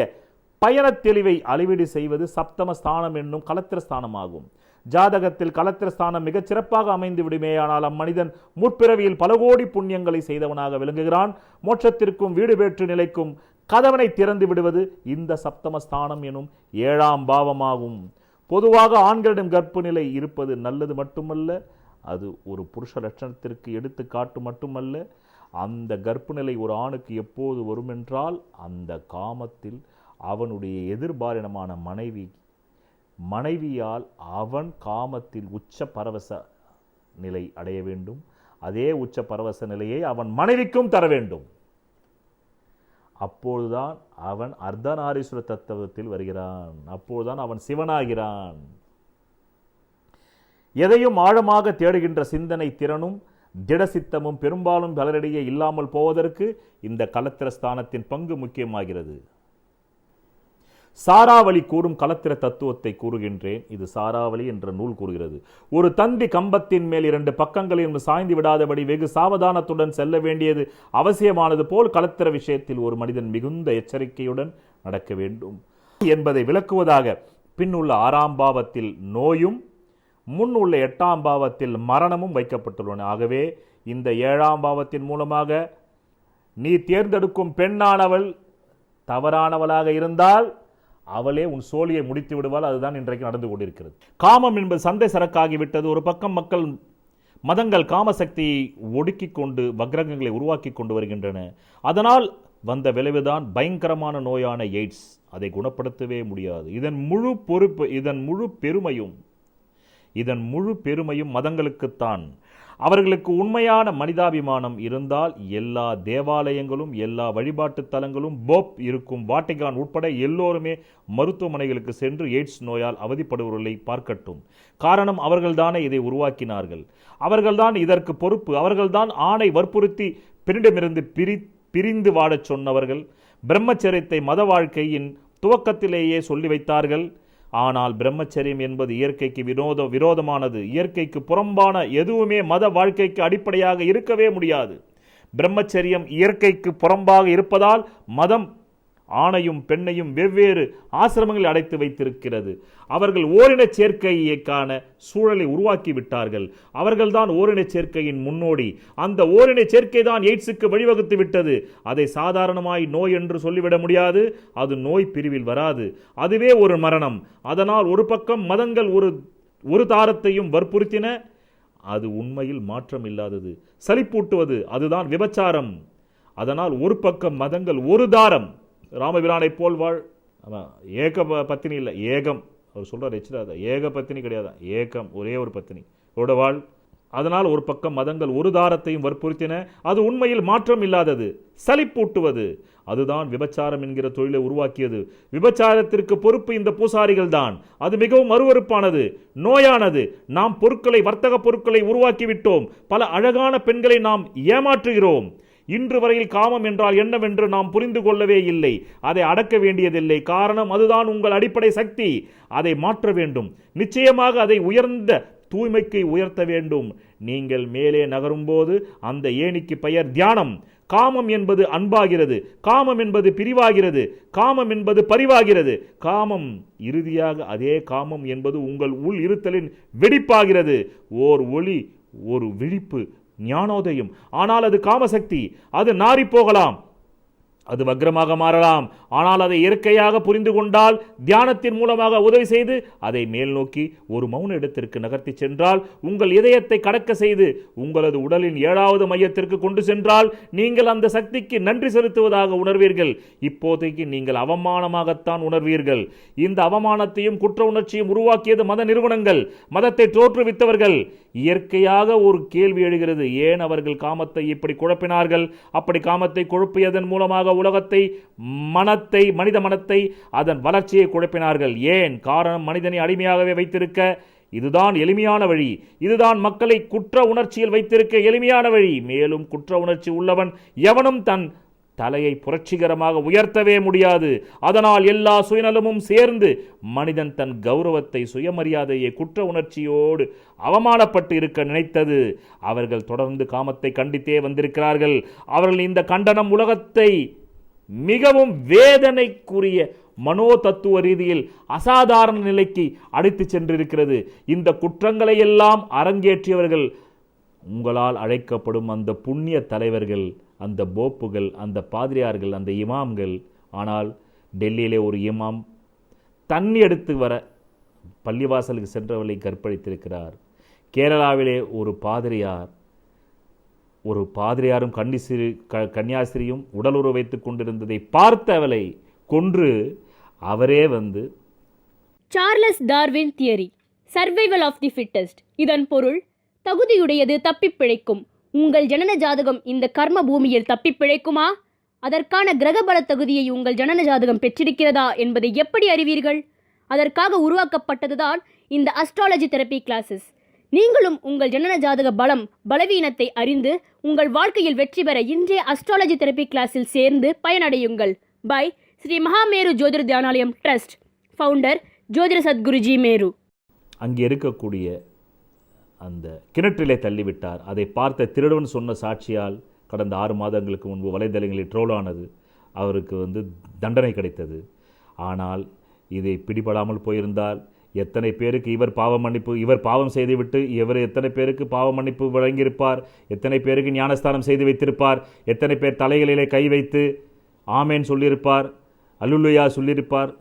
பயணத் தெளிவை அளவீடு செய்வது சப்தம ஸ்தானம் என்னும் கலத்திரஸ்தானமாகும். ஜாதகத்தில் கலத்திரஸ்தானம் மிகச் சிறப்பாக அமைந்து விடுமேயானால் அம்மனிதன் முற்பிறவியில் பல கோடி புண்ணியங்களை செய்தவனாக விளங்குகிறான். மோட்சத்திற்கும் வீடு பெற்று நிலைக்கும் கதவனை திறந்து விடுவது இந்த சப்தமஸ்தானம் எனும் 7ஆம் பாவமாகும். பொதுவாக ஆண்களிடம் கர்ப்ப நிலை இருப்பது நல்லது மட்டுமல்ல, அது ஒரு புருஷ லட்சணத்திற்கு எடுத்துக்காட்டு மட்டுமல்ல. அந்த கர்ப்ப நிலை ஒரு ஆணுக்கு எப்போது வருமென்றால் அந்த காமத்தில் அவனுடைய எதிர்பாலினமான மனைவியால் அவன் காமத்தில் உச்ச பரவச நிலை அடைய வேண்டும். அதே உச்ச பரவச நிலையை அவன் மனைவிக்கும் தர வேண்டும். அப்போதுதான் அவன் அர்த்தநாரீஸ்வர தத்துவத்தில் வருகிறான். அப்போதுதான் அவன் சிவனாகிறான். எதையும் ஆழமாக தேடுகின்ற சிந்தனை திறனும் திடசித்தமும் பெரும்பாலும் பலரிடையே இல்லாமல் போவதற்கு இந்த கலத்திரஸ்தானத்தின் பங்கு முக்கியமாகிறது. சாராவளி கூறும் கலத்திர தத்துவத்தை கூறுகின்றேன். இது சாராவளி என்ற நூல் கூறுகிறது. ஒரு தந்தி கம்பத்தின் மேல் 2 பக்கங்களிலும் சாய்ந்து விடாதபடி வெகு சாவதானத்துடன் செல்ல வேண்டியது அவசியமானது போல் கலத்திர விஷயத்தில் ஒரு மனிதன் மிகுந்த எச்சரிக்கையுடன் நடக்க வேண்டும் என்பதை விளக்குவதாக பின்னுள்ள 6ஆம் பாவத்தில் நோயும் முன் உள்ள 8ஆம் பாவத்தில் மரணமும் வைக்கப்பட்டுள்ளன. ஆகவே இந்த 7ஆம் பாவத்தின் மூலமாக நீ தேர்ந்தெடுக்கும் பெண்ணானவள் தவறானவளாக இருந்தால் அவளே உன் சோழியை முடித்து விடுவாள். அதுதான் இன்றைக்கு நடந்து கொண்டிருக்கிறது. காமம் என்பது சந்தை சரக்காகிவிட்டது. ஒரு பக்கம் மதங்கள் காமசக்தியை ஒடுக்கிக் கொண்டு வக்ரகங்களை உருவாக்கி கொண்டு வருகின்றன. அதனால் வந்த விளைவுதான் பயங்கரமான நோயான எய்ட்ஸ். அதை குணப்படுத்தவே முடியாது. இதன் முழு பெருமையும் மதங்களுக்குத்தான். அவர்களுக்கு உண்மையான மனிதாபிமானம் இருந்தால் எல்லா தேவாலயங்களும் எல்லா வழிபாட்டு தலங்களும் போப் இருக்கும் வாட்டிகான் உட்பட எல்லோருமே மருத்துவமனைகளுக்கு சென்று எய்ட்ஸ் நோயால் அவதிப்படுபவர்களை பார்க்கட்டும். காரணம் அவர்கள்தானே இதை உருவாக்கினார்கள். அவர்கள்தான் இதற்கு பொறுப்பு. அவர்கள்தான் ஆணை வற்புறுத்தி பெண்ணிடமிருந்து பிரிந்து வாடச் சொன்னவர்கள். பிரம்மச்சரியத்தை மத வாழ்க்கையின் துவக்கத்திலேயே சொல்லி வைத்தார்கள். ஆனால் பிரம்மச்சரியம் என்பது இயற்கைக்கு விரோதமானது. இயற்கைக்கு புறம்பான எதுவுமே மத வாழ்க்கைக்கு அடிப்படையாக இருக்கவே முடியாது. பிரம்மச்சரியம் இயற்கைக்கு புறம்பாக இருப்பதால் மதம் ஆணையும் பெண்ணையும் வெவ்வேறு ஆசிரமங்களில் அடைத்து வைத்திருக்கிறது. அவர்கள் ஓரின சேர்க்கைக்கான சூழலை உருவாக்கி விட்டார்கள். அவர்கள்தான் ஓரின சேர்க்கையின் முன்னோடி. அந்த ஓரின சேர்க்கை தான் எய்ட்ஸுக்கு வழிவகுத்து விட்டது. அதை சாதாரணமாய் நோய் என்று சொல்லிவிட முடியாது. அது நோய் பிரிவில் வராது. அதுவே ஒரு மரணம். அதனால் ஒரு பக்கம் மதங்கள் ஒரு தாரத்தையும் வற்புறுத்தின. அது உண்மையில் மாற்றம் இல்லாதது, சலிப்பூட்டுவது. அதுதான் விபச்சாரம். அதனால் ஒரு பக்கம் மதங்கள் ஒரு தாரம். ராமபிரானை போல் வாழ். ஏக பத்தினி இல்லை, ஏகம். அவர் சொல்றார் எச்சிராத, ஏக பத்தினி கிடையாது, ஏகம், ஒரே ஒரு பத்தினி ஓட வாழ். அதனால் ஒரு பக்கம் மதங்கள் ஒரு தாரத்தையும் வற்புறுத்தின. அது உண்மையில் மாற்றம் இல்லாதது, சலிப்பூட்டுவது. அதுதான் விபச்சாரம் என்கிற தொழிலை உருவாக்கியது. விபச்சாரத்திற்கு பொறுப்பு இந்த பூசாரிகள் தான். அது மிகவும் அருவருப்பானது, நோயானது. நாம் வர்த்தக பொருட்களை உருவாக்கிவிட்டோம். பல அழகான பெண்களை நாம் ஏமாற்றுகிறோம். இன்று வரையில் காமம் என்றால் என்னவென்று நாம் புரிந்து கொள்ளவே இல்லை. அதை அடக்க வேண்டியதில்லை. காரணம் அதுதான் உங்கள் அடிப்படை சக்தி. அதை மாற்ற வேண்டும். நிச்சயமாக அதை உயர்ந்த தூய்மைக்கு உயர்த்த வேண்டும். நீங்கள் மேலே நகரும்போது அந்த ஏணிக்கு பெயர் தியானம். காமம் என்பது அன்பாகிறது, காமம் என்பது பிரிவாகிறது, காமம் என்பது பரிவாகிறது. காமம் இறுதியாக அதே காமம் என்பது உங்கள் உள் இருத்தலின் வெடிப்பாகிறது. ஓர் ஒளி, ஒரு விழிப்பு, ஞானோதயம். ஆனால் அது காமசக்தி. அது நாரி போகலாம். அது வக்ரமாக மாறலாம். ஆனால் அதை இயற்கையாக புரிந்து கொண்டால், தியானத்தின் மூலமாக உதவி செய்து அதை மேல் நோக்கி ஒரு மௌன இடத்திற்கு நகர்த்தி சென்றால், உங்கள் இதயத்தை கடக்க செய்து உங்களது உடலின் 7வது மையத்திற்கு கொண்டு சென்றால், நீங்கள் அந்த சக்திக்கு நன்றி செலுத்துவதாக உணர்வீர்கள். இப்போதைக்கு நீங்கள் அவமானமாகத்தான் உணர்வீர்கள். இந்த அவமானத்தையும் குற்ற உணர்ச்சியும் உருவாக்கியது மத நிறுவனங்கள், மதத்தை தோற்றுவித்தவர்கள். இயற்கையாக ஒரு கேள்வி எழுகிறது, ஏன் அவர்கள் காமத்தை இப்படி குழப்பினார்கள்? அப்படி காமத்தை குழப்பியதன் மூலமாக உலகத்தை, மனத்தை, மனித மனத்தை, அதன் வளர்ச்சியை குழப்பினார்கள். ஏன்? காரணம், மனிதனை அடிமையாகவே வைத்திருக்க இதுதான் எளிமையான வழி. இதுதான் மக்களை குற்ற உணர்ச்சியில் வைத்திருக்க எளிமையான வழி. மேலும் குற்ற உணர்ச்சி உள்ளவன் எவனும் தன் தலையை புரட்சிகரமாக உயர்த்தவே முடியாது. அதனால் எல்லா சுயநலமும் சேர்ந்து மனிதன் தன் கௌரவத்தை, சுயமரியாதையை குற்ற உணர்ச்சியோடு அவமானப்பட்டு இருக்க நினைத்தது. அவர்கள் தொடர்ந்து காமத்தை கண்டித்தே வந்திருக்கிறார்கள். அவர்கள் இந்த கண்டனம் உலகத்தை மிகவும் வேதனைக்குரிய மனோ தத்துவ ரீதியில் அசாதாரண நிலைக்கு அடித்து சென்றிருக்கிறது. இந்த குற்றங்களை எல்லாம் அரங்கேற்றியவர்கள் உங்களால் அழைக்கப்படும் அந்த புண்ணிய தலைவர்கள், அந்த போப்புகள், அந்த பாதிரியார்கள், அந்த இமாம்கள். ஆனால் டெல்லியிலே ஒரு இமாம் தண்ணி எடுத்து வர பள்ளிவாசலுக்கு சென்றவர்களை கற்பழித்திருக்கிறார். கேரளாவிலே ஒரு பாதிரியாரும் கன்னியாஸ்திரியும் உடலுறவு வைத்துக் கொண்டிருந்ததை பார்த்தவளை கொன்று அவரே வந்து Charles Darwin theory, survival of the fittest. இதன் பொருள், தகுதியுடையது தப்பிப் பிழைக்கும். உங்கள் ஜனன ஜாதகம் இந்த கர்ம பூமியில் தப்பிப் பிழைக்குமா? அதற்கான கிரகபல தகுதியை உங்கள் ஜனன ஜாதகம் பெற்றிருக்கிறதா என்பதை எப்படி அறிவீர்கள்? அதற்காக உருவாக்கப்பட்டதுதான் இந்த அஸ்ட்ராலஜி தெரப்பி கிளாஸஸ். நீங்களும் உங்கள் ஜனன ஜாதக பலம், பலவீனத்தை அறிந்து உங்கள் வாழ்க்கையில் வெற்றி பெற இன்றைய அஸ்ட்ராலஜி தெரப்பி கிளாஸில் சேர்ந்து பயனடையுங்கள். பை ஸ்ரீ மகாமேரு ஜோதிட தியானாலயம் ட்ரஸ்ட், ஃபவுண்டர் ஜோதிட சத்குருஜி மேரு. அங்கே இருக்கக்கூடிய அந்த கிணற்றிலே தள்ளிவிட்டார். அதை பார்த்த திருடவன் சொன்ன சாட்சியால் கடந்த 6 மாதங்களுக்கு முன்பு வலைதளங்களில் ட்ரோலானது. அவருக்கு தண்டனை கிடைத்தது. ஆனால் இதை பிடிபடாமல் போயிருந்தால் எத்தனை பேருக்கு இவர் பாவம் செய்துவிட்டு எத்தனை பேருக்கு பாவ மன்னிப்பு வழங்கியிருப்பார், எத்தனை பேருக்கு ஞானஸ்தானம் செய்து வைத்திருப்பார், எத்தனை பேர் தலைகளிலே கை வைத்து ஆமேன் சொல்லியிருப்பார், அல்லுலுயா சொல்லியிருப்பார்,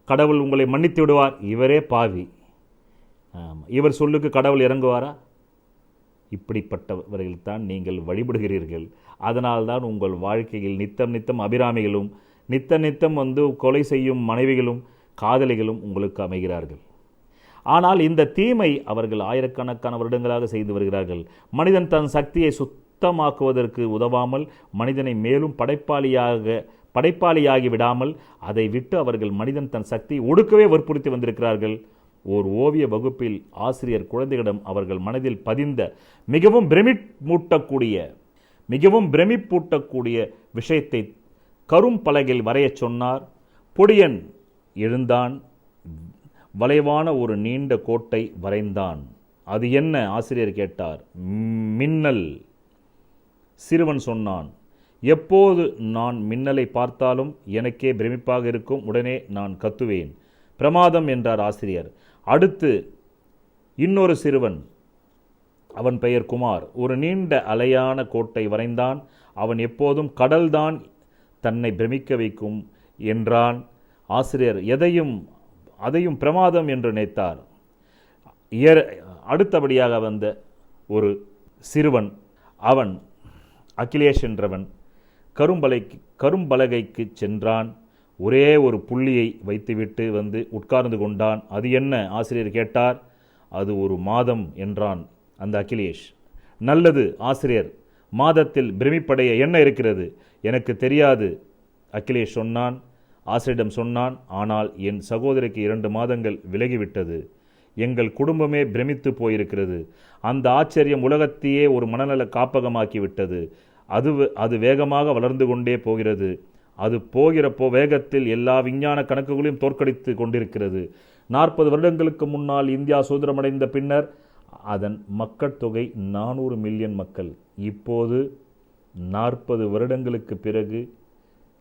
கடவுள் உங்களை மன்னித்து விடுவார். இவரே பாவி. இவர் சொல்லுக்கு கடவுள் இறங்குவாரா? இப்படிப்பட்டவர்கள்தான் நீங்கள் வழிபடுகிறீர்கள். அதனால்தான் உங்கள் வாழ்க்கையில் நித்தம் அபிராமிகளும் நித்தம் கொலை செய்யும் மனைவிகளும் காதலிகளும் உங்களுக்கு அமைகிறார்கள். ஆனால் இந்த தீமை அவர்கள் ஆயிரக்கணக்கான வருடங்களாக செய்து வருகிறார்கள். மனிதன் தன் சக்தியை சுத்தமாக்குவதற்கு உதவாமல் மனிதனை மேலும் படைப்பாளியாகி விடாமல் அதை விட்டு அவர்கள் மனிதன் தன் சக்தியை ஒடுக்கவே வற்புறுத்தி வந்திருக்கிறார்கள். ஓர் ஓவிய வகுப்பில் ஆசிரியர் குழந்தைகளிடம் அவர்கள் மனதில் பதிந்த மிகவும் பிரமிப்பூட்டக்கூடிய விஷயத்தை கரும்பலகையில் வரையச் சொன்னார். பொடியன் எழுந்தான், வளைவான ஒரு நீண்ட கோட்டை வரைந்தான். அது என்ன? ஆசிரியர் கேட்டார். மின்னல். சிறுவன் சொன்னான், எப்போது நான் மின்னலை பார்த்தாலும் எனக்கே பிரமிப்பாக இருக்கும், உடனே நான் கத்துவேன். பிரமாதம் என்றார் ஆசிரியர். அடுத்து இன்னொரு சிறுவன், அவன் பெயர் குமார், ஒரு நீண்ட அலையான கோட்டை வரைந்தான். அவன் எப்போதும் கடல்தான் தன்னை பிரமிக்க வைக்கும் என்றான். ஆசிரியர் அதையும் பிரமாதம் என்று நினைத்தார். அடுத்தபடியாக வந்த ஒரு சிறுவன், அவன் அகிலேஷ் என்றவன், கரும்பலகைக்கு சென்றான். ஒரே ஒரு புள்ளியை வைத்துவிட்டு உட்கார்ந்து கொண்டான். அது என்ன? ஆசிரியர் கேட்டார். அது ஒரு மாதம் என்றான் அந்த அகிலேஷ். நல்லது ஆசிரியர், மாதத்தில் பிரமிப்படைய என்ன இருக்கிறது? எனக்கு தெரியாது அகிலேஷ் சொன்னான். ஆசிரியரிடம் சொன்னான், ஆனால் என் சகோதரிக்கு 2 மாதங்கள் விலகிவிட்டது. எங்கள் குடும்பமே பிரமித்து போயிருக்கிறது. அந்த ஆச்சரியம் உலகத்தையே ஒரு மனநல காப்பகமாக்கிவிட்டது. அது வேகமாக வளர்ந்து கொண்டே போகிறது. அது போகிறப்போ வேகத்தில் எல்லா விஞ்ஞான கணக்குகளையும் தோற்கடித்து கொண்டிருக்கிறது. 40 வருடங்களுக்கு முன்னால் இந்தியா சுதந்திரமடைந்த பின்னர் அதன் மக்கள் தொகை 400 மில்லியன் மக்கள். இப்போது 40 வருடங்களுக்கு பிறகு,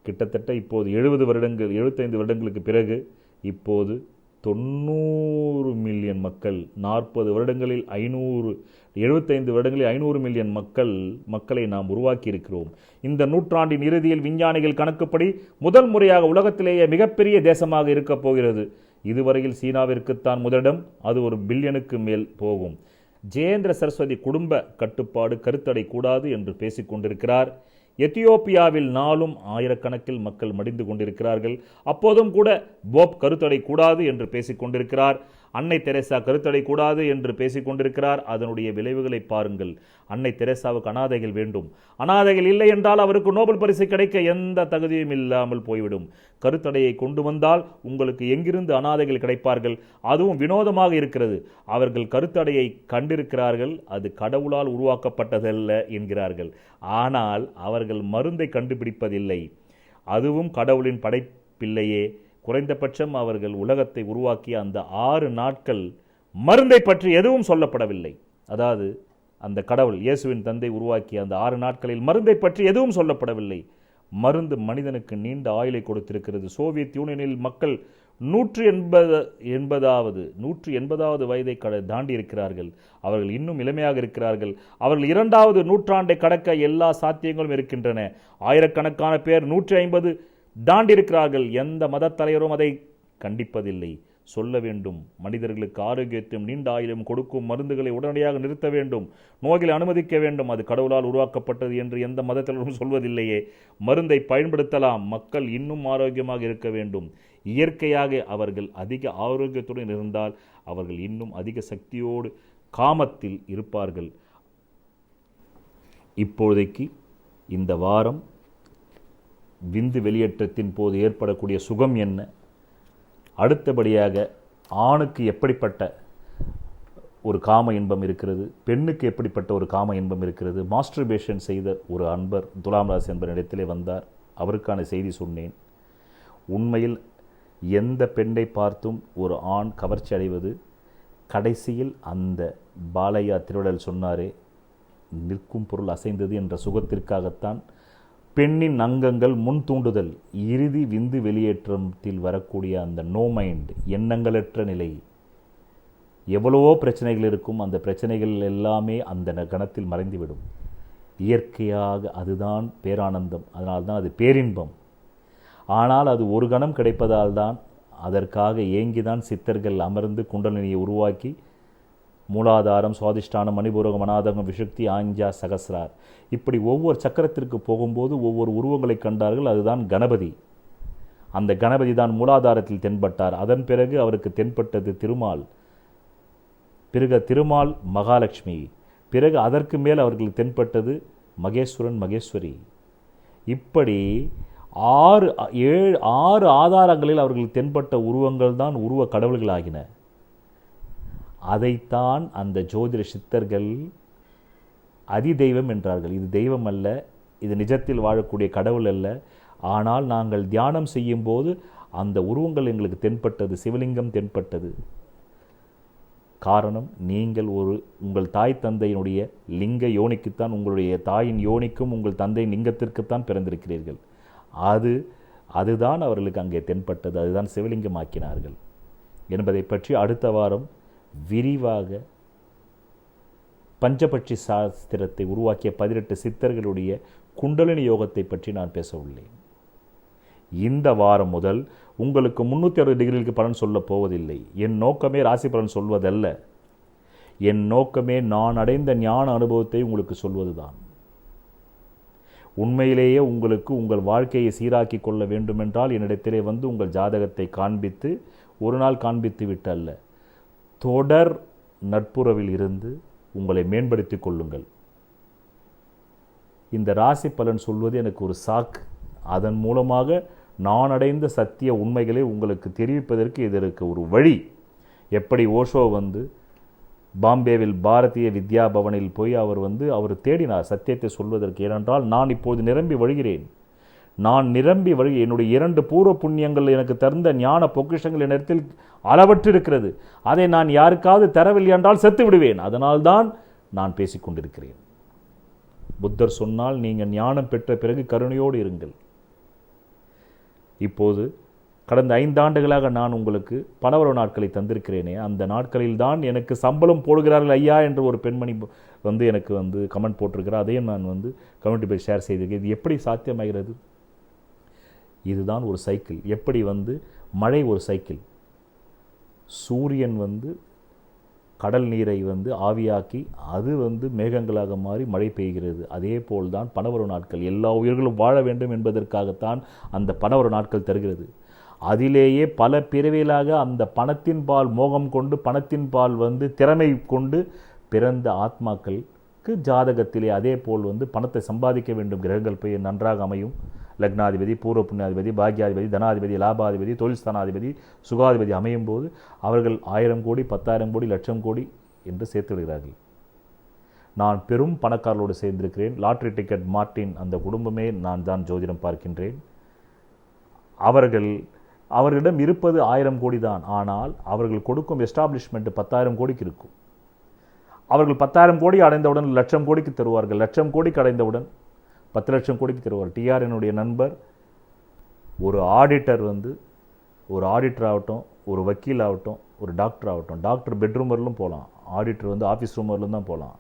கிட்டத்தட்ட இப்போது 75 வருடங்களுக்கு பிறகு இப்போது 90 மில்லியன் மக்கள், 40 வருடங்களில் 75 வருடங்களில் 500 மில்லியன் மக்களை நாம் உருவாக்கி இருக்கிறோம். இந்த நூற்றாண்டின் இறுதியில் விஞ்ஞானிகள் கணக்குப்படி முதல் முறையாக உலகத்திலேயே மிகப்பெரிய தேசமாக இருக்கப் போகிறது. இதுவரையில் சீனாவிற்குத்தான் முதலிடம், அது 1 பில்லியனுக்கு மேல் போகும். ஜெயேந்திர சரஸ்வதி குடும்ப கட்டுப்பாடு கருத்தடை கூடாது என்று பேசிக்கொண்டிருக்கிறார். எத்தியோப்பியாவில் நாளும் ஆயிரக்கணக்கில் மக்கள் மடிந்து கொண்டிருக்கிறார்கள். அப்போதும் கூட போப் கருத்தடை கூடாது என்று பேசிக்கொண்டிருக்கிறார். அன்னை தெரேசா கருத்தடை கூடாது என்று பேசிக்கொண்டிருக்கிறார். அதனுடைய விளைவுகளை பாருங்கள். அன்னை தெரேசாவுக்கு அனாதைகள் வேண்டும். அனாதைகள் இல்லை என்றால் அவருக்கு நோபல் பரிசு கிடைக்க எந்த தகுதியும் இல்லாமல் போய்விடும். கருத்தடையை கொண்டு வந்தால் உங்களுக்கு எங்கிருந்து அனாதைகள் கிடைப்பார்கள்? அதுவும் வினோதமாக இருக்கிறது. அவர்கள் கருத்தடையை கண்டிருக்கிறார்கள், அது கடவுளால் உருவாக்கப்பட்டதல்ல என்கிறார்கள். ஆனால் அவர்கள் மருந்தை கண்டுபிடிப்பதில்லை. அதுவும் கடவுளின் படைப்பில்லையே. குறைந்தபட்சம் அவர்கள் உலகத்தை உருவாக்கிய அந்த 6 நாட்கள் மருந்தை பற்றி எதுவும் சொல்லப்படவில்லை. அதாவது அந்த கடவுள் இயேசுவின் தந்தை உருவாக்கிய அந்த 6 நாட்களில் மருந்தை பற்றி எதுவும் சொல்லப்படவில்லை. மருந்து மனிதனுக்கு நீண்ட ஆயுளை கொடுத்திருக்கிறது. சோவியத் யூனியனில் மக்கள் 180வது வயதை தாண்டி இருக்கிறார்கள். அவர்கள் இன்னும் இளமையாக இருக்கிறார்கள். அவர்கள் 2வது நூற்றாண்டை கடக்க எல்லா சாத்தியங்களும் இருக்கின்றன. ஆயிரக்கணக்கான பேர் 150 தாண்டி இருக்கிறார்கள். எந்த மத தலைவரும் அதை கண்டிப்பதில்லை. சொல்ல வேண்டும், மனிதர்களுக்கு ஆரோக்கியத்தையும் நீண்ட ஆயுளும் கொடுக்கும் மருந்துகளை உடனடியாக நிறுத்த வேண்டும், நோய்களை அனுமதிக்க வேண்டும், அது கடவுளால் உருவாக்கப்பட்டது என்று எந்த மத தலைவரும் சொல்வதில்லையே. மருந்தை பயன்படுத்தலாம், மக்கள் இன்னும் ஆரோக்கியமாக இருக்க வேண்டும். இயற்கையாக அவர்கள் அதிக ஆரோக்கியத்துடன் இருந்தால் அவர்கள் இன்னும் அதிக சக்தியோடு காமத்தில் இருப்பார்கள். இப்போதைக்கு இந்த வாரம் விந்து வெளியேற்றத்தின் போது ஏற்படக்கூடிய சுகம் என்ன, அடுத்தபடியாக ஆணுக்கு எப்படிப்பட்ட ஒரு காம இன்பம் இருக்கிறது, பெண்ணுக்கு எப்படிப்பட்ட ஒரு காம இன்பம் இருக்கிறது. மாஸ்டர்பேஷன் செய்த ஒரு அன்பர் துலாம் ராசி என்பர் இடத்திலே வந்தார். அவருக்கான செய்தி சொன்னேன். உண்மையில் எந்த பெண்ணை பார்த்தும் ஒரு ஆண் கவர்ச்சி அடைவது, கடைசியில் அந்த பாலையா திருவிழல் சொன்னாரே, நிற்கும் பொருள் அசைந்தது என்ற சுகத்திற்காகத்தான் பெண்ணின் அங்கங்கள் முன் தூண்டுதல், இறுதி விந்து வெளியேற்றத்தில் வரக்கூடிய அந்த நோ மைண்ட், எண்ணங்களற்ற நிலை. எவ்வளவோ பிரச்சனைகள் இருக்கும், அந்த பிரச்சனைகள் எல்லாமே அந்த கணத்தில் மறைந்துவிடும். இயற்கையாக அதுதான் பேரானந்தம், அதனால்தான் அது பேரின்பம். ஆனால் அது ஒரு கணம் கிடைப்பதால் தான், அதற்காக ஏங்கிதான் சித்தர்கள் அமர்ந்து குண்டலினியை உருவாக்கி மூலாதாரம், சுவாதிஷ்டானம், மணிபூரகம், அநாதகம், விஷுக்தி, ஆஞ்சா, சகசிரார், இப்படி ஒவ்வொரு சக்கரத்திற்கு போகும்போது ஒவ்வொரு உருவங்களை கண்டார்கள். அதுதான் கணபதி. அந்த கணபதி தான் மூலாதாரத்தில் தென்பட்டார். அதன் பிறகு அவருக்கு தென்பட்டது திருமால், பிறகு திருமால் மகாலட்சுமி, பிறகு அதற்கு மேல் அவர்களுக்கு தென்பட்டது மகேஸ்வரன், மகேஸ்வரி. இப்படி 6 ஆதாரங்களில் அவர்களுக்கு தென்பட்ட உருவங்கள் தான் உருவ கடவுள்களாகின. அதைத்தான் அந்த ஜோதிட சித்தர்கள் அதிதெய்வம் என்றார்கள். இது தெய்வம் அல்ல, இது நிஜத்தில் வாழக்கூடிய கடவுள் அல்ல. ஆனால் நாங்கள் தியானம் செய்யும் போது அந்த உருவங்கள் எங்களுக்கு தென்பட்டது, சிவலிங்கம் தென்பட்டது. காரணம், நீங்கள் உங்கள் தாய் தந்தையினுடைய லிங்க யோனிக்குத்தான், உங்களுடைய தாயின் யோனிக்கும் உங்கள் தந்தையின் லிங்கத்திற்குத்தான் பிறந்திருக்கிறீர்கள். அதுதான் அவர்களுக்கு அங்கே தென்பட்டது, அதுதான் சிவலிங்கம் ஆக்கினார்கள் என்பதை பற்றி அடுத்த வாரம் விரிவாக பஞ்சபட்சி சாஸ்திரத்தை உருவாக்கிய 18 சித்தர்களுடைய குண்டலினி யோகத்தை பற்றி நான் பேச உள்ளேன். இந்த வாரம் முதல் உங்களுக்கு 360 டிகிரிக்கு பலன் சொல்லப் போவதில்லை. என் நோக்கமே ராசி பலன் சொல்வதல்ல. என் நோக்கமே நான் அடைந்த ஞான அனுபவத்தை உங்களுக்கு சொல்வதுதான். உண்மையிலேயே உங்களுக்கு உங்கள் வாழ்க்கையை சீராக்கி கொள்ள வேண்டுமென்றால் என்னிடத்திலே வந்து உங்கள் ஜாதகத்தை காண்பித்து, ஒரு நாள் காண்பித்து விட்டு அல்ல, தொடர் நட்புறவில் இருந்து உங்களை மேம்படுத்திக் கொள்ளுங்கள். இந்த ராசி பலன் சொல்வது எனக்கு ஒரு சாக்கு. அதன் மூலமாக நான் அடைந்த சத்திய உண்மைகளை உங்களுக்கு தெரிவிப்பதற்கு இதற்கு ஒரு வழி. எப்படி ஓஷோ வந்து பாம்பேவில் பாரதிய வித்யா பவனில் போய் அவர் தேடினார் சத்தியத்தை சொல்வதற்கு. ஏனென்றால் நான் இப்போது நிரம்பி வழிகிறேன். என்னுடைய 2 பூர்வ புண்ணியங்கள் எனக்கு தந்த ஞான பொக்கிஷங்கள் என்னிடத்தில் அளவற்று இருக்கிறது. அதை நான் யாருக்காவது தரவில்லை என்றால் செத்து விடுவேன். அதனால்தான் நான் பேசிக்கொண்டிருக்கிறேன். புத்தர் சொன்னால், நீங்கள் ஞானம் பெற்ற பிறகு கருணையோடு இருங்கள். இப்போது கடந்த 5 ஆண்டுகளாக நான் உங்களுக்கு பணவரவு நாட்களை தந்திருக்கிறேனே, அந்த நாட்களில் தான் எனக்கு சம்பளம் போடுகிறார்கள் ஐயா என்று ஒரு பெண்மணி வந்து எனக்கு வந்து கமெண்ட் போட்டிருக்கிறார். அதையும் நான் வந்து கம்யூனிட்டி பேஜ் ஷேர் செய்திருக்கேன். இது எப்படி சாத்தியமாகிறது? இதுதான் ஒரு சைக்கிள். எப்படி வந்து மழை ஒரு சைக்கிள், சூரியன் வந்து கடல் நீரை வந்து ஆவியாக்கி அது வந்து மேகங்களாக மாறி மழை பெய்கிறது. அதே போல் தான் பணவரவு நாட்கள். எல்லா உயிர்களும் வாழ வேண்டும் என்பதற்காகத்தான் அந்த பணவரவு நாட்கள் தருகிறது. அதிலேயே பல பிறவிகளாக அந்த பணத்தின் பால் மோகம் கொண்டு, பணத்தின் பால் வந்து திறமை கொண்டு பிறந்த ஆத்மாக்களுக்கு ஜாதகத்திலே அதே போல் வந்து பணத்தை சம்பாதிக்க வேண்டும், கிரகங்கள் போய் நன்றாக அமையும். லக்னாதிபதி, பூர்வ புண்ணியாதிபதி, பாக்யாதிபதி, தனாதிபதி, லாபாதிபதி, தொழில் ஸ்தானாதிபதி, சுகாதிபதி அமையும் போது அவர்கள் 1000 கோடி, 10,000 கோடி, லட்சம் கோடி என்று சேர்த்து விடுகிறார்கள். நான் பெரும் பணக்காரர்களோடு சேர்ந்திருக்கிறேன். லாட்ரி டிக்கெட் மார்ட்டின் அந்த குடும்பமே நான் தான் ஜோதிடம் பார்க்கின்றேன். அவர்களிடம் இருப்பது 1000 கோடி தான். ஆனால் அவர்கள் கொடுக்கும் எஸ்டாப்ளிஷ்மெண்ட் 10,000 கோடிக்கு இருக்கும். அவர்கள் 10,000 கோடி அடைந்தவுடன் லட்சம் கோடிக்கு தருவார்கள். லட்சம் கோடிக்கு அடைந்தவுடன் 10 லட்சம் கோடிக்கு தருவார். டிஆர் என்னுடைய நண்பர் ஒரு ஆடிட்டர் வந்து, ஒரு ஆடிட்டர் ஆகட்டும், ஒரு வக்கீல் ஆகட்டும், ஒரு டாக்டர் ஆகட்டும், டாக்டர் பெட்ரூம் வரலும் போகலாம், ஆடிட்டர் வந்து ஆஃபீஸ் ரூம் வரலும் தான் போகலாம்.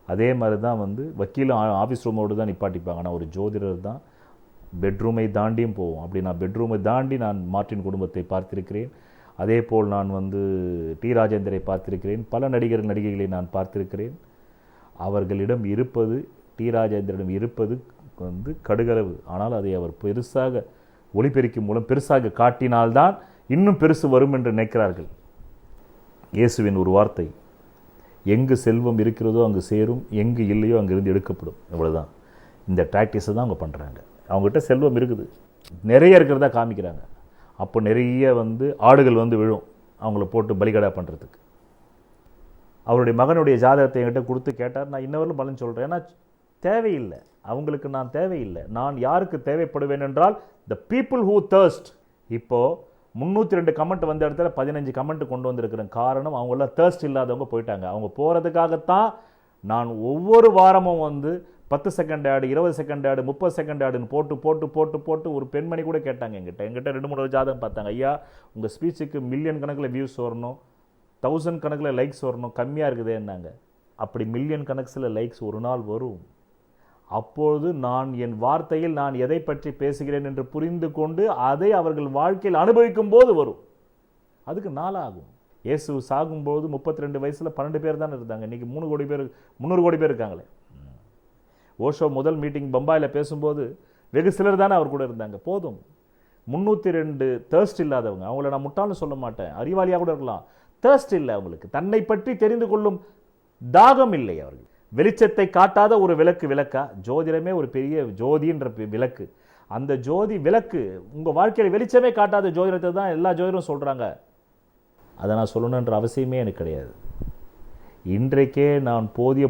அதே மாதிரி தான் வந்து வக்கீலும் ஆஃபீஸ் ரூமோடு தான் நிப்பாட்டிப்பாங்க. ஆனால் ஒரு ஜோதிடர் தான் பெட்ரூமை தாண்டியும் போவோம். அப்படி நான் பெட்ரூமை தாண்டி நான் மார்ட்டின் குடும்பத்தை பார்த்திருக்கிறேன். அதே போல் நான் வந்து டி ராஜேந்தரை பார்த்திருக்கிறேன். பல நடிகர்கள் நடிகைகளை நான் பார்த்திருக்கிறேன். அவர்களிடம் இருப்பது, டி ராஜேந்தரிடம் இருப்பது வந்து கடுகளவு. ஆனால் அதை அவர் பெருசாக ஒளிபெருக்கி மூலம் பெருசாக காட்டினால்தான் இன்னும் பெருசு வரும் என்று நினைக்கிறார்கள். இயேசுவின் ஒரு வார்த்தை, எங்கு செல்வம் இருக்கிறதோ அங்கு சேரும், எங்கு இல்லையோ அங்கிருந்து எடுக்கப்படும். இவ்வளவுதான். இந்த ப்ராக்டிஸை தான் அவங்க பண்ணுறாங்க. அவங்ககிட்ட செல்வம் இருக்குது, நிறைய இருக்கிறதா காமிக்கிறாங்க. அப்போ நிறைய வந்து ஆடுகள் வந்து விழும் அவங்கள போட்டு பலிகடா பண்ணுறதுக்கு. அவருடைய மகனுடைய ஜாதகத்தை என்கிட்ட கொடுத்து கேட்டார். நான் இன்னவரையும் பலன் சொல்கிறேன். ஏன்னா தேவையில்லை, அவங்களுக்கு நான் தேவையில்லை. நான் யாருக்கு தேவைப்படுவேன் என்றால் த பீப்புள் ஹூ தர்ஸ்ட். இப்போது 302 கமெண்ட் வந்த இடத்துல 15 கமெண்ட் கொண்டு வந்திருக்கிறேன். காரணம், அவங்களாம் தேர்ஸ்ட் இல்லாதவங்க போயிட்டாங்க. அவங்க போகிறதுக்காகத்தான் நான் ஒவ்வொரு வாரமும் வந்து 10 செகண்ட் ஆடு, 20 செகண்ட் ஆடு, 30 செகண்ட் ஆடுன்னு போட்டு போட்டு போட்டு போட்டு ஒரு பெண்மணி கூட கேட்டாங்க எங்கிட்ட 2-3 ஜாதகம் பார்த்தாங்க. ஐயா, உங்கள் ஸ்பீச்சுக்கு மில்லியன் கணக்கில் வியூஸ் வரணும், 1000 கணக்கில் லைக்ஸ் வரணும், கம்மியாக இருக்குதே என்னாங்க. அப்படி மில்லியன் கணக்கில் லைக்ஸ் ஒரு நாள் வரும். அப்பொழுது நான் என் வார்த்தையில் நான் எதை பற்றி பேசுகிறேன் என்று புரிந்து கொண்டு அதை அவர்கள் வாழ்க்கையில் அனுபவிக்கும் போது வரும். அதுக்கு நாளாகும். இயேசு சாகும்போது 32 வயசில் 12 பேர் தான் இருந்தாங்க. இன்றைக்கி 300 கோடி பேர் இருக்காங்களே. ஓஷோ முதல் மீட்டிங் பம்பாயில் பேசும்போது வெகு சிலர் தானே அவர் கூட இருந்தாங்க. போதும். 302 தேர்ஸ்ட் இல்லாதவங்க. அவங்கள நான் முட்டாள்னு சொல்ல மாட்டேன், அறிவாளியாக கூட இருக்கலாம். தேர்ஸ்ட் இல்லை அவங்களுக்கு, தன்னை பற்றி தெரிந்து கொள்ளும் தாகம் இல்லை அவர்கள். வெளிச்சத்தை காட்டாத ஒரு விளக்கா? ஜோதிடமே ஒரு பெரிய ஜோதின்ற விளக்கு. அந்த ஜோதி விளக்கு உங்கள் வாழ்க்கையில் வெளிச்சமே காட்டாத ஜோதிடத்தை தான் எல்லா ஜோதிடரும் சொல்கிறாங்க. அதை நான் சொல்லணுன்ற அவசியமே எனக்கு கிடையாது. இன்றைக்கே நான் போதிய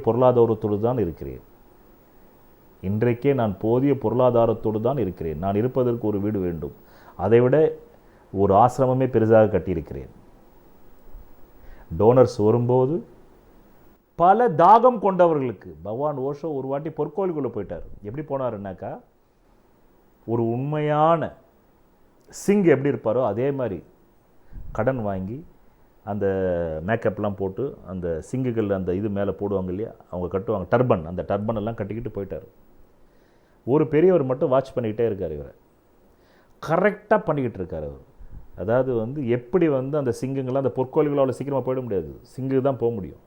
பொருளாதாரத்தோடு தான் இருக்கிறேன். நான் இருப்பதற்கு ஒரு வீடு வேண்டும். அதைவிட ஒரு ஆசிரமமே பெரிதாக கட்டியிருக்கிறேன். டோனர்ஸ் வரும்போது பல தாகம் கொண்டவர்களுக்கு பகவான் ஓஷோ ஒரு வாட்டி பொற்கோயிலுக்குள்ளே போயிட்டார். எப்படி போனாருன்னாக்கா, ஒரு உண்மையான சிங் எப்படி இருப்பாரோ அதே மாதிரி கடன் வாங்கி அந்த மேக்கப்லாம் போட்டு அந்த சிங்குகள் அந்த இது மேலே போடுவாங்க இல்லையா, அவங்க கட்டுவாங்க டர்பன், அந்த டர்பன் எல்லாம் கட்டிக்கிட்டு போயிட்டார். ஒரு பெரியவர் மட்டும் வாட்ச் பண்ணிக்கிட்டே இருக்கார். இவரை கரெக்டாக பண்ணிக்கிட்டு இருக்கார் அவர். அதாவது வந்து எப்படி வந்து அந்த சிங்குங்கள்லாம் அந்த பொற்கோயில்களால் சீக்கிரமாக போயிட முடியாது, சிங்கு தான் போக முடியும்.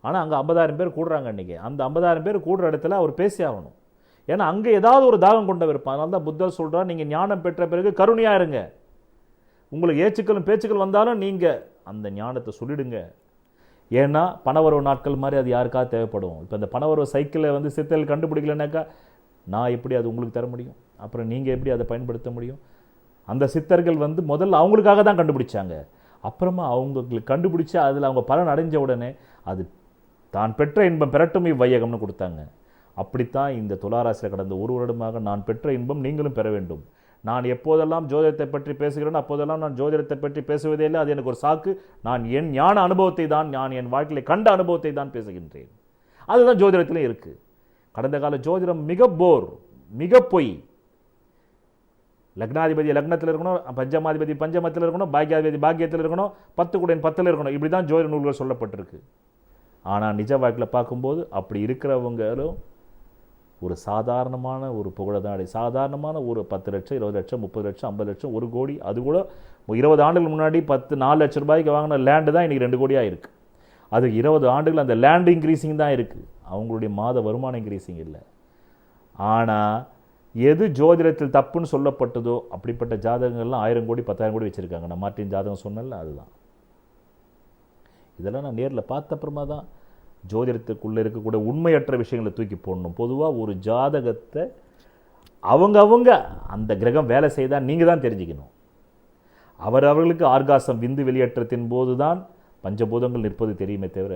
ஆனால் அங்கே 50,000 பேர் கூடுறாங்க அன்றைக்கி. அந்த 50,000 பேர் கூடுற இடத்துல அவர் பேசி ஆகணும். ஏன்னா அங்கே ஏதாவது ஒரு தாகம் கொண்டவர் இருப்பான். அதனால தான் புத்தர் சொல்கிறார், நீங்கள் ஞானம் பெற்ற பிறகு கருணையாக இருங்க. உங்களுக்கு ஏச்சுக்களும் பேச்சுக்கள் வந்தாலும் நீங்கள் அந்த ஞானத்தை சொல்லிடுங்க. ஏன்னா பணவரவு நாட்கள் மாதிரி அது யாருக்காவது தேவைப்படும். இப்போ இந்த பணவரவு சைக்கிளை வந்து சித்தல் கண்டுபிடிக்கலனாக்கா நான் எப்படி அது உங்களுக்கு தர முடியும்? அப்புறம் நீங்கள் எப்படி அதை பயன்படுத்த முடியும்? அந்த சித்தர்கள் வந்து முதல்ல அவங்களுக்காக தான் கண்டுபிடிச்சாங்க. அப்புறமா அவங்களுக்கு கண்டுபிடிச்சி அதில் அவங்க பலன் அடைஞ்ச உடனே அது தான் பெற்ற இன்பம் பெறட்டும் இவ்வையகம்னு கொடுத்தாங்க. அப்படித்தான் இந்த துளாராசியில் கடந்த 1 வருடமாக நான் பெற்ற இன்பம் நீங்களும் பெற வேண்டும். நான் எப்போதெல்லாம் ஜோதிடத்தை பற்றி பேசுகிறேன் அப்போதெல்லாம் நான் ஜோதிடத்தை பற்றி பேசுவதே இல்லை. அது எனக்கு ஒரு சாக்கு. நான் என் ஞான அனுபவத்தை தான், நான் என் வாழ்க்கையில் கண்ட அனுபவத்தை தான் பேசுகின்றேன். அதுதான் ஜோதிடத்திலே இருக்குது. கடந்த கால ஜோதிடம் மிக போர், மிக பொய். லக்னாதிபதி லக்னத்தில் இருக்கணும், பஞ்சமாதிபதி பஞ்சமத்தில் இருக்கணும், பாக்கியாதிபதி பாக்கியத்தில் இருக்கணும், 10 கூடையன் 10ல் இருக்கணும். இப்படி தான் ஜோதிட நூல்கள் சொல்லப்பட்டிருக்கு. ஆனால் நிஜ வாழ்க்கையில் பார்க்கும்போது அப்படி இருக்கிறவங்களும் ஒரு சாதாரணமான ஒரு புகழை தான் சாதாரணமான ஒரு 10 லட்சம் 20 லட்சம் 30 லட்சம் 50 லட்சம் 1 கோடி, அது கூட 20 ஆண்டுகள் முன்னாடி 4 லட்சம் ரூபாய்க்கு வாங்கின லேண்டு தான் இன்றைக்கி 2 கோடியாக இருக்குது. அது 20 ஆண்டுகள் அந்த லேண்ட் இன்க்ரீஸிங் தான் இருக்குது, அவங்களுடைய மாத வருமானம் இன்க்ரீஸிங் இல்லை. ஆனால் எது ஜோதிடத்தில் தப்புன்னு சொல்லப்பட்டதோ அப்படிப்பட்ட ஜாதகங்கள்லாம் 1000 கோடி 10,000 கோடி வச்சுருக்காங்க. நான் மார்ட்டின் ஜாதகம் சொன்னல, அதுதான். இதெல்லாம் நான் நேரில் பார்த்த அப்புறமா தான் ஜோதிடத்துக்குள்ளே இருக்கக்கூடிய உண்மையற்ற விஷயங்களை தூக்கி போடணும். பொதுவாக ஒரு ஜாதகத்தை அவங்க அந்த கிரகம் வேலை செய்தால் நீங்கள் தான் தெரிஞ்சுக்கணும். அவர்களுக்கு ஆர்காசம் விந்து வெளியேற்றத்தின் போது தான் பஞ்சபூதங்கள் நிற்பது தெரியுமே தவிர,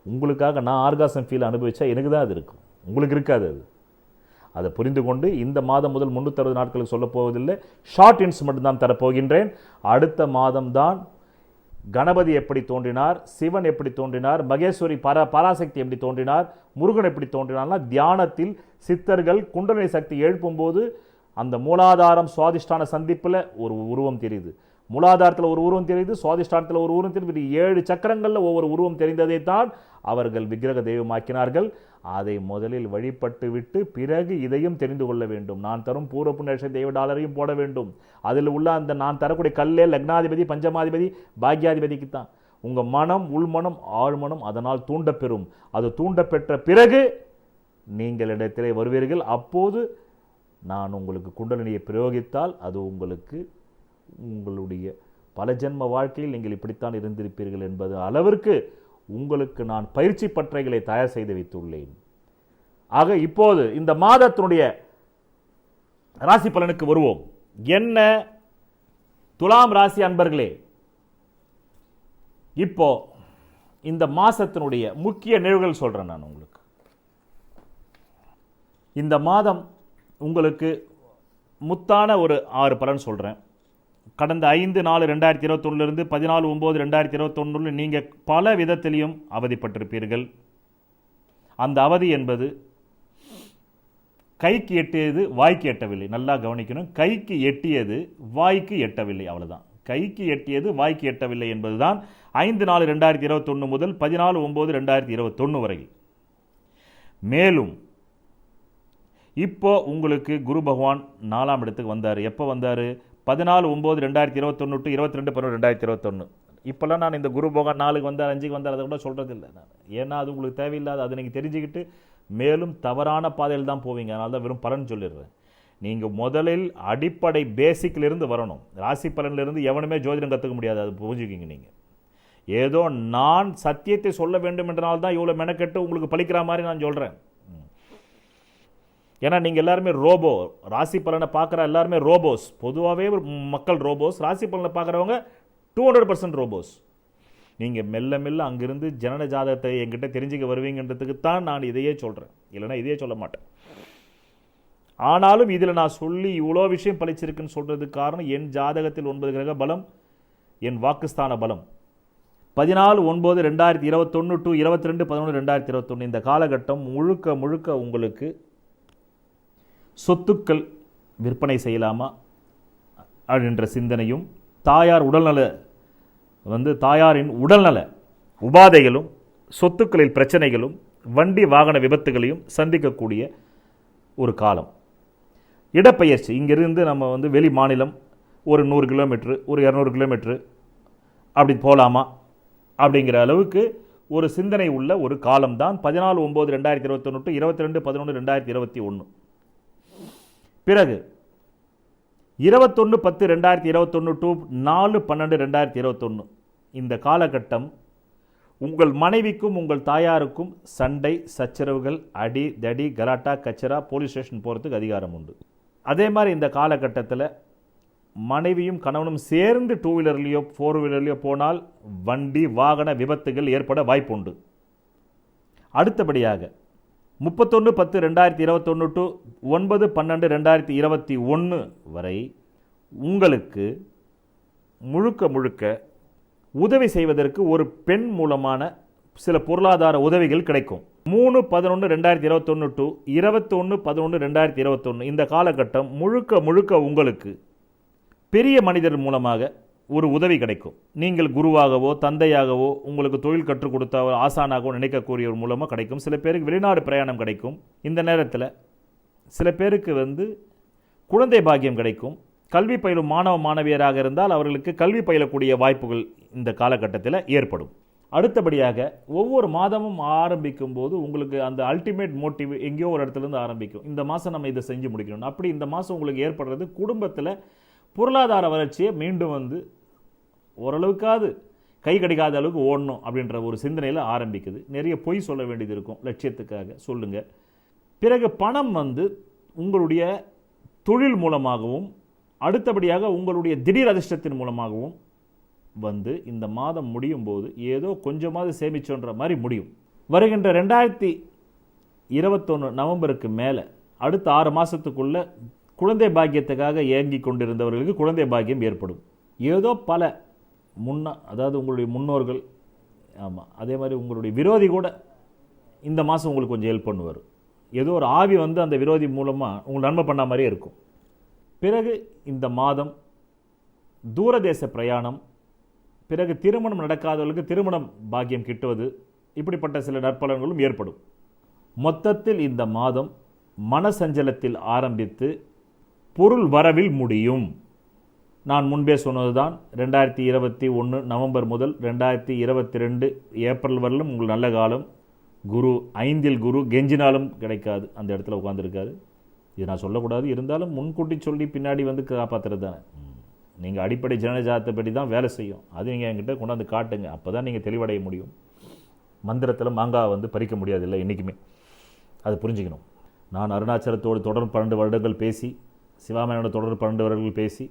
உங்களுக்காக நான் ஆர்காசம் ஃபீல் அனுபவித்தா எனக்கு தான் அது இருக்கும், உங்களுக்கு இருக்காது. அதை புரிந்து கொண்டு இந்த மாதம் முதல் 360 நாட்களுக்கு சொல்ல போவதில்லை, ஷார்ட் இன்ஸ் மட்டும்தான் தரப்போகின்றேன். அடுத்த மாதம்தான் கணபதி எப்படி தோன்றினார், சிவன் எப்படி தோன்றினார், மகேஸ்வரி பராசக்தி எப்படி தோன்றினார், முருகன் எப்படி தோன்றினார்னா தியானத்தில் சித்தர்கள் குண்டலினி சக்தி எழுப்பும்போது அந்த மூலாதாரம் சுவாதிஷ்டான சந்திப்பில் ஒரு உருவம் தெரியுது, மூலாதாரத்தில் ஒரு உருவம் தெரியுது, சுவாதிஷ்டானத்தில் ஒரு உருவம் தெரியுது. 7 சக்கரங்களில் ஒவ்வொரு உருவம் தெரிந்ததை தான் அவர்கள் விக்கிரக தெய்வமாக்கினார்கள். அதை முதலில் வழிபட்டு விட்டு பிறகு இதையும் தெரிந்து கொள்ள வேண்டும். நான் தரும் பூர்வ புண்ணிய தெய்வ டாலரையும் போட வேண்டும். அதில் உள்ள அந்த நான் தரக்கூடிய கல்லே லக்னாதிபதி பஞ்சமாதிபதி பாக்கியாதிபதிக்கு தான். உங்கள் மனம் உள்மனம் ஆழ்மனம் அதனால் தூண்டப்பெறும். அது தூண்டப்பெற்ற பிறகு நீங்கள் இடத்திலே வருவீர்கள். அப்போது நான் உங்களுக்கு குண்டலினியை பிரயோகித்தால் அது உங்களுக்கு உங்களுடைய பல ஜென்ம வாழ்க்கையில் நீங்கள் இப்படித்தான் இருந்திருப்பீர்கள் என்பது அளவிற்கு உங்களுக்கு நான் பயிற்சி பற்றைகளை தயார் செய்து வைத்துள்ளேன். ஆக இப்போது இந்த மாதத்தினுடைய ராசி பலனுக்கு வருவோம். என்ன துலாம் ராசி அன்பர்களே, இப்போ இந்த மாசத்தினுடைய முக்கிய நிகழ்வுகள் சொல்றேன் நான் உங்களுக்கு. இந்த மாதம் உங்களுக்கு முத்தான ஒரு 6 பலன் சொல்றேன். கடந்த 5/4/2021 இருந்து 14/9/2021 நீங்கள் பல விதத்திலையும் அவதிப்பட்டிருப்பீர்கள். அந்த அவதி என்பது கைக்கு எட்டியது வாய்க்கு எட்டவில்லை. நல்லா கவனிக்கணும், கைக்கு எட்டியது வாய்க்கு எட்டவில்லை, அவ்வளவுதான். கைக்கு எட்டியது வாய்க்கு எட்டவில்லை என்பதுதான் 5/4/2021 முதல் 14/9/2021 வரையில். மேலும் இப்போ உங்களுக்கு குரு பகவான் 4ஆம் இடத்துக்கு வந்தார். எப்போ வந்தார்? 14/9/2021 டு 22/11/2021. இப்போல்லாம் நான் இந்த குரு பகவான் 4க்கு வந்தார் 5க்கு வந்தார் அதை கூட சொல்கிறதில்லை நான். ஏன்னா அது உங்களுக்கு தேவையில்லாத, அதை நீங்கள் தெரிஞ்சுக்கிட்டு மேலும் தவறான பாதையில் தான் போவீங்க. அதனால தான் வெறும் பலன் சொல்லிடுறேன். நீங்கள் முதலில் அடிப்படை பேசிக்கிலிருந்து வரணும். ராசி பலனிலிருந்து எவனுமே ஜோதிடம் கற்றுக்க முடியாது, அது புரிஞ்சுக்கிங்க. நீங்கள் ஏதோ நான் சத்தியத்தை சொல்ல வேண்டும் என்றனால்தான் இவ்வளோ மெனக்கெட்டு உங்களுக்கு பழிக்கிற மாதிரி நான் சொல்கிறேன். ஏன்னா நீங்கள் எல்லாருமே ரோபோ. ராசி பலனை பார்க்குற எல்லாருமே ரோபோஸ். பொதுவாகவே மக்கள் ரோபோஸ். ராசி பலனை பார்க்குறவங்க 200% ரோபோஸ். நீங்கள் மெல்ல மெல்ல அங்கிருந்து ஜனன ஜாதகத்தை என்கிட்ட தெரிஞ்சுக்க வருவீங்கன்றதுக்கு தான் நான் இதையே சொல்கிறேன், இல்லைனா இதையே சொல்ல மாட்டேன். ஆனாலும் இதில் நான் சொல்லி இவ்வளோ விஷயம் பழிச்சிருக்குன்னு சொல்கிறதுக்கு காரணம் என் ஜாதகத்தில் 9 கிரக பலம், என் வாக்குஸ்தான பலம். 14/9/2021 டு 22/11/2021 இந்த காலகட்டம் முழுக்க முழுக்க உங்களுக்கு சொத்துக்கள் விற்பனை செய்யலாமா அப்படின்ற சிந்தனையும், தாயார் உடல்நல தாயாரின் உடல்நல உபாதைகளும், சொத்துக்களில் பிரச்சனைகளும், வண்டி வாகன விபத்துகளையும் சந்திக்கக்கூடிய ஒரு காலம். இடப்பெயர்ச்சி, இங்கிருந்து நம்ம வெளி மாநிலம் ஒரு 100 கிலோமீட்டரு ஒரு 200 கிலோமீட்டரு அப்படி போகலாமா அப்படிங்கிற அளவுக்கு ஒரு சிந்தனை உள்ள ஒரு காலம்தான் 14/9/2021 டு 22/11/2021. பிறகு 21/10/2021 டு 4/12/2021 இந்த காலகட்டம் உங்கள் மனைவிக்கும் உங்கள் தாயாருக்கும் சண்டை சச்சரவுகள், அடி தடி கலாட்டா கச்சரா, போலீஸ் ஸ்டேஷன் போகிறதுக்கு அதிகாரம் உண்டு. அதே மாதிரி இந்த காலகட்டத்தில் மனைவியும் கணவனும் சேர்ந்து 2 வீலர்லேயோ 4 வீலர்லேயோ போனால் வண்டி வாகன விபத்துகள் ஏற்பட வாய்ப்புண்டு. அடுத்தபடியாக 31/10/2021 டு 9/12/2021 வரை உங்களுக்கு முழுக்க முழுக்க உதவி செய்வதற்கு ஒரு பெண் மூலமான சில பொருளாதார உதவிகள் கிடைக்கும். 3/11/2021 டு 21/11/2021 இந்த காலகட்டம் முழுக்க முழுக்க உங்களுக்கு பெரிய மனிதர் மூலமாக ஒரு உதவி கிடைக்கும். நீங்கள் குருவாகவோ தந்தையாகவோ உங்களுக்கு தொழில் கற்றுக் கொடுத்த ஆசானாகவோ நினைக்கக்கூடியவர் மூலமாக கிடைக்கும். சில பேருக்கு வெளிநாடு பிரயாணம் கிடைக்கும். இந்த நேரத்தில் சில பேருக்கு குழந்தை பாக்கியம் கிடைக்கும். கல்வி பயிலும் மாணவ மாணவியராக இருந்தால் அவர்களுக்கு கல்வி பயிலக்கூடிய வாய்ப்புகள் இந்த காலகட்டத்தில் ஏற்படும். அடுத்தபடியாக ஒவ்வொரு மாதமும் ஆரம்பிக்கும் போது உங்களுக்கு அந்த அல்டிமேட் மோட்டிவ் எங்கேயோ ஒரு இடத்துலேருந்து ஆரம்பிக்கும். இந்த மாதம் நம்ம இதை செஞ்சு முடிக்கணும். அப்படி இந்த மாதம் உங்களுக்கு ஏற்படுறது குடும்பத்தில் பொருளாதார வளர்ச்சியை மீண்டும் ஓரளவுக்காவது கை கடிக்காத அளவுக்கு ஓடணும் அப்படின்ற ஒரு சிந்தனையில் ஆரம்பிக்குது. நிறைய பொய் சொல்ல வேண்டியது இருக்கும். லட்சியத்துக்காக சொல்லுங்கள். பிறகு பணம் உங்களுடைய தொழில் மூலமாகவும் அடுத்தபடியாக உங்களுடைய திடீர் அதிர்ஷ்டத்தின் மூலமாகவும் இந்த மாதம் முடியும் போது ஏதோ கொஞ்சமாவது சேமிச்சோன்ற மாதிரி முடியும். வருகின்ற 2021 நவம்பருக்கு மேலே அடுத்த 6 மாதத்துக்குள்ள குழந்தை பாக்கியத்துக்காக ஏங்கி கொண்டிருந்தவர்களுக்கு குழந்தை பாக்கியம் ஏற்படும். ஏதோ பல அதாவது உங்களுடைய முன்னோர்கள், ஆமாம், அதே மாதிரி உங்களுடைய விரோதி கூட இந்த மாதம் உங்களுக்கு கொஞ்சம் ஹெல்ப் பண்ணுவார். ஏதோ ஒரு ஆவி அந்த விரோதி மூலமாக உங்களுக்கு நன்மை பண்ண மாதிரியே இருக்கும். பிறகு இந்த மாதம் தூரதேச பிரயாணம், பிறகு திருமணம் நடக்காதவர்களுக்கு திருமணம் பாக்கியம் கிட்டுவது, இப்படிப்பட்ட சில நற்பலன்களும் ஏற்படும். மொத்தத்தில் இந்த மாதம் மனசஞ்சலத்தில் ஆரம்பித்து பொருள் வரவில் முடியும். நான் முன்பே சொன்னதுதான், 2021 நவம்பர் முதல் 2022 ஏப்ரல் வரலும் உங்களுக்கு நல்ல காலம். குரு 5ல் குரு கெஞ்சினாலும் கிடைக்காது, அந்த இடத்துல உட்காந்துருக்காரு. இது நான் சொல்லக்கூடாது, இருந்தாலும் முன்கூட்டி சொல்லி பின்னாடி காப்பாற்றுறது தானே. நீங்கள் அடிப்படை ஜனஜாதத்தைப்படி தான் வேலை செய்யும். அது நீங்கள் என்கிட்ட கொண்டாந்து காட்டுங்க, அப்போ தான் நீங்கள் தெளிவடைய முடியும். மந்திரத்தில் மாங்காய் பறிக்க முடியாது இல்லை என்றைக்குமே, அது புரிஞ்சுக்கணும். நான் அருணாச்சலத்தோடு தொடர் 12 வருடங்கள் பேசி, சிவாமேனோட தொடர் 12 வருடங்கள் பேசி,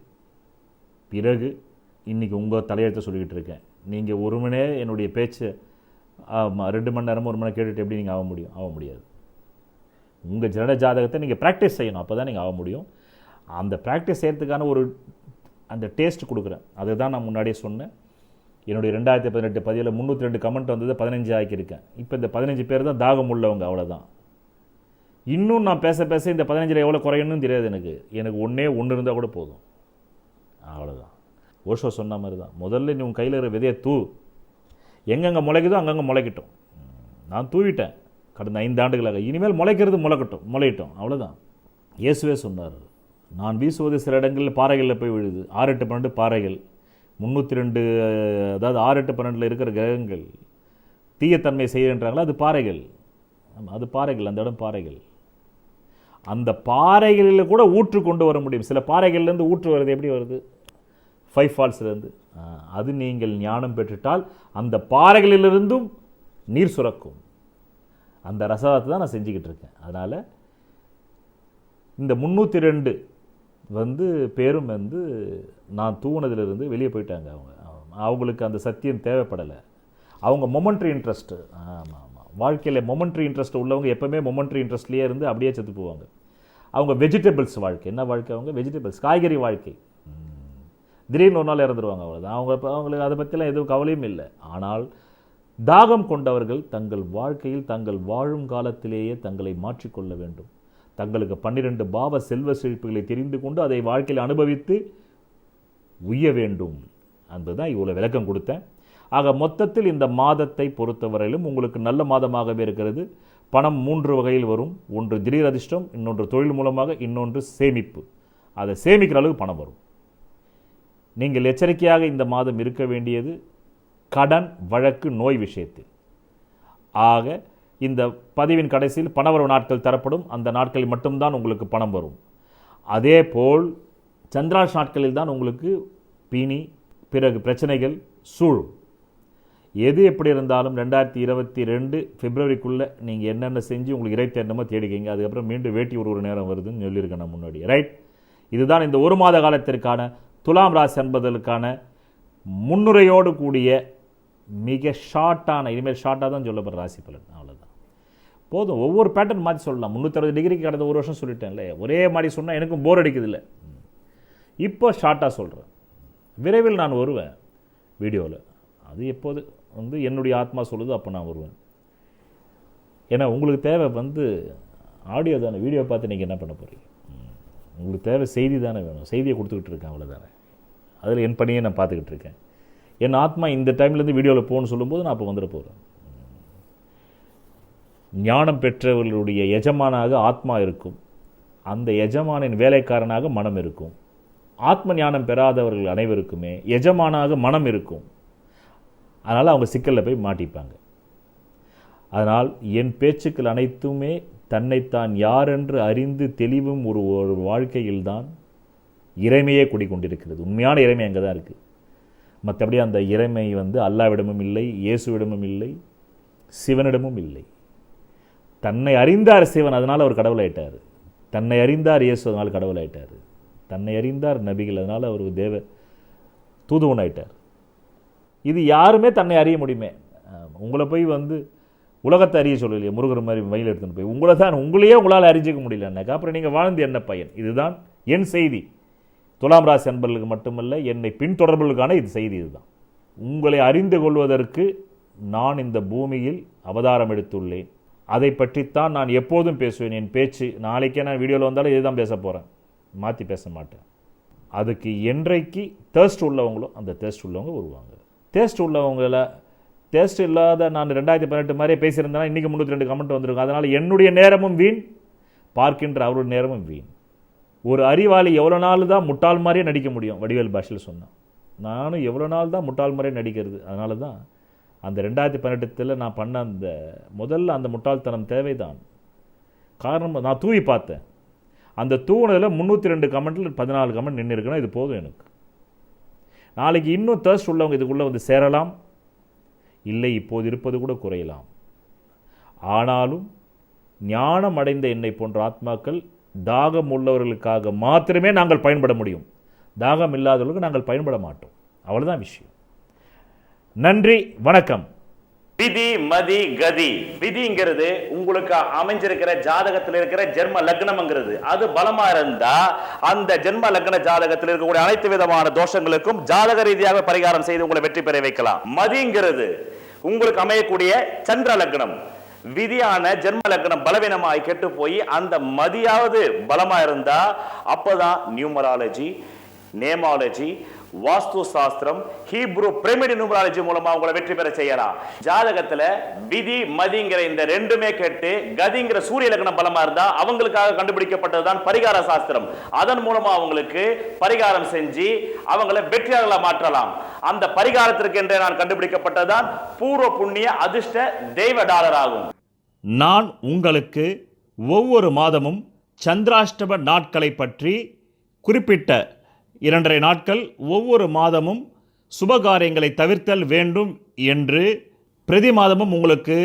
பிறகு இன்றைக்கி உங்கள் தலையெழுத்தை சொல்லிக்கிட்டு இருக்கேன். நீங்கள் ஒரு மணி நேரம் என்னுடைய பேச்சை 2 மணி நேரமும் 1 மணி நேரம் கேட்டுட்டு எப்படி நீங்கள் ஆக முடியும்? ஆக முடியாது. உங்கள் ஜன ஜாதகத்தை நீங்கள் ப்ராக்டிஸ் செய்யணும், அப்போ தான் நீங்கள் ஆக முடியும். அந்த ப்ராக்டிஸ் செய்கிறதுக்கான அந்த டேஸ்ட் கொடுக்குறேன். அதுதான் நான் முன்னாடியே சொன்னேன். என்னுடைய 2018 பதிவில் 302 கமெண்ட் 15 ஆக்கியிருக்கேன். இப்போ இந்த 15 பேர் தான் தாகம் உள்ளவங்க, அவ்வளோதான். இன்னும் நான் பேச இந்த 15 எவ்வளோ குறையணும்னு தெரியாது எனக்கு ஒன்று இருந்தால் கூட போதும், அவ்வளோதான். ஓஷோ சொன்ன மாதிரி தான், முதல்ல நீ உன் கையில் இருக்கிற விதையை எங்கெங்கே முளைக்குதோ அங்கங்கே முளைக்கட்டும். நான் தூவிட்டேன் கடந்த 5 ஆண்டுகளாக, இனிமேல் முளைக்கிறது முளையிட்டோம், அவ்வளோதான். இயேசுவே சொன்னார், நான் வீசுவது சில இடங்களில் பாறைகளில் போய் விழுது. 6, 8, 12 பாறைகள், 302, அதாவது 6, 8, 12 இருக்கிற கிரகங்கள் தீயத்தன்மை செய்கின்றாங்களா, அது பாறைகள். அது பாறைகள், அந்த இடம் பாறைகள். அந்த பாறைகளில் கூட ஊற்று கொண்டு வர முடியும். சில பாறைகள்லேருந்து ஊற்று வருது, எப்படி வருது? 5 ஃபால்ஸ்லேருந்து. அது நீங்கள் ஞானம் பெற்றுட்டால் அந்த பாறைகளிலிருந்தும் நீர் சுரக்கும். அந்த ரசவாதத்தை தான் நான் செஞ்சுக்கிட்டு இருக்கேன். அதனால் இந்த 302 பேரும் நான் தூங்கினதுலேருந்து வெளியே போயிட்டாங்க. அவங்களுக்கு அந்த சத்தியம் தேவைப்படலை. அவங்க மொமெண்ட்ரி இன்ட்ரெஸ்ட்டு, ஆமாம், வாழ்க்கையில் மொமெண்ட்ரி இன்ட்ரெஸ்ட் உள்ளவங்க எப்போவுமே மொமெண்ட்ரி இன்ட்ரெஸ்ட்லேயே இருந்து அப்படியே செத்து போவாங்க. அவங்க வெஜிடபிள்ஸ் வாழ்க்கை. என்ன வாழ்க்கை? அவங்க வெஜிடபிள்ஸ், காய்கறி வாழ்க்கை. திடீர்னு ஒரு நாள் இறந்துருவாங்க, அவ்வளோதான். அவங்களுக்கு அதை பற்றிலாம் எதுவும் கவலையும் இல்லை. ஆனால் தாகம் கொண்டவர்கள் தங்கள் வாழ்க்கையில் தங்கள் வாழும் காலத்திலேயே தங்களை மாற்றிக்கொள்ள வேண்டும். தங்களுக்கு 12 பாவ செல்வ செழிப்புகளை தெரிந்து கொண்டு அதை வாழ்க்கையில் அனுபவித்து உய்ய வேண்டும் என்பதுதான் இவ்வளோ விளக்கம் கொடுத்தேன். ஆக மொத்தத்தில் இந்த மாதத்தை பொறுத்தவரையிலும் உங்களுக்கு நல்ல மாதமாகவே இருக்கிறது. பணம் 3 வகையில் வரும். ஒன்று திடீர் அதிர்ஷ்டம், இன்னொன்று தொழில் மூலமாக, இன்னொன்று சேமிப்பு. அதை சேமிக்கிற அளவுக்கு பணம் வரும். நீங்கள் எச்சரிக்கையாக இந்த மாதம் இருக்க வேண்டியது கடன், வழக்கு, நோய் விஷயத்தில். ஆக இந்த பதிவின் கடைசியில் பணவரவு நாட்கள் தரப்படும். அந்த நாட்களில் மட்டும்தான் உங்களுக்கு பணம் வரும். அதே போல் சந்திராஷ் நாட்களில் தான் உங்களுக்கு பிணி, பிறகு பிரச்சனைகள் சூழும். எது எப்படி இருந்தாலும் 2022 பிப்ரவரிக்குள்ளே நீங்கள் என்னென்ன செஞ்சு உங்களுக்கு இறை தேடணுமோ தேடிக்கிங்க. அதுக்கப்புறம் மீண்டும் வேட்டி ஒரு நேரம் வருதுன்னு சொல்லியிருக்கேன் நான் முன்னாடி, ரைட்? இதுதான் இந்த 1 மாத காலத்திற்கான துலாம் ராசி அன்பர்களுக்கான முன்னுரையோடு கூடிய மிக ஷார்ட்டான, இனிமேல் ஷார்ட்டாக தான் சொல்லப்படுற ராசி பலன். அவ்வளோதான், போதும். ஒவ்வொரு பேட்டர்ன் மாற்றி சொல்லலாம். 360 டிகிரிக்கு கடந்த 1 வருஷம் சொல்லிட்டேன்ல, ஒரே மாதிரி சொன்னால் எனக்கும் போர் அடிக்குதில்லை. இப்போ ஷார்ட்டாக சொல்கிறேன். விரைவில் நான் வருவேன் வீடியோவில். அது எப்போது என்னுடைய ஆத்மா சொல்லுது அப்போ நான் வருவேன். ஏன்னா உங்களுக்கு தேவை ஆடியோ தானே, வீடியோ பார்த்து நீங்கள் என்ன பண்ண போகிறீங்க? உங்களுக்கு தேவை செய்தி தானே வேணும். செய்தியை கொடுத்துக்கிட்டு இருக்கேன், அவ்வளோதானே. அதில் என் பணியை நான் பார்த்துக்கிட்டு இருக்கேன். என் ஆத்மா இந்த டைம்லேருந்து வீடியோவில் போகணும்னு சொல்லும்போது நான் அப்போ வந்துட போகிறேன். ஞானம் பெற்றவர்களுடைய எஜமானாக ஆத்மா இருக்கும், அந்த எஜமானின் வேலைக்காரனாக மனம் இருக்கும். ஆத்ம ஞானம் பெறாதவர்கள் அனைவருக்குமே எஜமானாக மனம் இருக்கும். அதனால் அவங்க சிக்கலில் போய் மாட்டிப்பாங்க. அதனால் என் பேச்சுக்கள் அனைத்துமே தன்னைத்தான் யார் என்று அறிந்து தெளிவும் ஒரு வாழ்க்கையில்தான் இறைமையே குடிக்கொண்டிருக்கிறது. உண்மையான இறைமை அங்கே தான் இருக்குது. மற்றபடி அந்த இறைமை அல்லாவிடமும் இல்லை, இயேசுவிடமும் இல்லை, சிவனிடமும் இல்லை. தன்னை அறிந்தார் சிவன், அதனால் அவர் கடவுளாயிட்டார். தன்னை அறிந்தார் இயேசு, அதனால் கடவுளாயிட்டார். தன்னை அறிந்தார் நபிகள், அதனால் அவர் தேவ தூதுவனாயிட்டார். இது யாருமே தன்னை அறிய முடியுமே. உங்களை போய் உலகத்தை அறிய சொல்லலையே, முருகர் மாதிரி மயில் எடுத்துன்னு போய் உங்களையே உங்களால் அறிஞ்சிக்க முடியலன்னாக்கா அப்புறம் நீங்கள் வாழ்ந்து என்ன பயன்? இதுதான் என் செய்தி. துலாம் ராசி அன்பர்களுக்கு மட்டுமல்ல, என்னை பின்தொடர்பவர்களுக்கான இது செய்தி. இதுதான், உங்களை அறிந்து கொள்வதற்கு நான் இந்த பூமியில் அவதாரம் எடுத்துள்ளேன். அதை பற்றித்தான் நான் எப்போதும் பேசுவேன். என் பேச்சு நாளைக்கே நான் வீடியோவில் வந்தாலும் இதுதான் பேச போகிறேன், மாற்றி பேச மாட்டேன். அதுக்கு என்றைக்கு தேர்ஸ்ட் உள்ளவங்களோ அந்த தேர்ஸ்ட் உள்ளவங்க வருவாங்க. தேர்ஸ்ட் உள்ளவங்கள தேர்ஸ்ட் இல்லாத நான் 2018 மாதிரியே பேசியிருந்தேன்னா இன்றைக்கி 302 கமெண்ட் வந்திருக்கும். அதனால் என்னுடைய நேரமும் வீண், பார்க்கின்ற அவருடைய நேரமும் வீண். ஒரு அறிவாளி எவ்வளோ நாள் தான் முட்டாள் மாதிரியே நடிக்க முடியும்? வடிவேல் பாஷையில் சொன்னான். நானும் எவ்வளோ நாள் தான் முட்டாள் மாதிரியே நடிக்கிறது. அதனால தான் அந்த 2018 நான் பண்ண முதல்ல அந்த முட்டாள்தனம் தேவைதான். காரணம், நான் தூவி பார்த்தேன். அந்த தூவுனதில் 302 கமெண்ட்டில் 14 கமெண்ட் நின்று இருக்குன்னா இது போதும் எனக்கு. நாளைக்கு இன்னும் தேர்ஸ்ட் உள்ளவங்க இதுக்குள்ளே சேரலாம், இல்லை இப்போது இருப்பது கூட குறையலாம். ஆனாலும் ஞானம் அடைந்த என்னை போன்ற ஆத்மாக்கள் தாகம் உள்ளவர்களுக்காக மாத்திரமே நாங்கள் பயன்பட முடியும். தாகம் இல்லாதவர்களுக்கு நாங்கள் பயன்பட மாட்டோம். அவ்வளோதான் விஷயம். நன்றி, வணக்கம். விதி மதி கதி. விதிங்கிறது உங்களுக்கு அமைஞ்சிருக்கிற ஜாதகத்தில் இருக்கிற ஜென்ம லக்னம்ங்கிறது. அது பலமா இருந்தா அந்த ஜென்ம லக்ன ஜாதகத்தில் இருக்கக்கூடிய அனைத்து விதமான தோஷங்களுக்கும் ஜாதக ரீதியாக பரிகாரம் செய்து உங்களை வெற்றி பெற வைக்கலாம். மதிங்கிறது உங்களுக்கு அமையக்கூடிய சந்திர லக்னம். விதியான ஜென்ம லக்னம் பலவீனமாய் கெட்டு போய் அந்த மதியாவது பலமா இருந்தா அப்பதான் நியூமராலஜி, நேமாலஜி, வாஸ்து சாஸ்திரம், ஹீப்ரு பிரமிட் நியூமராலஜி மூலமா உங்களை வெற்றி பெற செய்யலாம். ஜாதகத்துல விதி மதிங்கிற இந்த ரெண்டுமே கேட்டு கதிங்கிற சூரிய லக்னம் பலமா இருந்தா அவங்களுக்காக கண்டுபிடிக்கப்பட்டதுதான் பரிகார சாஸ்திரம். அதன் மூலமா அவங்களுக்கு பரிகாரம் செஞ்சு அவங்களை வெற்றியாளர்களா மாற்றலாம். அந்த பரிகாரத்திற்கு என்றே நான் கண்டுபிடிக்கப்பட்டதுதான் பூர்வ புண்ணிய அதிர்ஷ்ட தெய்வ டாலர் ஆகும். நான் உங்களுக்கு ஒவ்வொரு மாதமும் சந்திராஷ்டம நாட்களை பற்றி குறிப்பிட்ட 2.5 நாட்கள் ஒவ்வொரு மாதமும் சுபகாரியங்களை தவிர்த்தல் வேண்டும் என்று பிரதி மாதமும் உங்களுக்கு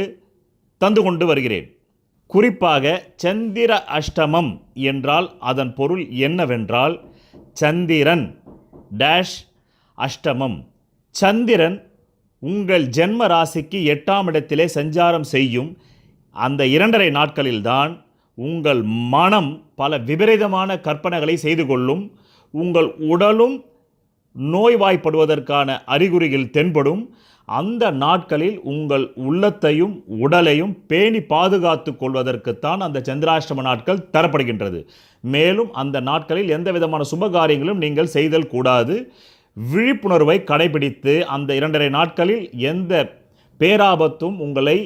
தந்து கொண்டு வருகிறேன். குறிப்பாக சந்திர அஷ்டமம் என்றால் அதன் பொருள் என்னவென்றால் சந்திரன் டேஷ் அஷ்டமம். சந்திரன் உங்கள் ஜென்ம ராசிக்கு 8ஆம் இடத்திலே சஞ்சாரம் செய்யும் அந்த 2.5 நாட்களில்தான் உங்கள் மனம் பல விபரீதமான கற்பனைகளை செய்து கொள்ளும். உங்கள் உடலும் நோய்வாய்ப்படுவதற்கான அறிகுறிகள் தென்படும். அந்த நாட்களில் உங்கள் உள்ளத்தையும் உடலையும் பேணி பாதுகாத்து கொள்வதற்குத்தான் அந்த சந்திராஷ்டம நாட்கள் தரப்படுகின்றது. மேலும் அந்த நாட்களில் எந்த விதமான சுபகாரியங்களும் நீங்கள் செய்தல் கூடாது. விழிப்புணர்வை கடைபிடித்து அந்த 2.5 நாட்களில் எந்த பேராபத்தும் உங்களை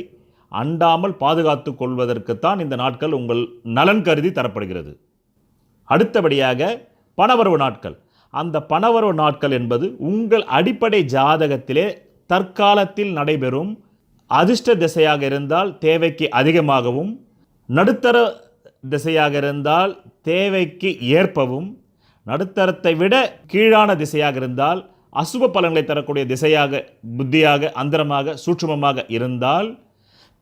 அண்டாமல் பாதுகாத்து கொள்வதற்குத்தான் இந்த நாட்கள் உங்கள் நலன் கருதி தரப்படுகிறது. அடுத்தபடியாக பணவரவு நாட்கள். அந்த பணவரவு நாட்கள் என்பது உங்கள் அடிப்படை ஜாதகத்திலே தற்காலத்தில் நடைபெறும் அதிர்ஷ்ட திசையாக இருந்தால் தேவைக்கு அதிகமாகவும், நடுத்தர திசையாக இருந்தால் தேவைக்கு ஏற்பவும், நடுத்தரத்தை விட கீழான திசையாக இருந்தால் அசுப பலன்களை தரக்கூடிய திசையாக, புத்தியாக, அந்தரமாக, சூட்சுமமாக இருந்தால்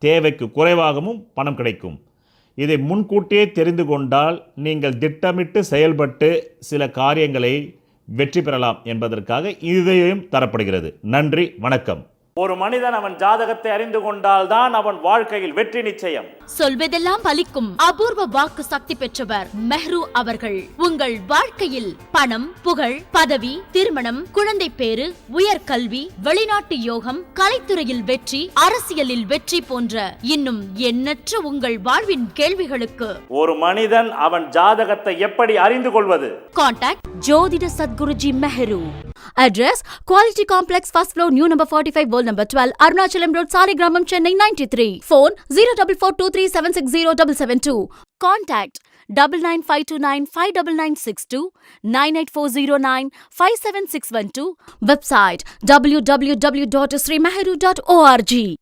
தேவைக்கு குறைவாகவும் பணம் கிடைக்கும். இதை முன்கூட்டியே தெரிந்து கொண்டால் நீங்கள் திட்டமிட்டு செயல்பட்டு சில காரியங்களை வெற்றி பெறலாம் என்பதற்காக இதையும் தரப்படுகிறது. நன்றி, வணக்கம். ஒரு மனிதன் அவன் ஜாதகத்தை அறிந்து கொண்டால் தான் அவன் வாழ்க்கையில் வெற்றி நிச்சயம். சொல்வதெல்லாம் பலிக்கும் அபூர்வ வாக்கு சக்தி பெற்றவர் மெஹ்ரு அவர்கள். உங்கள் வாழ்க்கையில் பணம், புகழ், பதவி, திருமணம், குழந்தை பேறு, உயர்கல்வி, வெளிநாட்டு யோகம், கலைத்துறையில் வெற்றி, அரசியலில் வெற்றி போன்ற இன்னும் எண்ணற்ற உங்கள் வாழ்வின் கேள்விகளுக்கு ஒரு மனிதன் அவன் ஜாதகத்தை எப்படி அறிந்து கொள்வது? கான்டாக்ட் ஜோதிட Sadguruji Mehru. Address Quality Complex, first floor, new number 45, wall number 12, Arunachalam Road, Saligramam, Chennai 93. Phone 0442376072. Contact 9952959962, 98409 57612. Website www.srimeheru.org.